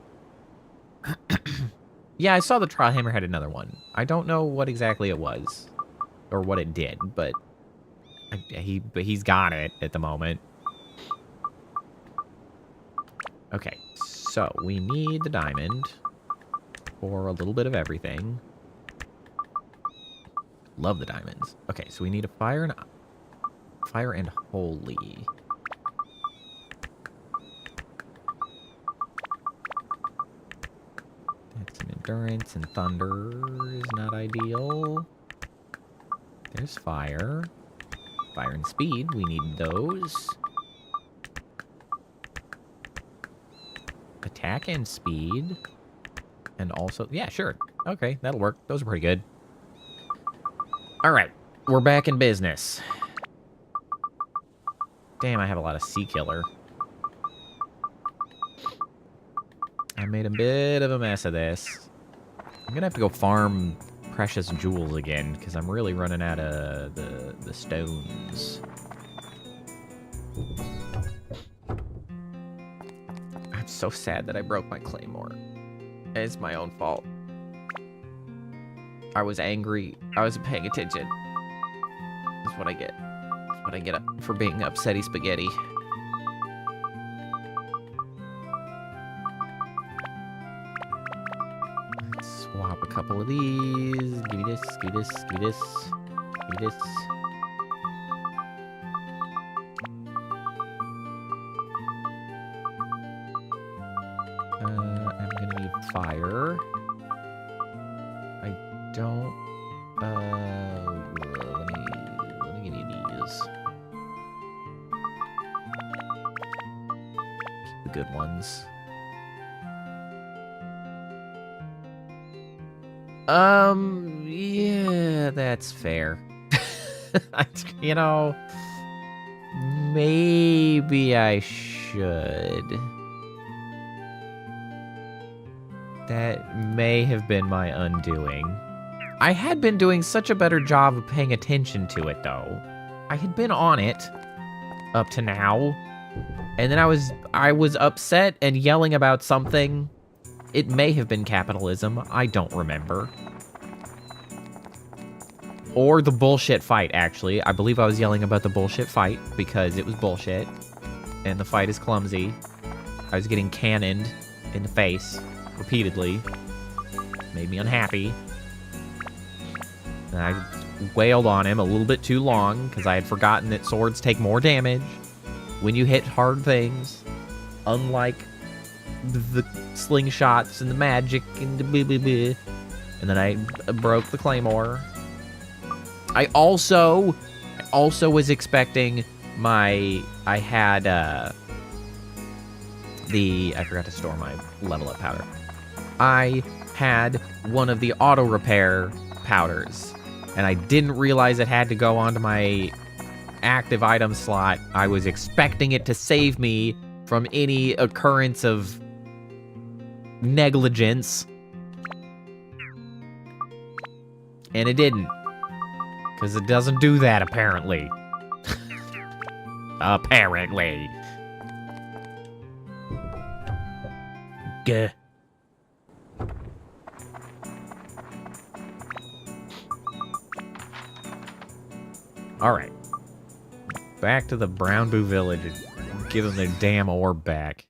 Yeah, I saw the trial hammer had another one. I don't know what exactly it was. Or what it did, but... he's got it at the moment. Okay, so we need the diamond for a little bit of everything. Love the diamonds. Okay, so we need a fire and holy. That's an endurance, and thunder is not ideal. There's fire. Fire and speed, we need those. Attack and speed. And also, yeah, sure. Okay, that'll work. Those are pretty good. Alright, we're back in business. Damn, I have a lot of sea killer. I made a bit of a mess of this. I'm gonna have to go farm precious jewels again, because I'm really running out of the stones. I'm so sad that I broke my claymore. It's my own fault. I was angry. I wasn't paying attention. That's what I get. That's what I get for being upsetty spaghetti. Swap a couple of these. Give me this, give me this, give me this, give me this. I'm gonna need fire. I don't. Let me get these. Keep the good ones. Yeah, that's fair. You know, maybe I should. That may have been my undoing. I had been doing such a better job of paying attention to it, though. I had been on it up to now, and then I was upset and yelling about something. It may have been capitalism. I don't remember. Or the bullshit fight, actually. I believe I was yelling about the bullshit fight because it was bullshit. And the fight is clumsy. I was getting cannoned in the face repeatedly. Made me unhappy. And I wailed on him a little bit too long because I had forgotten that swords take more damage when you hit hard things. Unlike the slingshots and the magic and the blah, blah, blah. And then I broke the claymore. I also was expecting I had, I forgot to store my level up powder. I had one of the auto repair powders, and I didn't realize it had to go onto my active item slot. I was expecting it to save me from any occurrence of negligence, and it didn't, because it doesn't do that, apparently. Apparently. Gah. Alright. Back to the Brown Boo Village and give them their damn orb back.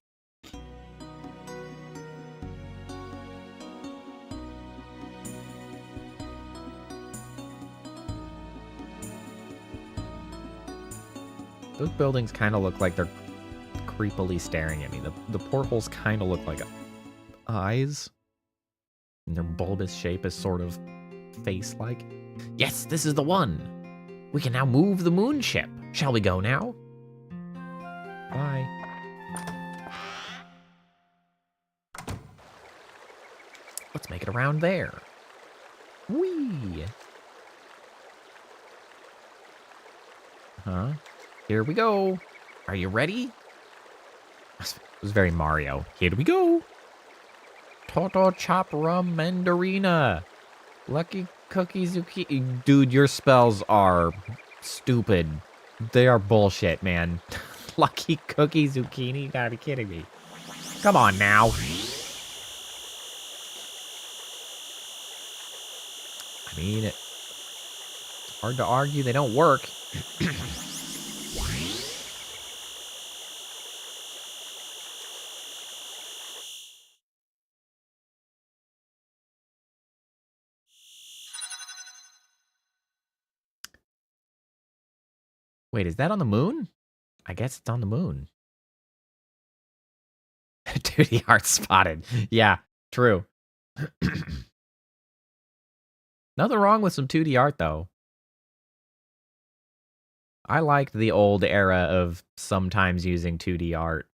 Those buildings kind of look like they're creepily staring at me. The portholes kind of look like eyes. And their bulbous shape is sort of face-like. Yes, this is the one! We can now move the moon ship. Shall we go now? Bye. Let's make it around there. Whee! Huh? Here we go. Are you ready? It was very Mario. Here we go. Toto Chop Rum Mandarina. Lucky Cookie Zucchini. Dude, your spells are stupid. They are bullshit, man. Lucky Cookie Zucchini? You gotta be kidding me. Come on now. I mean, it's hard to argue they don't work. Wait, is that on the moon? I guess it's on the moon. 2D art spotted. Yeah, true. Nothing wrong with some 2D art, though. I liked the old era of sometimes using 2D art.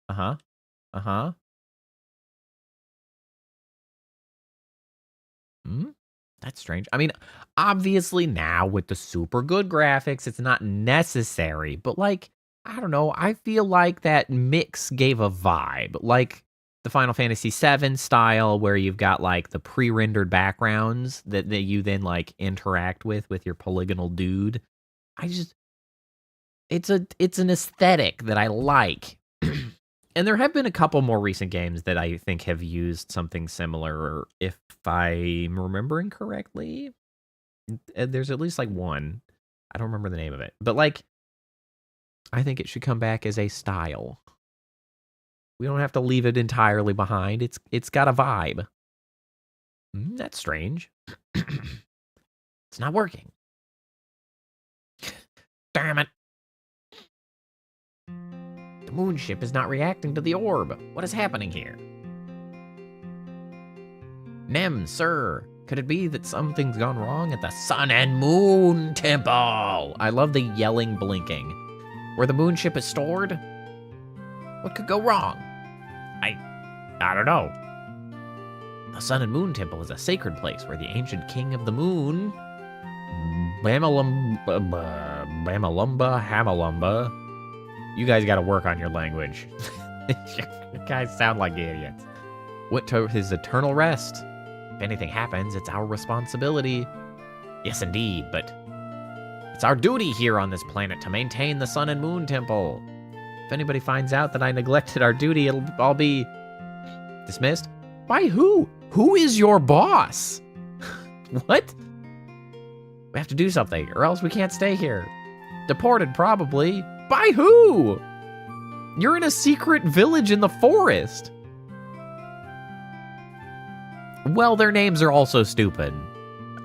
Uh-huh. Uh-huh. Hmm? That's strange. I mean, obviously now with the super good graphics, it's not necessary. But, like, I don't know. I feel like that mix gave a vibe. Like the Final Fantasy VII style where you've got, like, the pre-rendered backgrounds that you then, like, interact with your polygonal dude. It's an aesthetic that I like. And there have been a couple more recent games that I think have used something similar, if I'm remembering correctly. There's at least, like, one. I don't remember the name of it. But, like, I think it should come back as a style. We don't have to leave it entirely behind. It's got a vibe. That's strange. It's not working. Damn it. The moon ship is not reacting to the orb. What is happening here? Nem, sir. Could it be that something's gone wrong at the Sun and Moon Temple? I love the yelling blinking. Where the moon ship is stored? What could go wrong? I don't know. The Sun and Moon Temple is a sacred place where the ancient king of the moon, Bamalumba, Hamalumba. You guys gotta work on your language. You guys sound like idiots. Went to his eternal rest. If anything happens, it's our responsibility. Yes, indeed, but it's our duty here on this planet to maintain the Sun and Moon Temple. If anybody finds out that I neglected our duty, I'll be dismissed. By who? Who is your boss? What? We have to do something, or else we can't stay here. Deported, probably. By who? You're in a secret village in the forest. Well, their names are also stupid.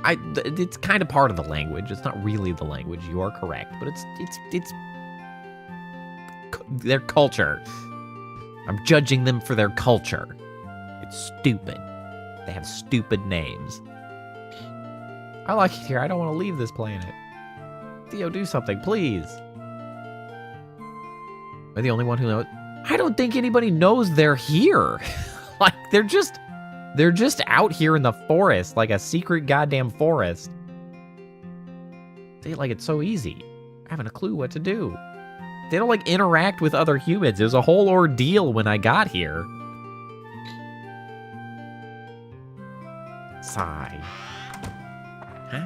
It's kind of part of the language. It's not really the language. You are correct, but it's their culture. I'm judging them for their culture. It's stupid. They have stupid names. I like it here. I don't want to leave this planet. Theo, do something, please. Am I the only one who knows? I don't think anybody knows they're here. Like, they're just out here in the forest, like a secret goddamn forest. Say it like it's so easy. I haven't a clue what to do. They don't, like, interact with other humans. It was a whole ordeal when I got here. Sigh. Huh?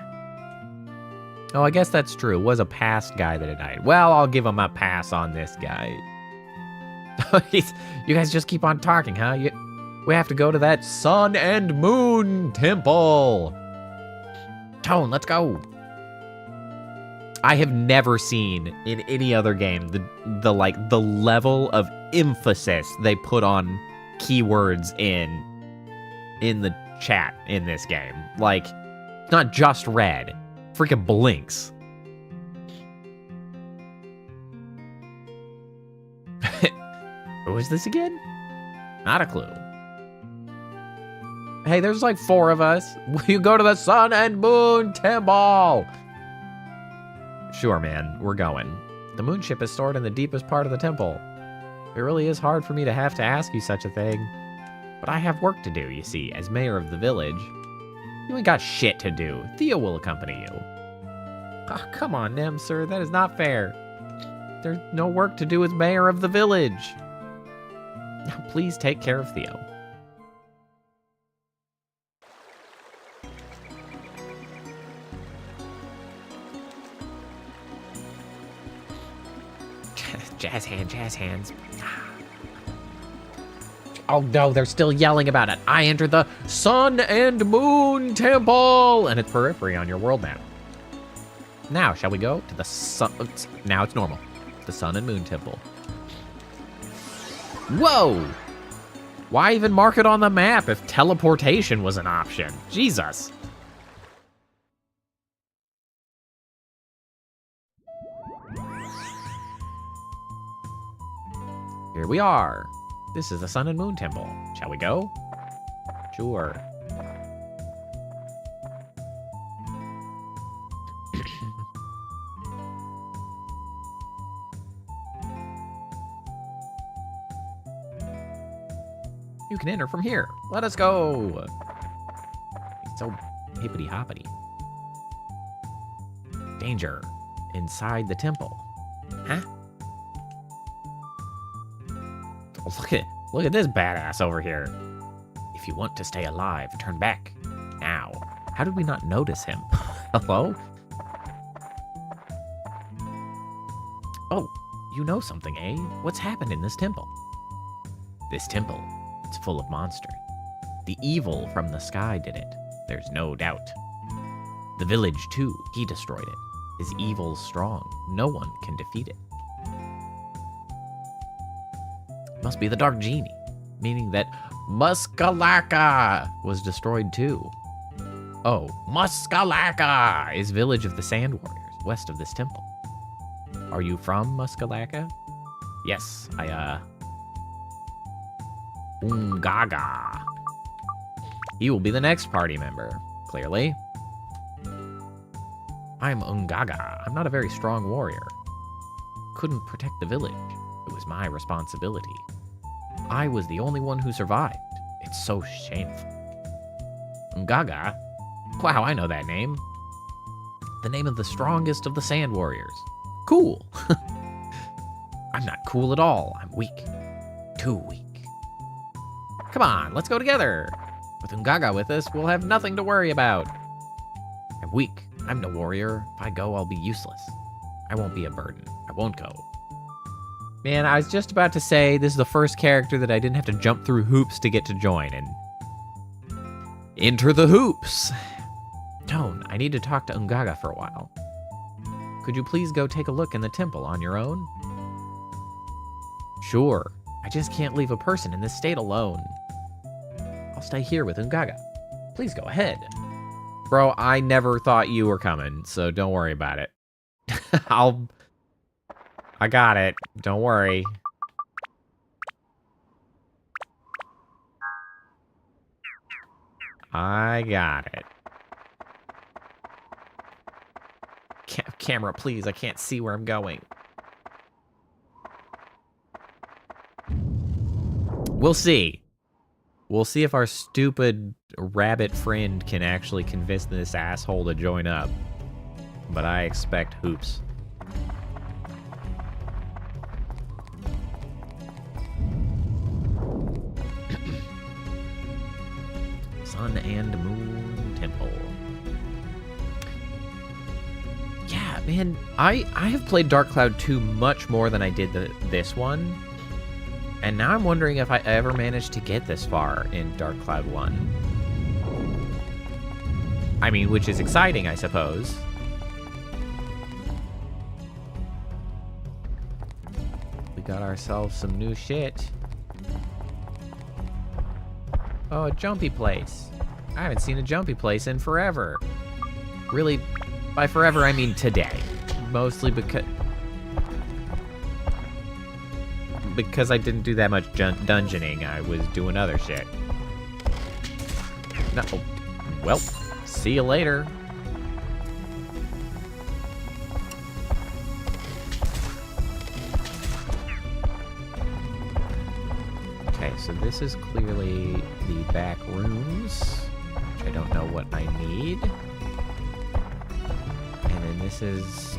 Oh, I guess that's true. It was a past guy that had died. Well, I'll give him a pass on this guy. You guys just keep on talking, huh? We have to go to that sun and moon temple. Tone, let's go. I have never seen in any other game the level of emphasis they put on keywords in the chat in this game. Like, not just red, freaking blinks. Who is this again? Not a clue. Hey, there's like 4 of us. Will you go to the sun and moon temple? Sure, man, we're going. The moon ship is stored in the deepest part of the temple. It really is hard for me to have to ask you such a thing. But I have work to do, you see, as mayor of the village. You ain't got shit to do. Theo will accompany you. Oh, come on, Nem, sir, that is not fair. There's no work to do as mayor of the village. Now, please take care of Theo. Jazz hands. Oh no, they're still yelling about it. I entered the Sun and Moon Temple, and it's periphery on your world map. Now, shall we go to the sun? Now it's normal. The Sun and Moon Temple. Whoa! Why even mark it on the map if teleportation was an option? Jesus. Here we are. This is the Sun and Moon Temple. Shall we go? Sure. You can enter from here. Let us go. It's so hippity-hoppity. Danger. Inside the temple. Huh? Look at this badass over here. If you want to stay alive, turn back. Now. How did we not notice him? Hello? Oh, you know something, eh? What's happened in this temple? This temple, it's full of monsters. The evil from the sky did it. There's no doubt. The village, too, he destroyed it. His evil's strong. No one can defeat it. Must be the Dark Genie, meaning that Muskalaka was destroyed too. Oh, Muskalaka is village of the Sand Warriors, west of this temple. Are you from Muskalaka? Yes, Ungaga. He will be the next party member, clearly. I'm Ungaga. I'm not a very strong warrior. Couldn't protect the village. It was my responsibility. I was the only one who survived. It's so shameful. Ungaga? Wow, I know that name. The name of the strongest of the Sand Warriors. Cool. I'm not cool at all. I'm weak. Too weak. Come on, let's go together. With Ungaga with us, we'll have nothing to worry about. I'm weak. I'm no warrior. If I go, I'll be useless. I won't be a burden. I won't go. Man, I was just about to say this is the first character that I didn't have to jump through hoops to get to join, and enter the hoops. Tone, I need to talk to Ungaga for a while. Could you please go take a look in the temple on your own? Sure. I just can't leave a person in this state alone. I'll stay here with Ungaga. Please go ahead. Bro, I never thought you were coming, so don't worry about it. I got it. Don't worry. I got it. camera, please. I can't see where I'm going. We'll see. We'll see if our stupid rabbit friend can actually convince this asshole to join up. But I expect hoops. Sun and Moon Temple. Yeah, man, I have played Dark Cloud 2 much more than I did this one. And now I'm wondering if I ever managed to get this far in Dark Cloud 1. I mean, which is exciting, I suppose. We got ourselves some new shit. Oh, a jumpy place. I haven't seen a jumpy place in forever. Really, by forever, I mean today. Mostly because I didn't do that much dungeoning. I was doing other shit. No. Well, see you later. Okay, so this is clearly the back rooms, which I don't know what I need. And then this is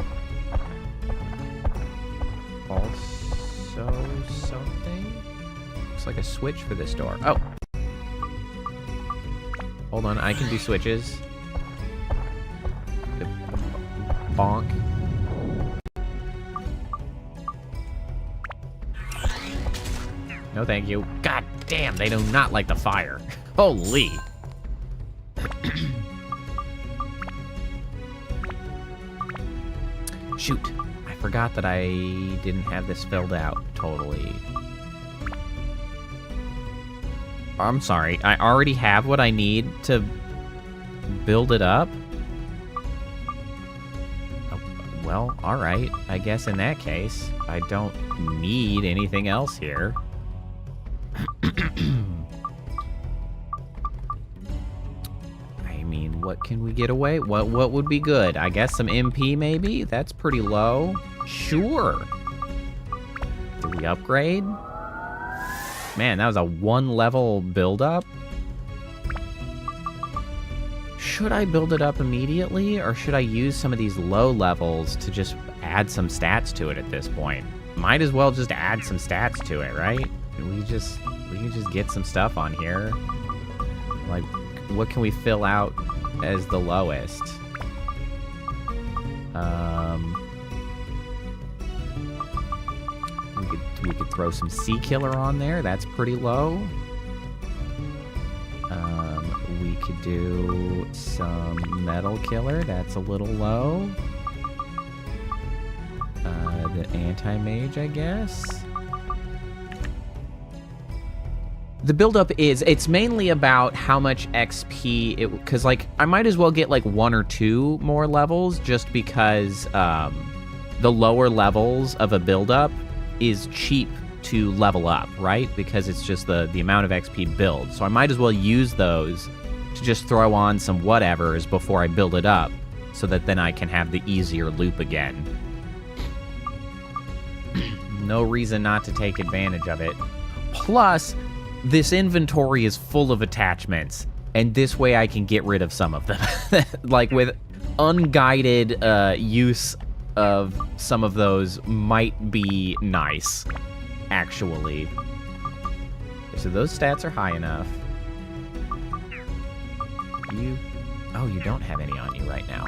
also something. Looks like a switch for this door. Oh! Hold on, I can do switches. Bonk. No, thank you. God damn, they do not like the fire. Holy. Shoot. I forgot that I didn't have this filled out totally. I'm sorry. I already have what I need to build it up? Oh, well, alright. I guess in that case, I don't need anything else here. I mean, what can we get away? What would be good? I guess some MP maybe? That's pretty low. Sure. Do we upgrade? Man, that was a 1-level build-up. Should I build it up immediately, or should I use some of these low levels to just add some stats to it at this point? Might as well just add some stats to it, right? We can just get some stuff on here. Like, what can we fill out as the lowest? We could throw some Sea Killer on there. That's pretty low. We could do some Metal Killer. That's a little low. The Anti-Mage, I guess. The buildup it's mainly about how much XP it, because like I might as well get like 1 or 2 more levels just because the lower levels of a buildup is cheap to level up, right? Because it's just the amount of XP build. So I might as well use those to just throw on some whatevers before I build it up so that then I can have the easier loop again. No reason not to take advantage of it. Plus, this inventory is full of attachments, and this way I can get rid of some of them. Like, with unguided use of some of those might be nice, actually. So those stats are high enough. Oh, you don't have any on you right now.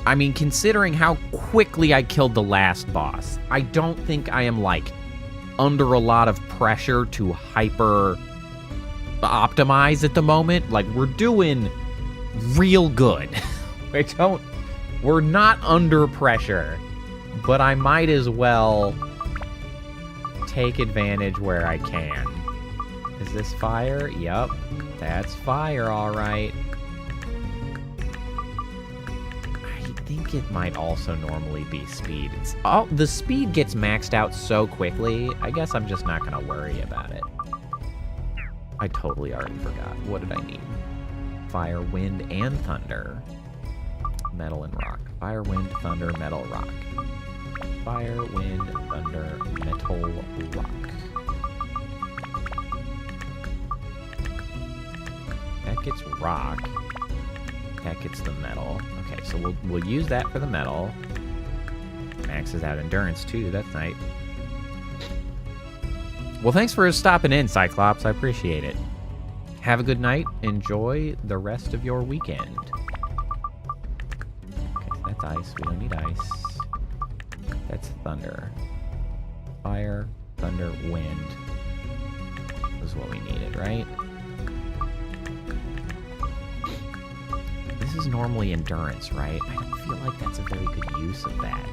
I mean, considering how quickly I killed the last boss, I don't think I am, like, under a lot of pressure to hyper optimize at the moment. Like, we're doing real good. We're not under pressure, but I might as well take advantage where I can. Is this fire? Yup, that's fire, all right. I think it might also normally be speed. The speed gets maxed out so quickly, I guess I'm just not going to worry about it. I totally already forgot. What did I need? Fire, wind, and thunder. metal, and rock. Fire, wind, thunder, metal, rock. Fire, wind, thunder, metal, rock. That gets rock. That gets the metal. Okay, so we'll use that for the metal. Maxes out endurance too. That's nice. Well, thanks for stopping in, Cyclops. I appreciate it. Have a good night. Enjoy the rest of your weekend. Okay, so that's ice. We don't need ice. That's thunder. Fire, thunder, wind. This is what we needed, right? This is normally endurance, right? I don't feel like that's a very good use of that.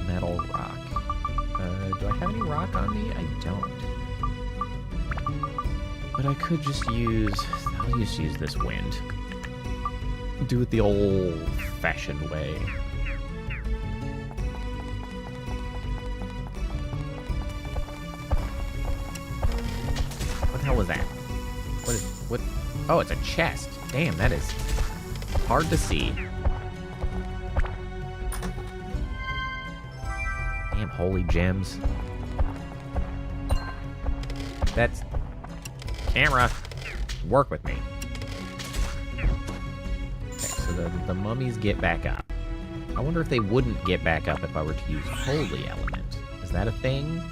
Metal, rock. Do I have any rock on me? I don't. But I could just use... I'll just use this wind. Do it the old-fashioned way. What the hell was that? What? Oh, it's a chest. Damn, that is hard to see. Damn, holy gems. That's... Camera, work with me. Okay, so the mummies get back up. I wonder if they wouldn't get back up if I were to use holy element. Is that a thing?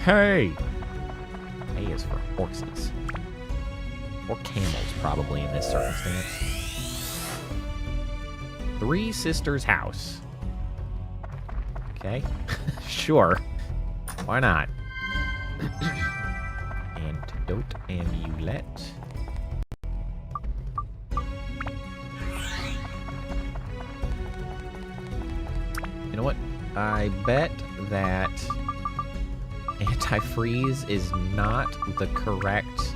Hey! Hay is for horses. Or camels, probably, in this circumstance. Three Sisters House. Okay. Sure. Why not? Antidote amulet. You know what? I bet that anti-freeze is not the correct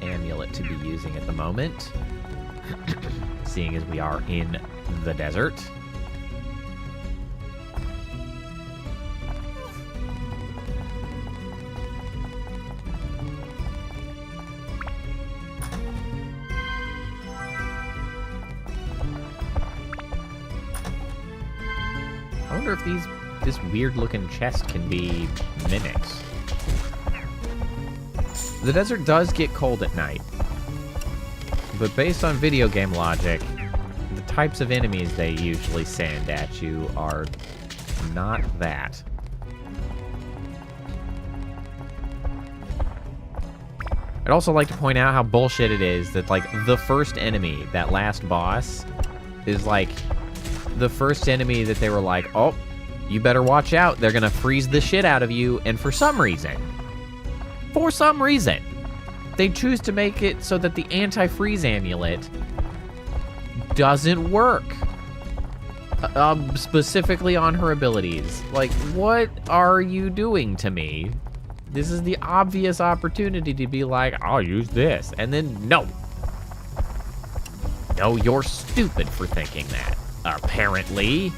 amulet to be using at the moment, seeing as we are in the desert. I wonder if this weird-looking chest can be mimics. The desert does get cold at night, but based on video game logic, the types of enemies they usually send at you are not that. I'd also like to point out how bullshit it is that, like, the first enemy, that last boss, is, like, the first enemy that they were like, oh, you better watch out, they're gonna freeze the shit out of you, and for some reason, they choose to make it so that the anti-freeze amulet doesn't work. Specifically on her abilities. Like, what are you doing to me? This is the obvious opportunity to be like, I'll use this, and then no. No, you're stupid for thinking that, apparently.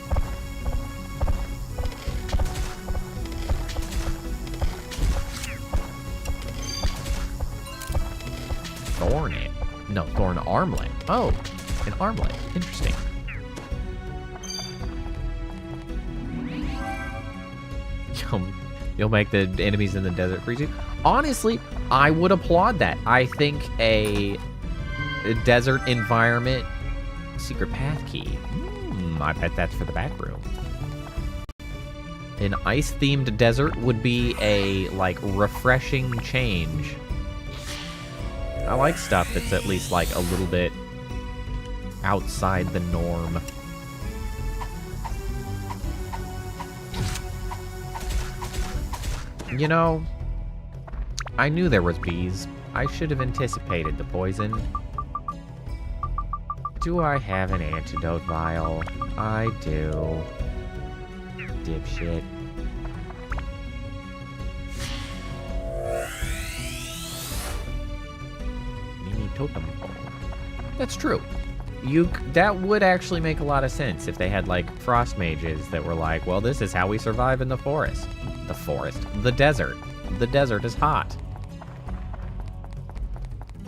Thorn armlet. Oh, an armlet. Interesting. You'll make the enemies in the desert freeze you. Honestly, I would applaud that. I think a desert environment secret path key. I bet that's for the back room. An ice-themed desert would be a, like, refreshing change. I like stuff that's at least, like, a little bit outside the norm. You know, I knew there was bees. I should have anticipated the poison. Do I have an antidote vial? I do. Dipshit. Mini totem pole. That's true. That would actually make a lot of sense if they had, like, frost mages that were like, well, this is how we survive in the forest. The desert. The desert is hot.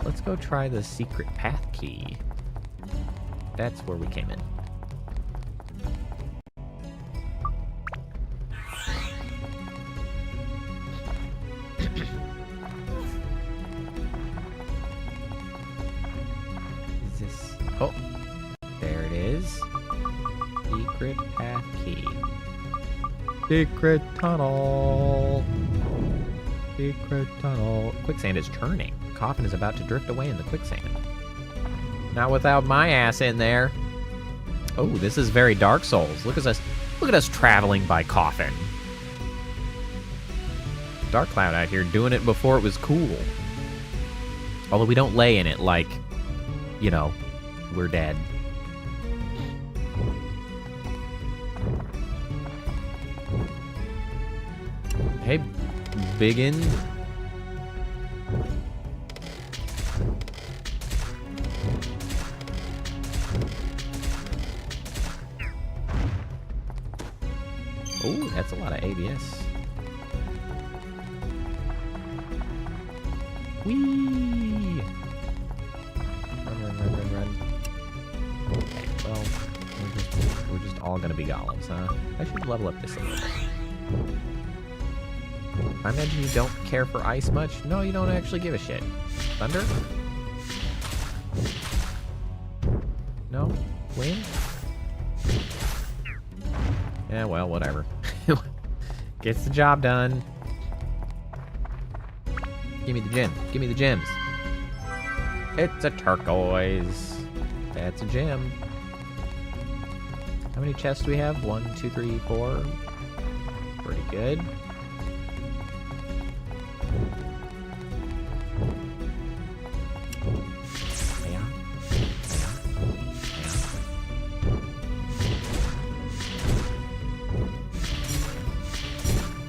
Let's go try the secret path key. That's where we came in. Is this... Oh, there it is. Secret path key. Secret tunnel. Secret tunnel. Quicksand is turning. Coffin is about to drift away in the quicksand. Not without my ass in there. Oh, this is very Dark Souls. Look at us. Look at us traveling by Coffin. Dark Cloud out here doing it before it was cool. Although we don't lay in it like, you know, we're dead. Hey, biggin. Oh, that's a lot of ABS. Whee! Run. Okay, well, we're just all gonna be golems, huh? I should level up this a little bit. I imagine you don't care for ice much? No, you don't actually give a shit. Thunder? No? Wind? Yeah, well, whatever. Gets the job done. Give me the gem. Give me the gems. It's a turquoise. That's a gem. How many chests do we have? 1, 2, 3, 4. Pretty good.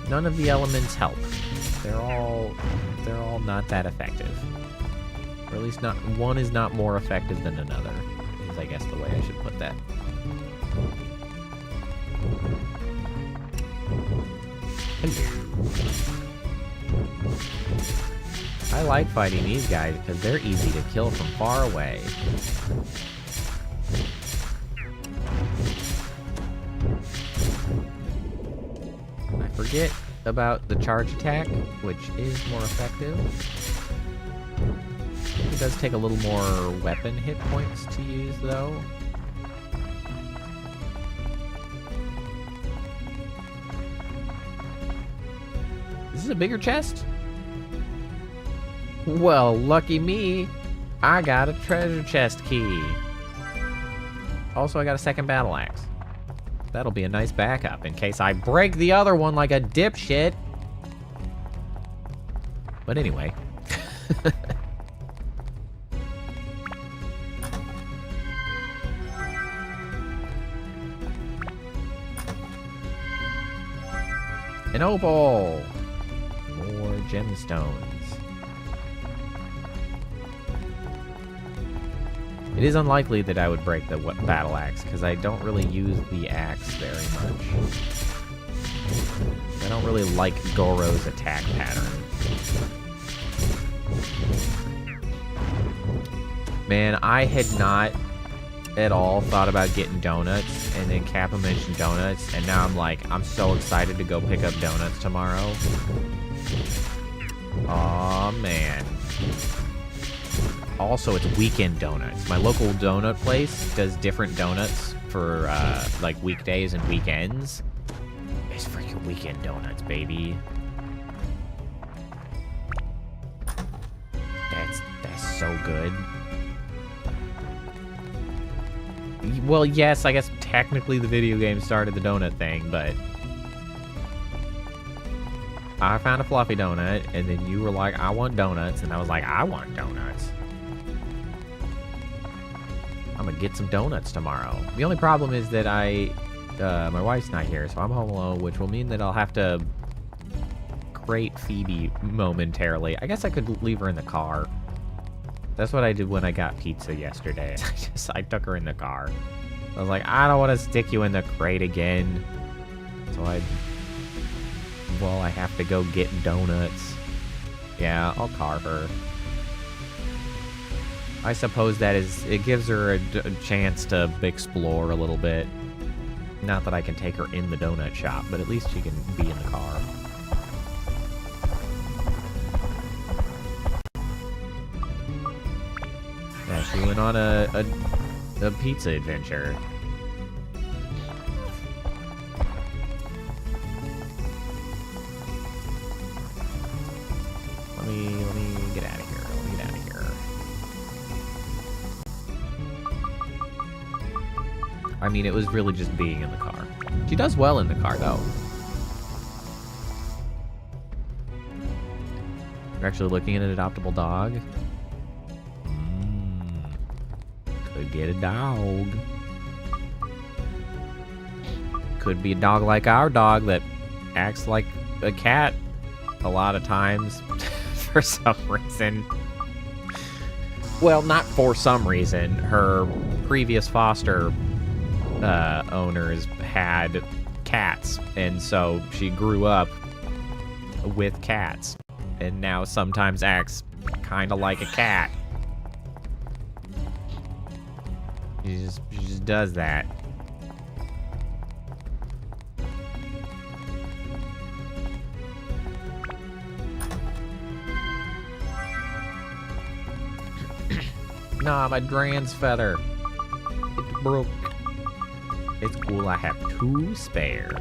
None of the elements help. They're all not that effective. Or at least not one is not more effective than another, is I guess the way I should put that. I like fighting these guys because they're easy to kill from far away. I forget about the charge attack, which is more effective. It does take a little more weapon hit points to use, though. Is this a bigger chest? Well, lucky me, I got a treasure chest key. Also, I got a second battle axe. That'll be a nice backup in case I break the other one like a dipshit. But anyway. An opal! More gemstones. It is unlikely that I would break the battle axe, because I don't really use the axe very much. I don't really like Goro's attack pattern. Man, I had not at all thought about getting donuts, and then Kappa mentioned donuts, and now I'm like, I'm so excited to go pick up donuts tomorrow. Aw, man. Also, it's weekend donuts. My local donut place does different donuts for, like, weekdays and weekends. It's freaking weekend donuts, baby. That's so good. Well, yes, I guess technically the video game started the donut thing, but... I found a fluffy donut, and then you were like, I want donuts, and I was like, I want donuts. I'm gonna get some donuts tomorrow. The only problem is that my wife's not here, so I'm home alone, which will mean that I'll have to crate Phoebe momentarily. I guess I could leave her in the car. That's what I did when I got pizza yesterday. I took her in the car. I was like, I don't want to stick you in the crate again. So I have to go get donuts. Yeah, I'll car her. I suppose it gives her a chance to explore a little bit. Not that I can take her in the donut shop, but at least she can be in the car. Yeah, she went on a pizza adventure. Let me get out of here. Let me get out of here. I mean, it was really just being in the car. She does well in the car, though. You're actually looking at an adoptable dog? Could get a dog. Could be a dog like our dog that acts like a cat a lot of times for some reason. Well, not for some reason. Her previous foster owners had cats, and so she grew up with cats, and now sometimes acts kind of like a cat. She just does that. Nah, my Dran's feather. It broke. It's cool, I have 2 spare.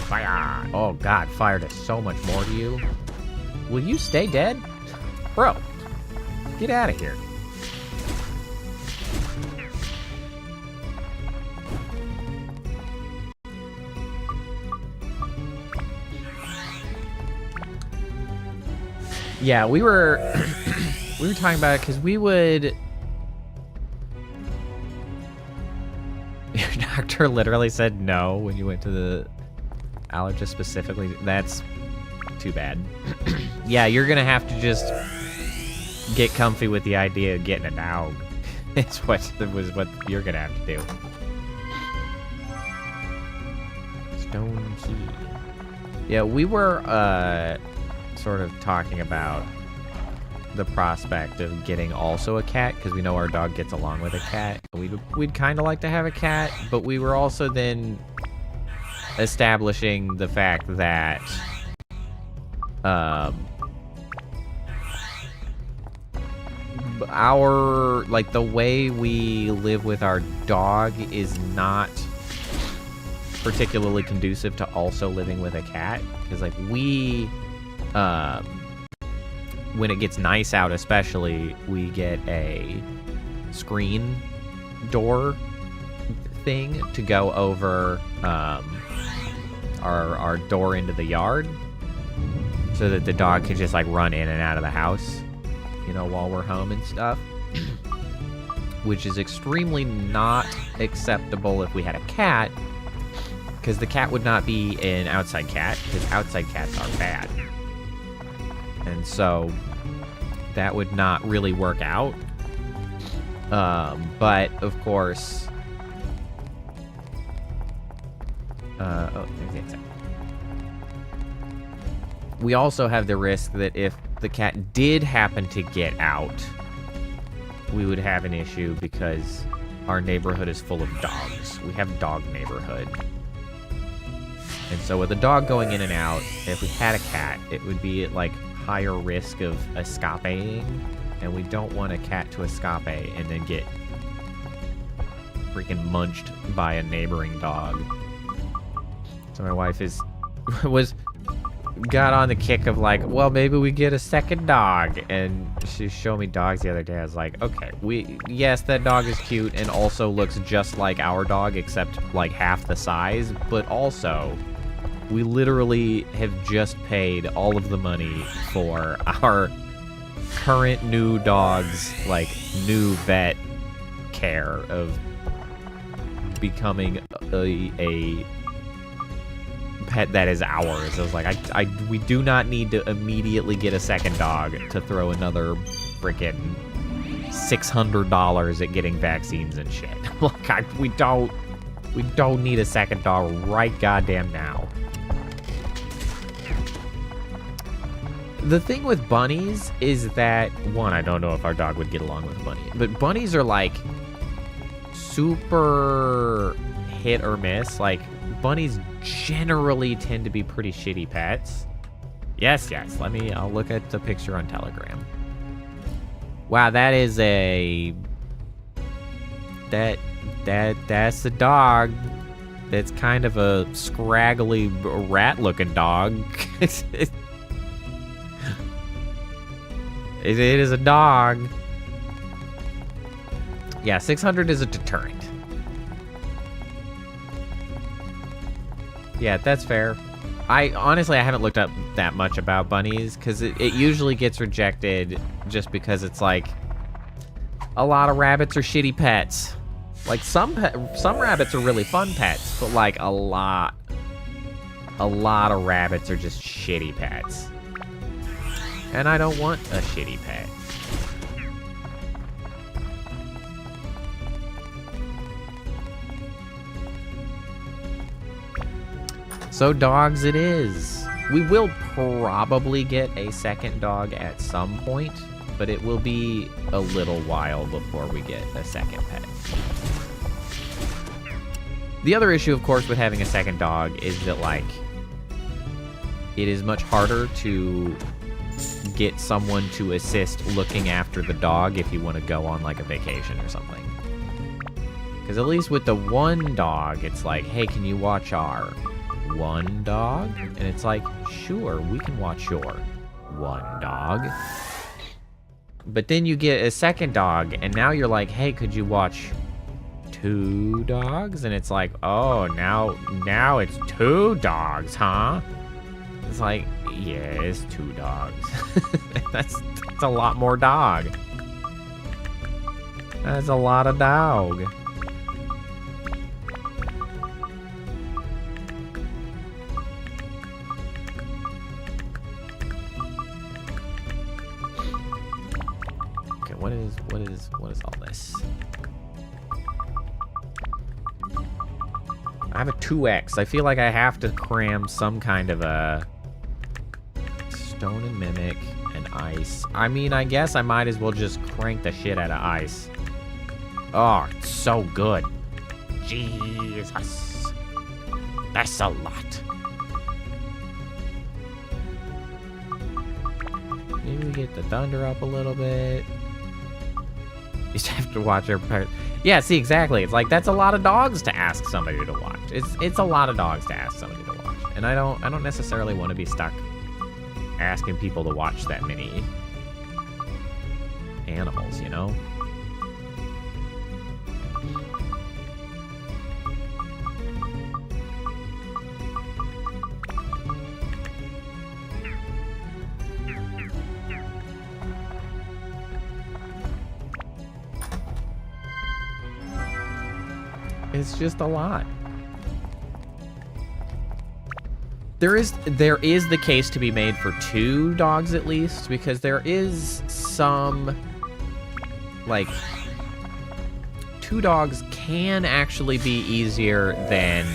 Fire! Oh god, fire does so much more to you. Will you stay dead? Bro, get out of here. Yeah, we were talking about it because we would. Your doctor literally said no when you went to the allergist specifically. That's too bad. Yeah, you're gonna have to just get comfy with the idea of getting a dog. It's what you're gonna have to do. Stone key. Yeah, we were sort of talking about the prospect of getting also a cat, because we know our dog gets along with a cat. We'd kind of like to have a cat, but we were also then establishing the fact that the way we live with our dog is not particularly conducive to also living with a cat, because like when it gets nice out especially, we get a screen door thing to go over our door into the yard, so that the dog can just like run in and out of the house, you know, while we're home and stuff. Which is extremely not acceptable if we had a cat, because the cat would not be an outside cat, because outside cats are bad. And so that would not really work out. But of course, we also have the risk that if the cat did happen to get out, we would have an issue because our neighborhood is full of dogs. We have dog neighborhood. And so with a dog going in and out, if we had a cat, it would be at like higher risk of escaping, and we don't want a cat to escape and then get freaking munched by a neighboring dog. So my wife got on the kick of like, well, maybe we get a second dog, and she showed me dogs the other day. I was like, okay, yes, that dog is cute and also looks just like our dog except like half the size, but also we literally have just paid all of the money for our current new dog's like new vet care of becoming a pet that is ours. I was like, we do not need to immediately get a second dog to throw another freaking $600 at getting vaccines and shit. Like, we don't need a second dog right goddamn now. The thing with bunnies is that, one, I don't know if our dog would get along with a bunny, but bunnies are like super hit or miss. Like, bunnies generally tend to be pretty shitty pets. Yes, I'll look at the picture on Telegram. Wow, that is that's a dog. That's kind of a scraggly rat-looking dog. It is a dog. Yeah, 600 is a deterrent. Yeah, that's fair. Honestly, I haven't looked up that much about bunnies, because it usually gets rejected just because it's like, a lot of rabbits are shitty pets. Like, some rabbits are really fun pets, but like, a lot of rabbits are just shitty pets. And I don't want a shitty pet. So dogs it is. We will probably get a second dog at some point, but it will be a little while before we get a second pet. The other issue, of course, with having a second dog is that, like, it is much harder to get someone to assist looking after the dog if you want to go on, like, a vacation or something. Because at least with the one dog, it's like, hey, can you watch our one dog? And it's like, sure, we can watch your one dog. But then you get a second dog, and now you're like, hey, could you watch two dogs? And it's like, oh, now it's two dogs, huh? It's like, yeah, it's two dogs. That's a lot more dog. That's a lot of dog. Okay, what is all this? I have a 2X. I feel like I have to cram some kind of a stone and mimic and ice. I mean, I guess I might as well just crank the shit out of ice. Oh, it's so good. Jesus. That's a lot. Maybe we get the thunder up a little bit. You just have to watch her. Yeah, see, exactly. It's like, that's a lot of dogs to ask somebody to watch. It's a lot of dogs to ask somebody to watch. And I don't necessarily want to be stuck asking people to watch that many animals, you know? It's just a lot. There is the case to be made for two dogs at least, because there is some, like, two dogs can actually be easier than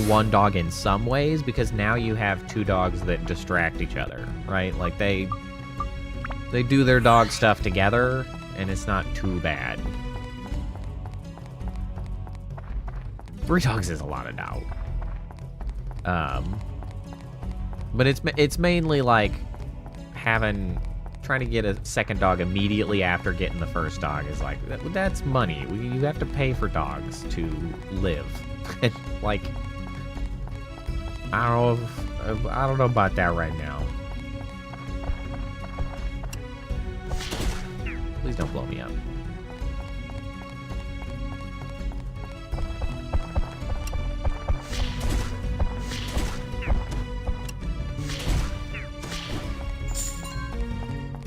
one dog in some ways, because now you have two dogs that distract each other, right? Like, they do their dog stuff together, and it's not too bad. 3 dogs is a lot of dog. But it's mainly like trying to get a second dog immediately after getting the first dog is like, that's money. You have to pay for dogs to live. Like, I don't know about that right now. Please don't blow me up.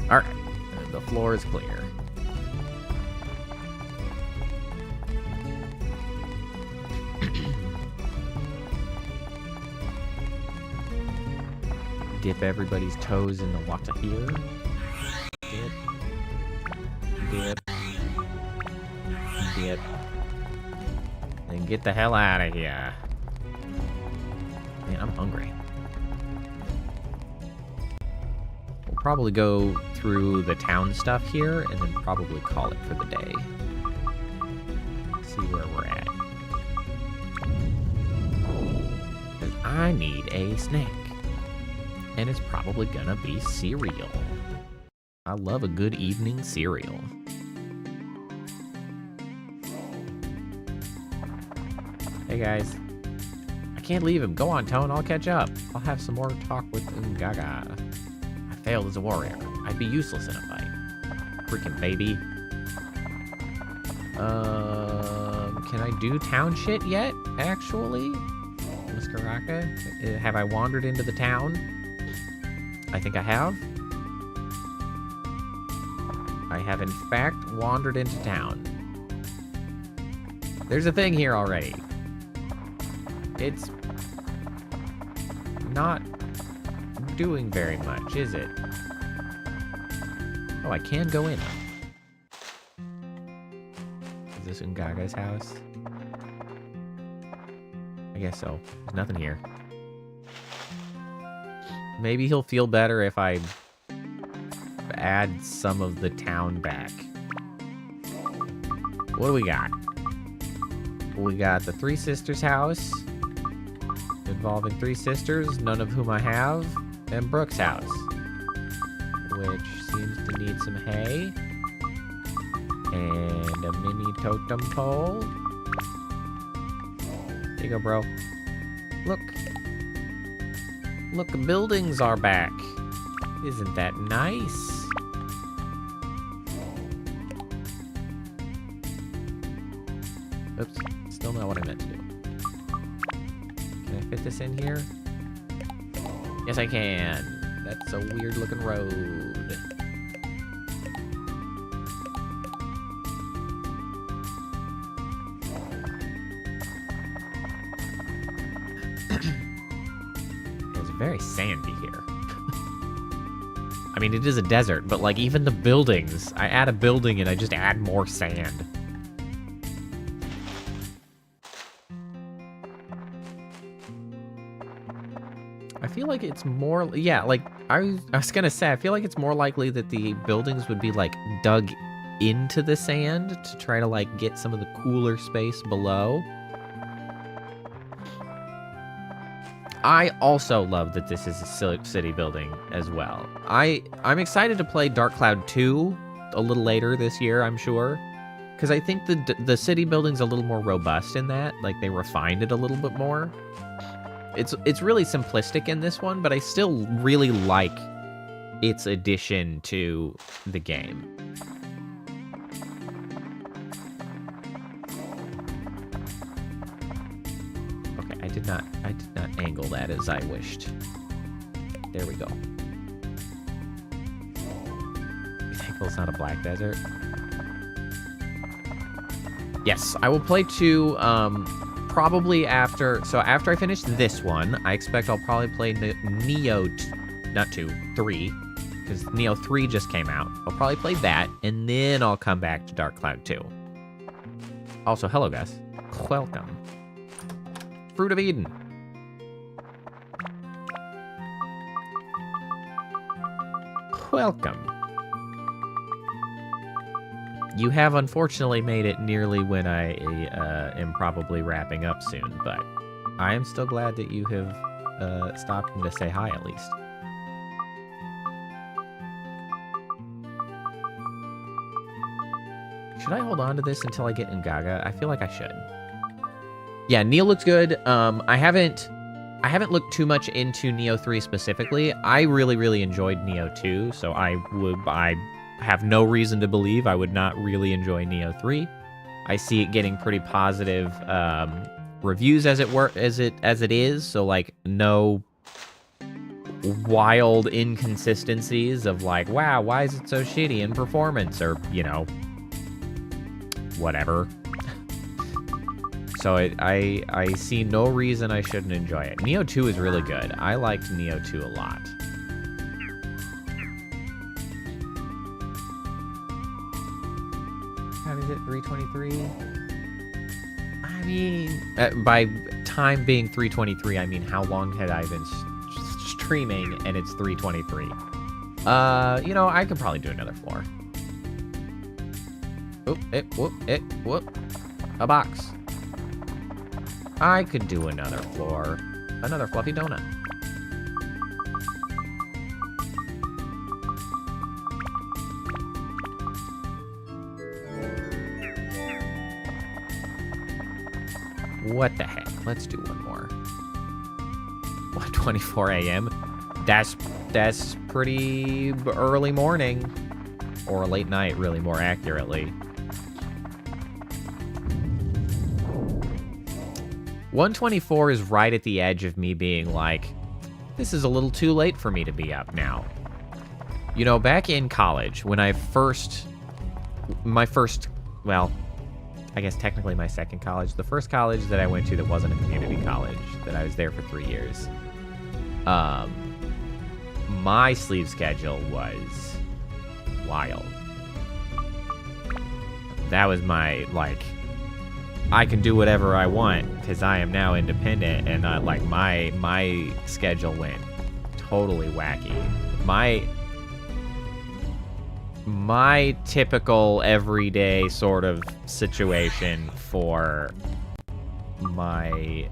Alright, the floor is clear. Dip everybody's toes in the water here. Dip. Dip. Dip. And get the hell out of here. Man, I'm hungry. We'll probably go through the town stuff here and then probably call it for the day. See where we're at. And I need a snack. And it's probably gonna be cereal. I love a good evening cereal. Hey guys. I can't leave him. Go on, Tone. I'll catch up. I'll have some more talk with Gaga. I failed as a warrior. I'd be useless in a fight. Freaking baby. Can I do town shit yet, actually? Muskaraka? Have I wandered into the town? I think I have. I have, in fact, wandered into town. There's a thing here already. It's not doing very much, is it? Oh, I can go in. Is this Ngaga's house? I guess so. There's nothing here. Maybe he'll feel better if I add some of the town back. What do we got? We got the Three Sisters house, involving 3 sisters, none of whom I have, and Brooke's house, which seems to need some hay, and a mini totem pole. There you go, bro. Look. Look, buildings are back. Isn't that nice? Oops, still not what I meant to do. Can I fit this in here? Yes, I can. That's a weird looking road. It's very sandy here. I mean, it is a desert, but like even the buildings, I add a building and I just add more sand. I feel like it's more, yeah, like I was gonna say, I feel like it's more likely that the buildings would be like dug into the sand to try to like get some of the cooler space below. I also love that this is a city building as well. I'm excited to play Dark Cloud 2 a little later this year, I'm sure. Because I think the city building's a little more robust in that. Like, they refined it a little bit more. It's really simplistic in this one, but I still really like its addition to the game. Okay, I did not angle that as I wished. There we go. You thankful it's not a black desert? Yes, I will play 2, probably after, so after I finish this one, I expect I'll probably play Neo, not 2, 3, because Neo 3 just came out. I'll probably play that, and then I'll come back to Dark Cloud 2. Also, hello guys. Welcome. Fruit of Eden. Welcome. You have unfortunately made it nearly when I am probably wrapping up soon, but I am still glad that you have stopped in to say hi at least. Should I hold on to this until I get Ngaga? I feel like I should. Yeah, Neo looks good. I haven't looked too much into Neo 3 specifically. I really enjoyed Neo 2, so I have no reason to believe I would not really enjoy Neo 3. I see it getting pretty positive reviews as it is, so like no wild inconsistencies of like, wow, why is it so shitty in performance, or, you know, whatever. So I see no reason I shouldn't enjoy it. Neo 2 is really good. I liked Neo 2 a lot. How is it? 323? I mean, by time being 323, I mean how long had I been streaming, and it's 323. You know, I could probably do another floor. Oop, whoop. A box. I could do another floor. Another fluffy donut. What the heck? Let's do one more. What, 24 a.m.? That's pretty early morning. Or late night, really, more accurately. 124 is right at the edge of me being like, this is a little too late for me to be up now. You know, back in college, when I well, I guess technically my second college, the first college that I went to that wasn't a community college, that I was there for 3 years, my sleep schedule was wild. That was my, like, I can do whatever I want because I am now independent, and like my schedule went totally wacky. My typical everyday sort of situation for my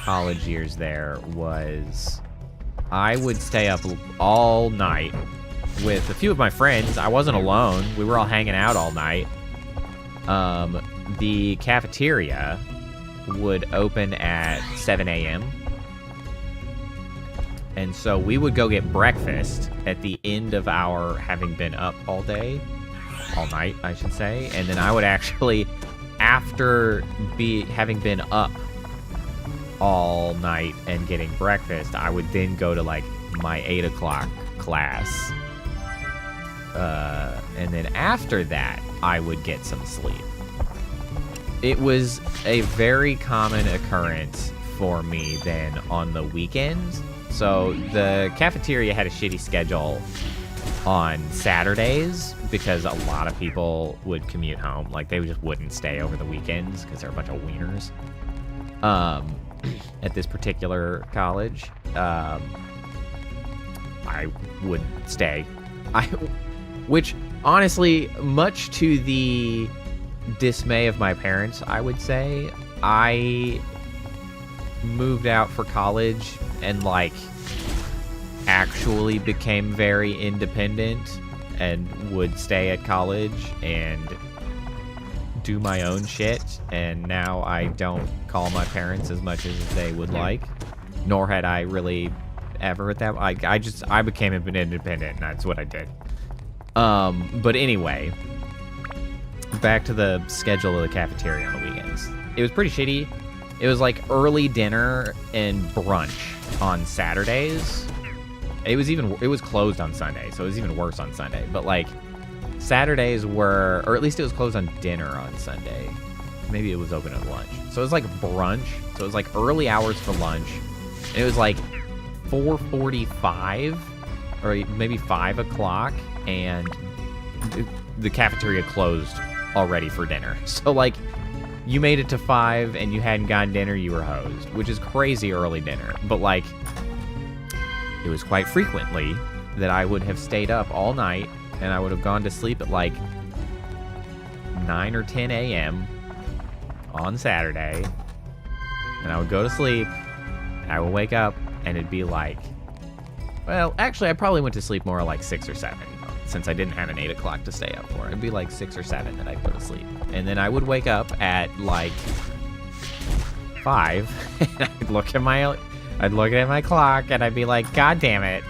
college years there was I would stay up all night with a few of my friends. I wasn't alone. We were all hanging out all night. The cafeteria would open at 7 a.m. And so we would go get breakfast at the end of our having been up all night, I should say. And then I would actually, after having been up all night and getting breakfast, I would then go to like my 8 o'clock class. And then after that, I would get some sleep. It was a very common occurrence for me then on the weekends. So the cafeteria had a shitty schedule on Saturdays because a lot of people would commute home. Like, they just wouldn't stay over the weekends because they're a bunch of wieners. At this particular college, I would stay. Which, honestly, much to the dismay of my parents, I would say, I moved out for college and, like, actually became very independent and would stay at college and do my own shit. And now I don't call my parents as much as they would like, nor had I really ever at that. I became independent, and that's what I did. But anyway, back to the schedule of the cafeteria on the weekends. It was pretty shitty. It was like early dinner and brunch on Saturdays. It was closed on Sunday, so it was even worse on Sunday. But like Saturdays were, or at least it was closed on dinner on Sunday. Maybe it was open at lunch. So it was like brunch. So it was like early hours for lunch. And it was like 4:45 or maybe 5 o'clock, and the cafeteria closed already for dinner. So like, you made it to 5 and you hadn't gotten dinner, you were hosed, which is crazy early dinner. But like, it was quite frequently that I would have stayed up all night, and I would have gone to sleep at like 9 or 10 a.m. on Saturday, and I would go to sleep, I would wake up, and it'd be like, well, actually, I probably went to sleep more like 6 or 7, since I didn't have an 8 o'clock to stay up for. It'd be like 6 or 7 that I'd go to sleep. And then I would wake up at like 5, and I'd look at my clock, and I'd be like, God damn it,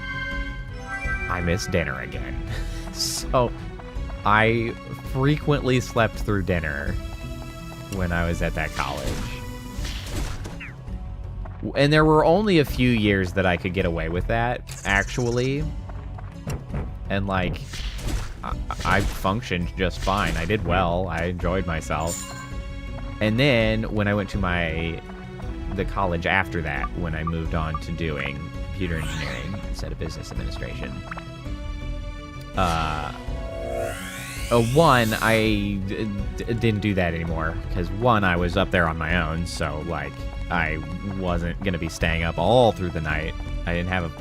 I missed dinner again. So I frequently slept through dinner when I was at that college. And there were only a few years that I could get away with that, actually. And like, I functioned just fine. I did well. I enjoyed myself. And then when I went to the college after that, when I moved on to doing computer engineering instead of business administration, one, I didn't do that anymore, because one, I was up there on my own, so, like, I wasn't going to be staying up all through the night. I didn't have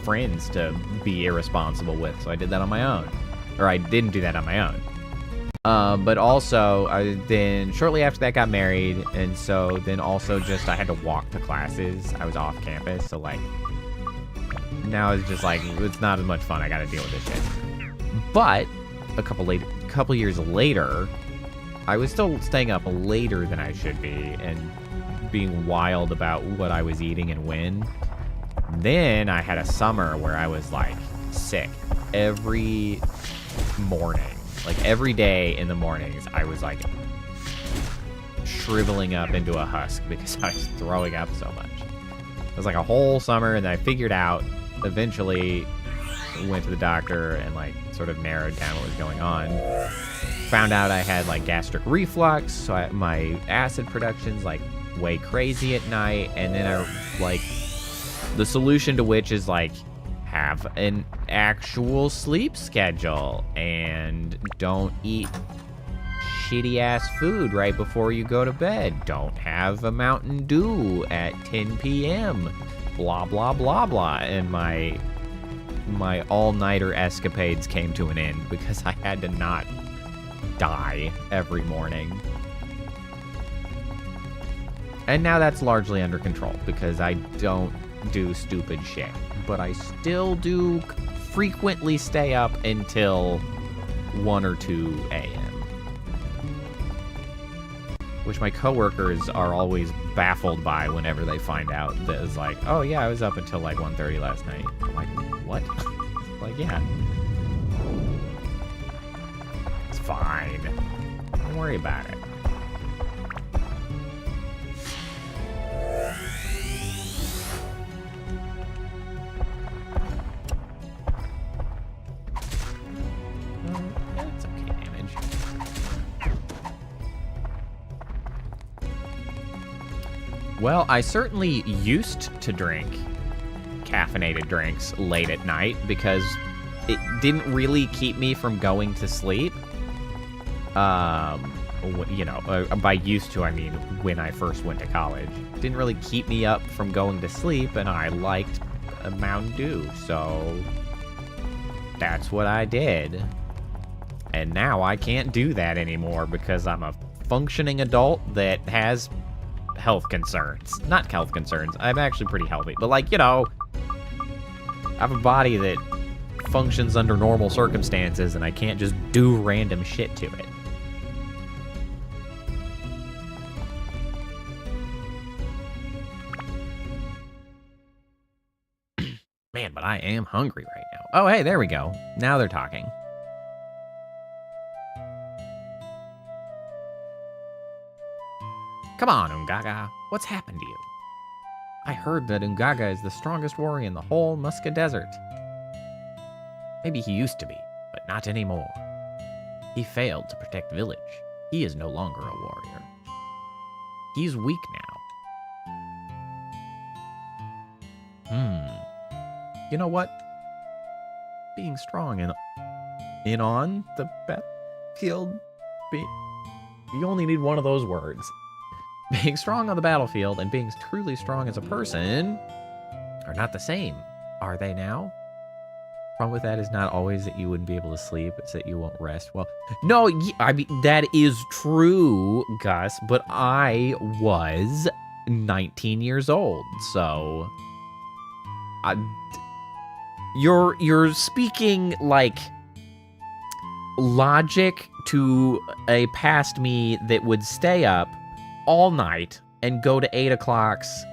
friends to be irresponsible with, so I did that on my own. Or I didn't do that on my own. But also, then shortly after that got married, and so then also just I had to walk to classes. I was off campus, so, like, now it's just, like, it's not as much fun. I gotta deal with this shit. But a couple years later, I was still staying up later than I should be and being wild about what I was eating and when. Then I had a summer where I was, like, sick every morning. Like, every day in the mornings, I was, like, shriveling up into a husk because I was throwing up so much. It was, like, a whole summer, and then I figured out, eventually went to the doctor and, like, sort of narrowed down what was going on. Found out I had, like, gastric reflux, so my acid production's, like, way crazy at night, and then I, like, the solution to which is, like, have an actual sleep schedule and don't eat shitty ass food right before you go to bed. Don't have a Mountain Dew at 10 p.m. Blah, blah, blah, blah. And my all-nighter escapades came to an end because I had to not die every morning. And now that's largely under control because I don't do stupid shit. But I still do frequently stay up until 1 or 2 a.m. Which my coworkers are always baffled by whenever they find out that it's like, oh yeah, I was up until like 1:30 last night. I'm like, what? Like, yeah. It's fine. Don't worry about it. It's okay, damage. Well, I certainly used to drink caffeinated drinks late at night because it didn't really keep me from going to sleep. You know, by used to, I mean when I first went to college. It didn't really keep me up from going to sleep, and I liked a Mountain Dew, so that's what I did. And now I can't do that anymore because I'm a functioning adult that has health concerns. Not health concerns. I'm actually pretty healthy. But, like, you know, I have a body that functions under normal circumstances, and I can't just do random shit to it. Man, but I am hungry right now. Oh, hey, there we go. Now they're talking. Come on, Ungaga. What's happened to you? I heard that Ungaga is the strongest warrior in the whole Muska Desert. Maybe he used to be, but not anymore. He failed to protect the village. He is no longer a warrior. He's weak now. You know what? Being strong and on the battlefield, you only need one of those words. Being strong on the battlefield and being truly strong as a person are not the same, are they now? Problem with that is not always that you wouldn't be able to sleep, it's that you won't rest well. No, I mean, that is true, Gus, but I was 19 years old, so you're speaking like logic to a past me that would stay up all night and go to 8 o'clocks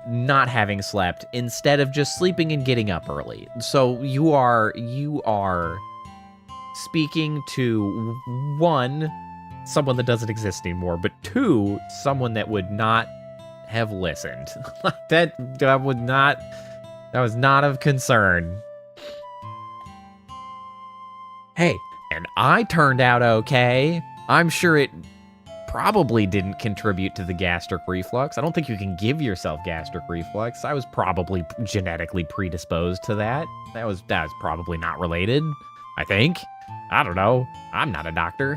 not having slept instead of just sleeping and getting up early. So you are speaking to, one, someone that doesn't exist anymore, but two, someone that would not have listened. that was not of concern. Hey, and I turned out okay. I'm sure it probably didn't contribute to the gastric reflux. I don't think you can give yourself gastric reflux. I was probably genetically predisposed to that. That's probably not related, I think. I don't know. I'm not a doctor.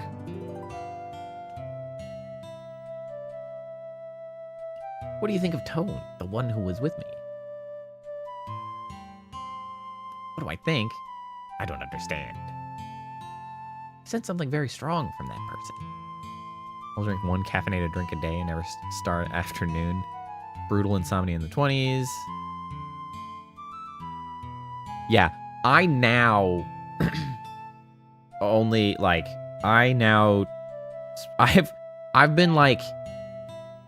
What do you think of Tone, the one who was with me? What do I think? I don't understand. I sense something very strong from that person. I'll drink 1 caffeinated drink a day and never start afternoon. Brutal insomnia in the 20s. Yeah, I now only like I've been like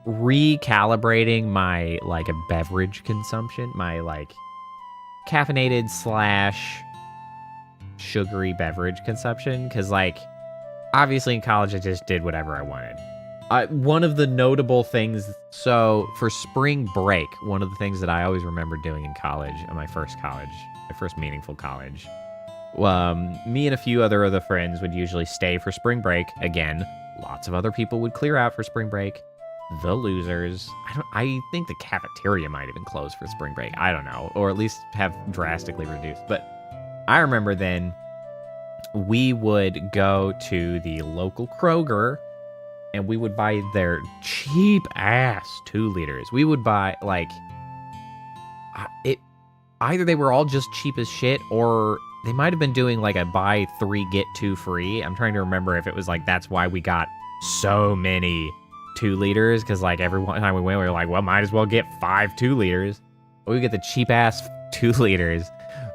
recalibrating my like a beverage consumption, my like caffeinated / sugary beverage consumption, because like obviously in college I just did whatever I wanted. One of the notable things, so for spring break, one of the things that I always remember doing in college, my first meaningful college, me and a few other friends would usually stay for spring break. Again, lots of other people would clear out for spring break. The losers. I think the cafeteria might have been closed for spring break. I don't know, or at least have drastically reduced. But I remember then we would go to the local Kroger and we would buy their cheap ass 2 liters. We would buy like either they were all just cheap as shit, or they might have been doing like a buy 3 get 2 free. I'm trying to remember if it was like that's why we got so many 2 liters, because like every time we went, we were like, well, might as well get 5 2 liters. But we get the cheap ass 2 liters.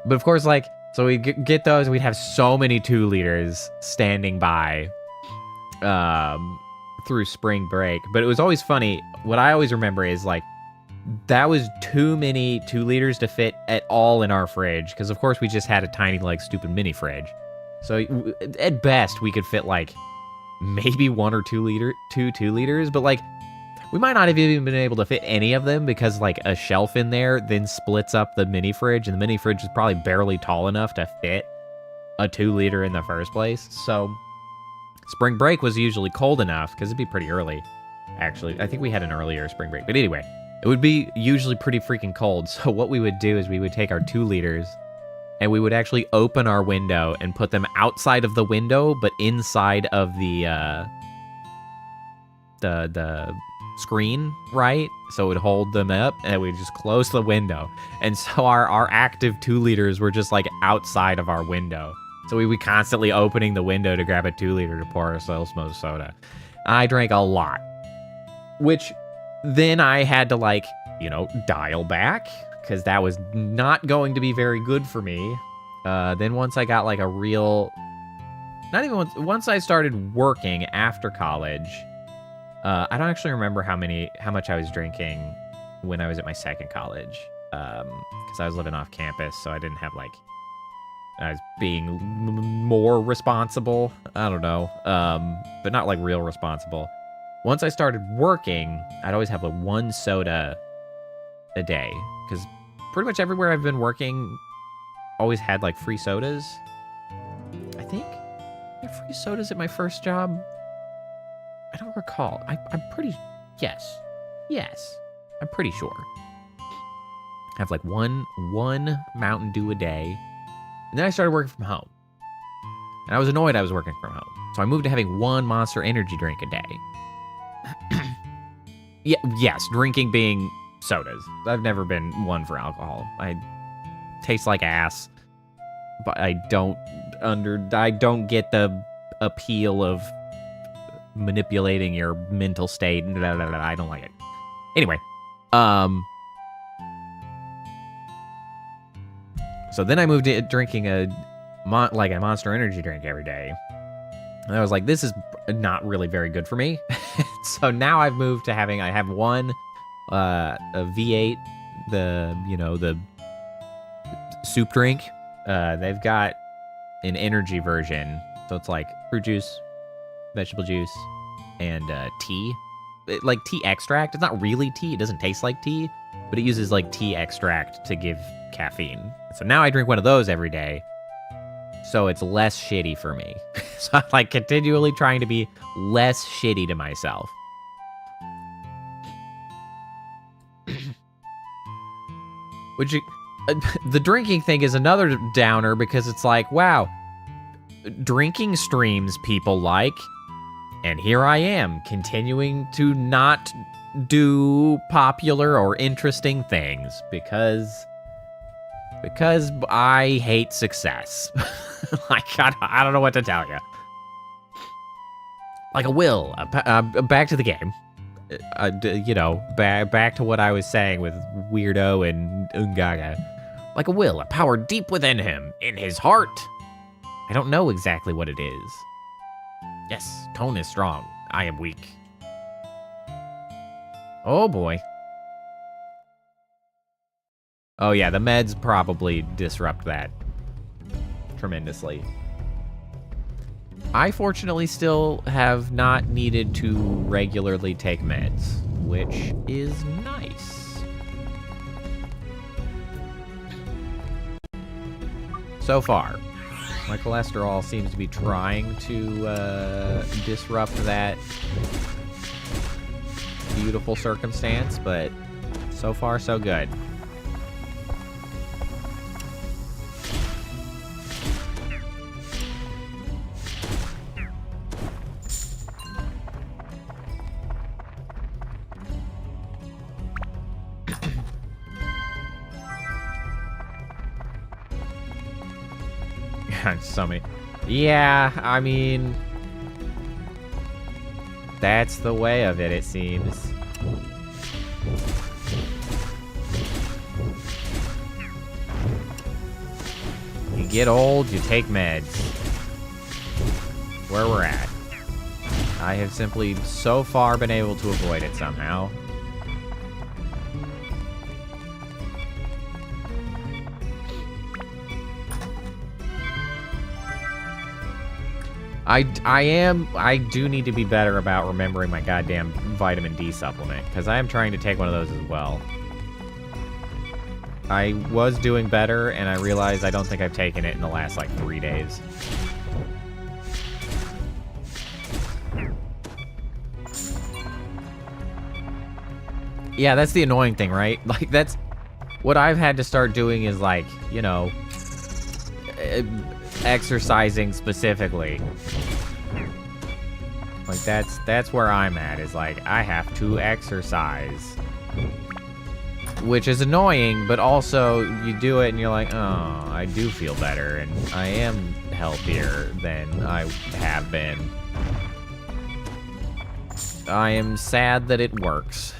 But of course, like, so we get those. We'd have so many 2 liters standing by through spring break. But it was always funny. What I always remember is like that was too many 2 liters to fit at all in our fridge, because of course we just had a tiny like stupid mini fridge. So at best we could fit like maybe 1 or 2 liters, but like we might not have even been able to fit any of them, because like a shelf in there then splits up the mini fridge, and the mini fridge is probably barely tall enough to fit a 2 liter in the first place. So spring break was usually cold enough, because it'd be pretty early. Actually, I think we had an earlier spring break, but anyway, it would be usually pretty freaking cold. So what we would do is we would take our 2 liters and we would actually open our window and put them outside of the window, but inside of the screen, right? So it would hold them up, and we'd just close the window. And so our active 2 liters were just like outside of our window. So we would constantly opening the window to grab a 2 liter to pour ourselves some soda. I drank a lot, which then I had to like, dial back, because that was not going to be very good for me. Then once I got like a real, once I started working after college, I don't actually remember how much I was drinking when I was at my second college, because I was living off campus, so I didn't have like, I was being more responsible. I don't know, but not like real responsible. Once I started working, I'd always have like 1 soda a day, because pretty much everywhere I've been working always had like free sodas. I think I had free sodas at my first job. I don't recall. I'm pretty, yes, I'm pretty sure. I have like one Mountain Dew a day, and then I started working from home, and I was annoyed I was working from home, so I moved to having 1 Monster Energy drink a day. Yes, drinking being sodas. I've never been one for alcohol. I taste like ass, but I don't get the appeal of manipulating your mental state. I don't like it. Anyway, so then I moved to drinking a Monster Energy drink every day. And I was like, this is not really very good for me. So now I've moved to I have 1 a V8, the soup drink. They've got an energy version, so it's like fruit juice, vegetable juice, and tea. Like tea extract. It's not really tea. It doesn't taste like tea, but it uses like tea extract to give caffeine. So now I drink 1 of those every day. so it's less shitty for me. So I'm like continually trying to be less shitty to myself. Which, the drinking thing is another downer because it's like, wow, drinking streams people like, and here I am continuing to not do popular or interesting things because I hate success. Like, I don't know what to tell you. Like a will, back to the game. You know, back to what I was saying with Weirdo and Ungaga. Like a will, a power deep within him, in his heart. I don't know exactly what it is. Yes, Tone is strong. I am weak. Oh boy. Oh yeah, the meds probably disrupt that tremendously. I fortunately still have not needed to regularly take meds, which is nice. So far, my cholesterol seems to be trying to disrupt that beautiful circumstance, but so far so good. So many. Yeah, I mean, that's the way of it, it seems. You get old, you take meds. Where we're at. I have simply so far been able to avoid it somehow. I do need to be better about remembering my goddamn vitamin D supplement, because I am trying to take one of those as well. I was doing better, and I realized I don't think I've taken it in the last, like, 3 days. Yeah, that's the annoying thing, right? Like, that's... What I've had to start doing is, like, you know... exercising specifically. Like, that's where I'm at, is like, I have to exercise. Which is annoying, but also, you do it and you're like, oh, I do feel better, and I am healthier than I have been. I am sad that it works.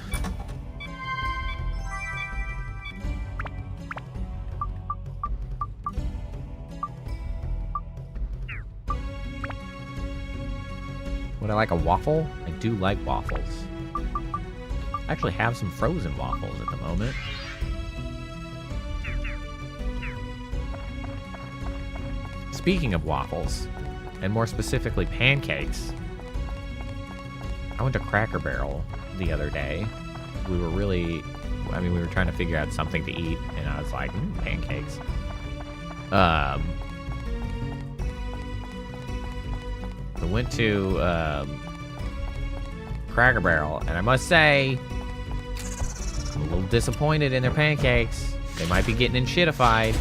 Would I like a waffle? I do like waffles. I actually have some frozen waffles at the moment. Speaking of waffles, and more specifically pancakes, I went to Cracker Barrel the other day. We were really, we were trying to figure out something to eat, and I was like, pancakes. I went to Cracker Barrel, and I must say, I'm a little disappointed in their pancakes. They might be getting in shitified.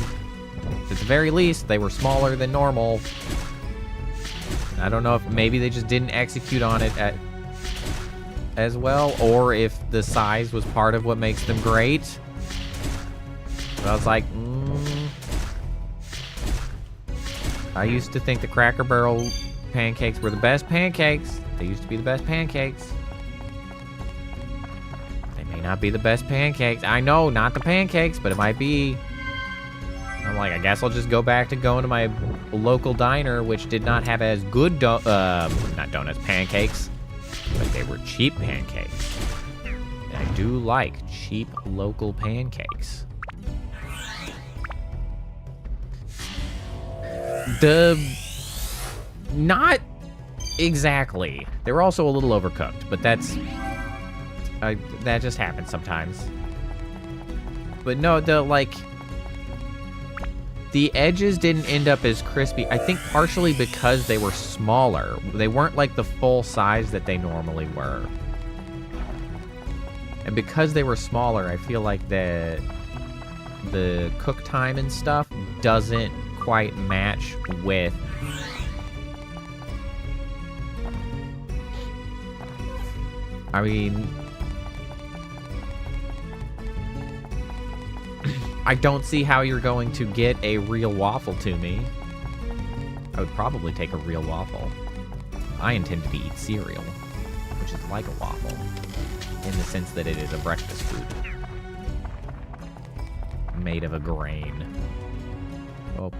At the very least, they were smaller than normal. I don't know if maybe they just didn't execute on it as well, or if the size was part of what makes them great. But I was like, I used to think the Cracker Barrel pancakes were the best pancakes. They used to be the best pancakes. They may not be the best pancakes. I know, not the pancakes, but it might be. I'm like, I guess I'll just go back to going to my local diner, which did not have as good, not donuts, pancakes, but they were cheap pancakes. And I do like cheap local pancakes. Not exactly. They were also a little overcooked, but that just happens sometimes. But no, the The edges didn't end up as crispy. I think partially because they were smaller. They weren't like the full size that they normally were. And because they were smaller, I feel like the cook time and stuff doesn't quite match with... I mean... I don't see how you're going to get a real waffle to me. I would probably take a real waffle. I intended to eat cereal, which is like a waffle, in the sense that it is a breakfast food. Made of a grain. Oh.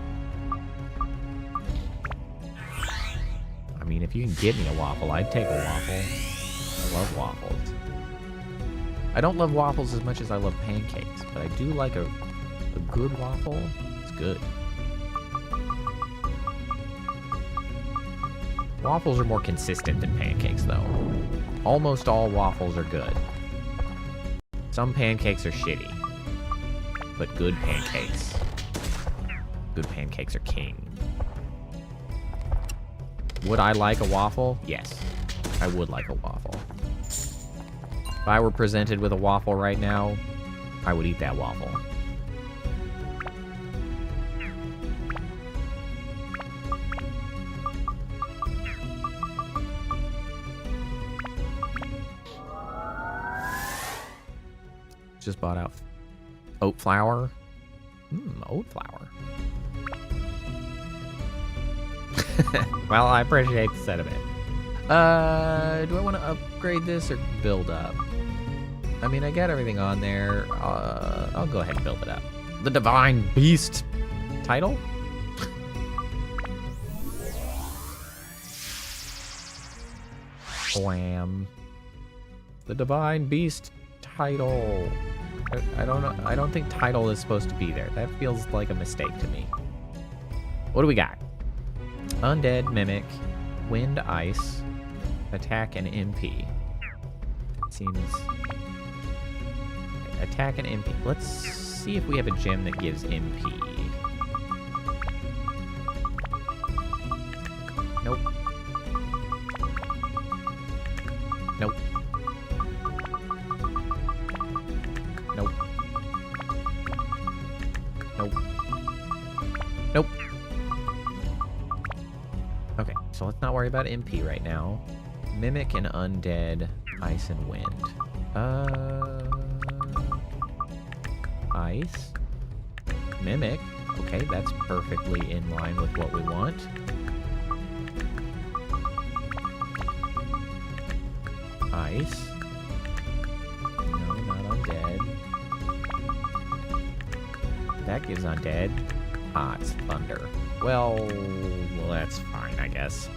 I mean, if you can get me a waffle, I'd take a waffle. I love waffles. I don't love waffles as much as I love pancakes, but I do like a good waffle. It's good. Waffles are more consistent than pancakes, though. Almost all waffles are good. Some pancakes are shitty, but good pancakes are king. Would I like a waffle? Yes, I would like a waffle. If I were presented with a waffle right now, I would eat that waffle. Just bought out oat flour. Oat flour. Well, I appreciate the sentiment. Do I want to upgrade this or build up? I mean, I got everything on there. I'll go ahead and build it up. The Divine Beast title? Wham. The Divine Beast title. I don't know. I don't think title is supposed to be there. That feels like a mistake to me. What do we got? Undead, Mimic, Wind, Ice, Attack, and MP. Seems... Attack and MP. Let's see if we have a gem that gives MP. Nope. Nope. Nope. Nope. Nope. Okay, so let's not worry about MP right now. Mimic and Undead, Ice and Wind. Ice. Mimic. Okay, that's perfectly in line with what we want. Ice. No, not undead. That gives undead. Ah, it's thunder. Well, that's fine, I guess.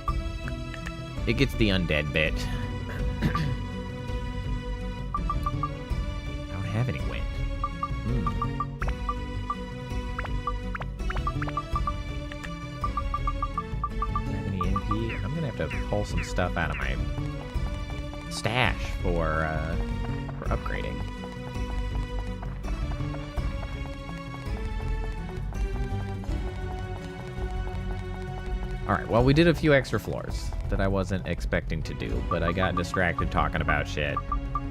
It gets the undead bit. I don't have any wind. Don't have any MP. I'm gonna have to pull some stuff out of my stash for upgrading. Alright, well, we did a few extra floors that I wasn't expecting to do, but I got distracted talking about shit.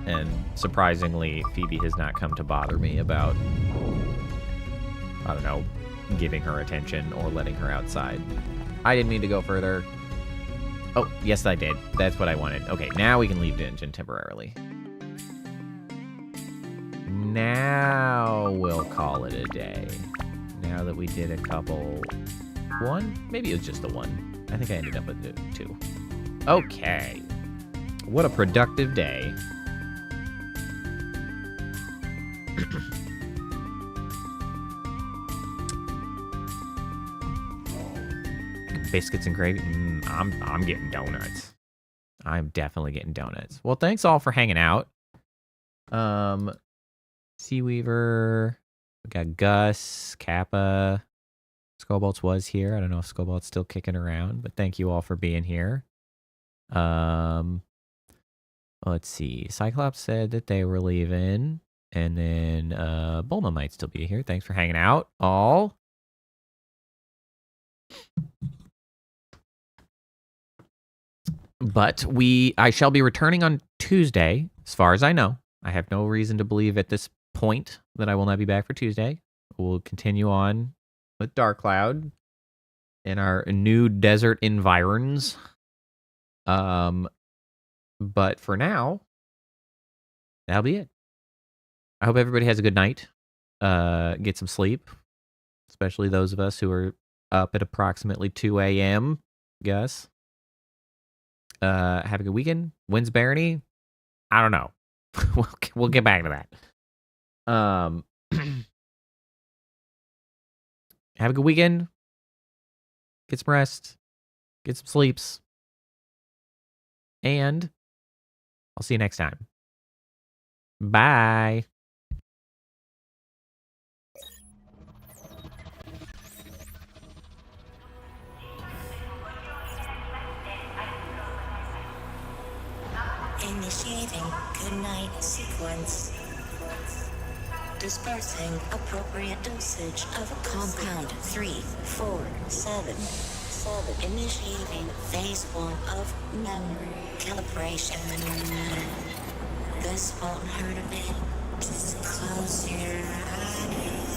And surprisingly, Phoebe has not come to bother me about, I don't know, giving her attention or letting her outside. I didn't mean to go further. Oh, yes, I did. That's what I wanted. Okay, now we can leave Dungeon temporarily. Now we'll call it a day. Now that we did a couple... One? Maybe it was just the one. I think I ended up with the two. Okay. What a productive day. Biscuits and gravy. I'm getting donuts. I'm definitely getting donuts. Well, thanks all for hanging out. Seaweaver. We got Gus, Kappa. Skullbolts was here. I don't know if Skullbolt's still kicking around, but thank you all for being here. Let's see. Cyclops said that they were leaving. And then Bulma might still be here. Thanks for hanging out, all. But I shall be returning on Tuesday, as far as I know. I have no reason to believe at this point that I will not be back for Tuesday. We'll continue on with Dark Cloud in our new desert environs. But for now, that'll be it. I hope everybody has a good night. Get some sleep, especially those of us who are up at approximately 2 a.m. Gus. Have a good weekend. When's Barony? I don't know. We'll get back to that. Have a good weekend. Get some rest. Get some sleeps. And I'll see you next time. Bye. Initiating goodnight sequence. Dispersing appropriate dosage of compound 347. Initiating phase 1 of memory calibration. This won't hurt a bit. Just close your eyes.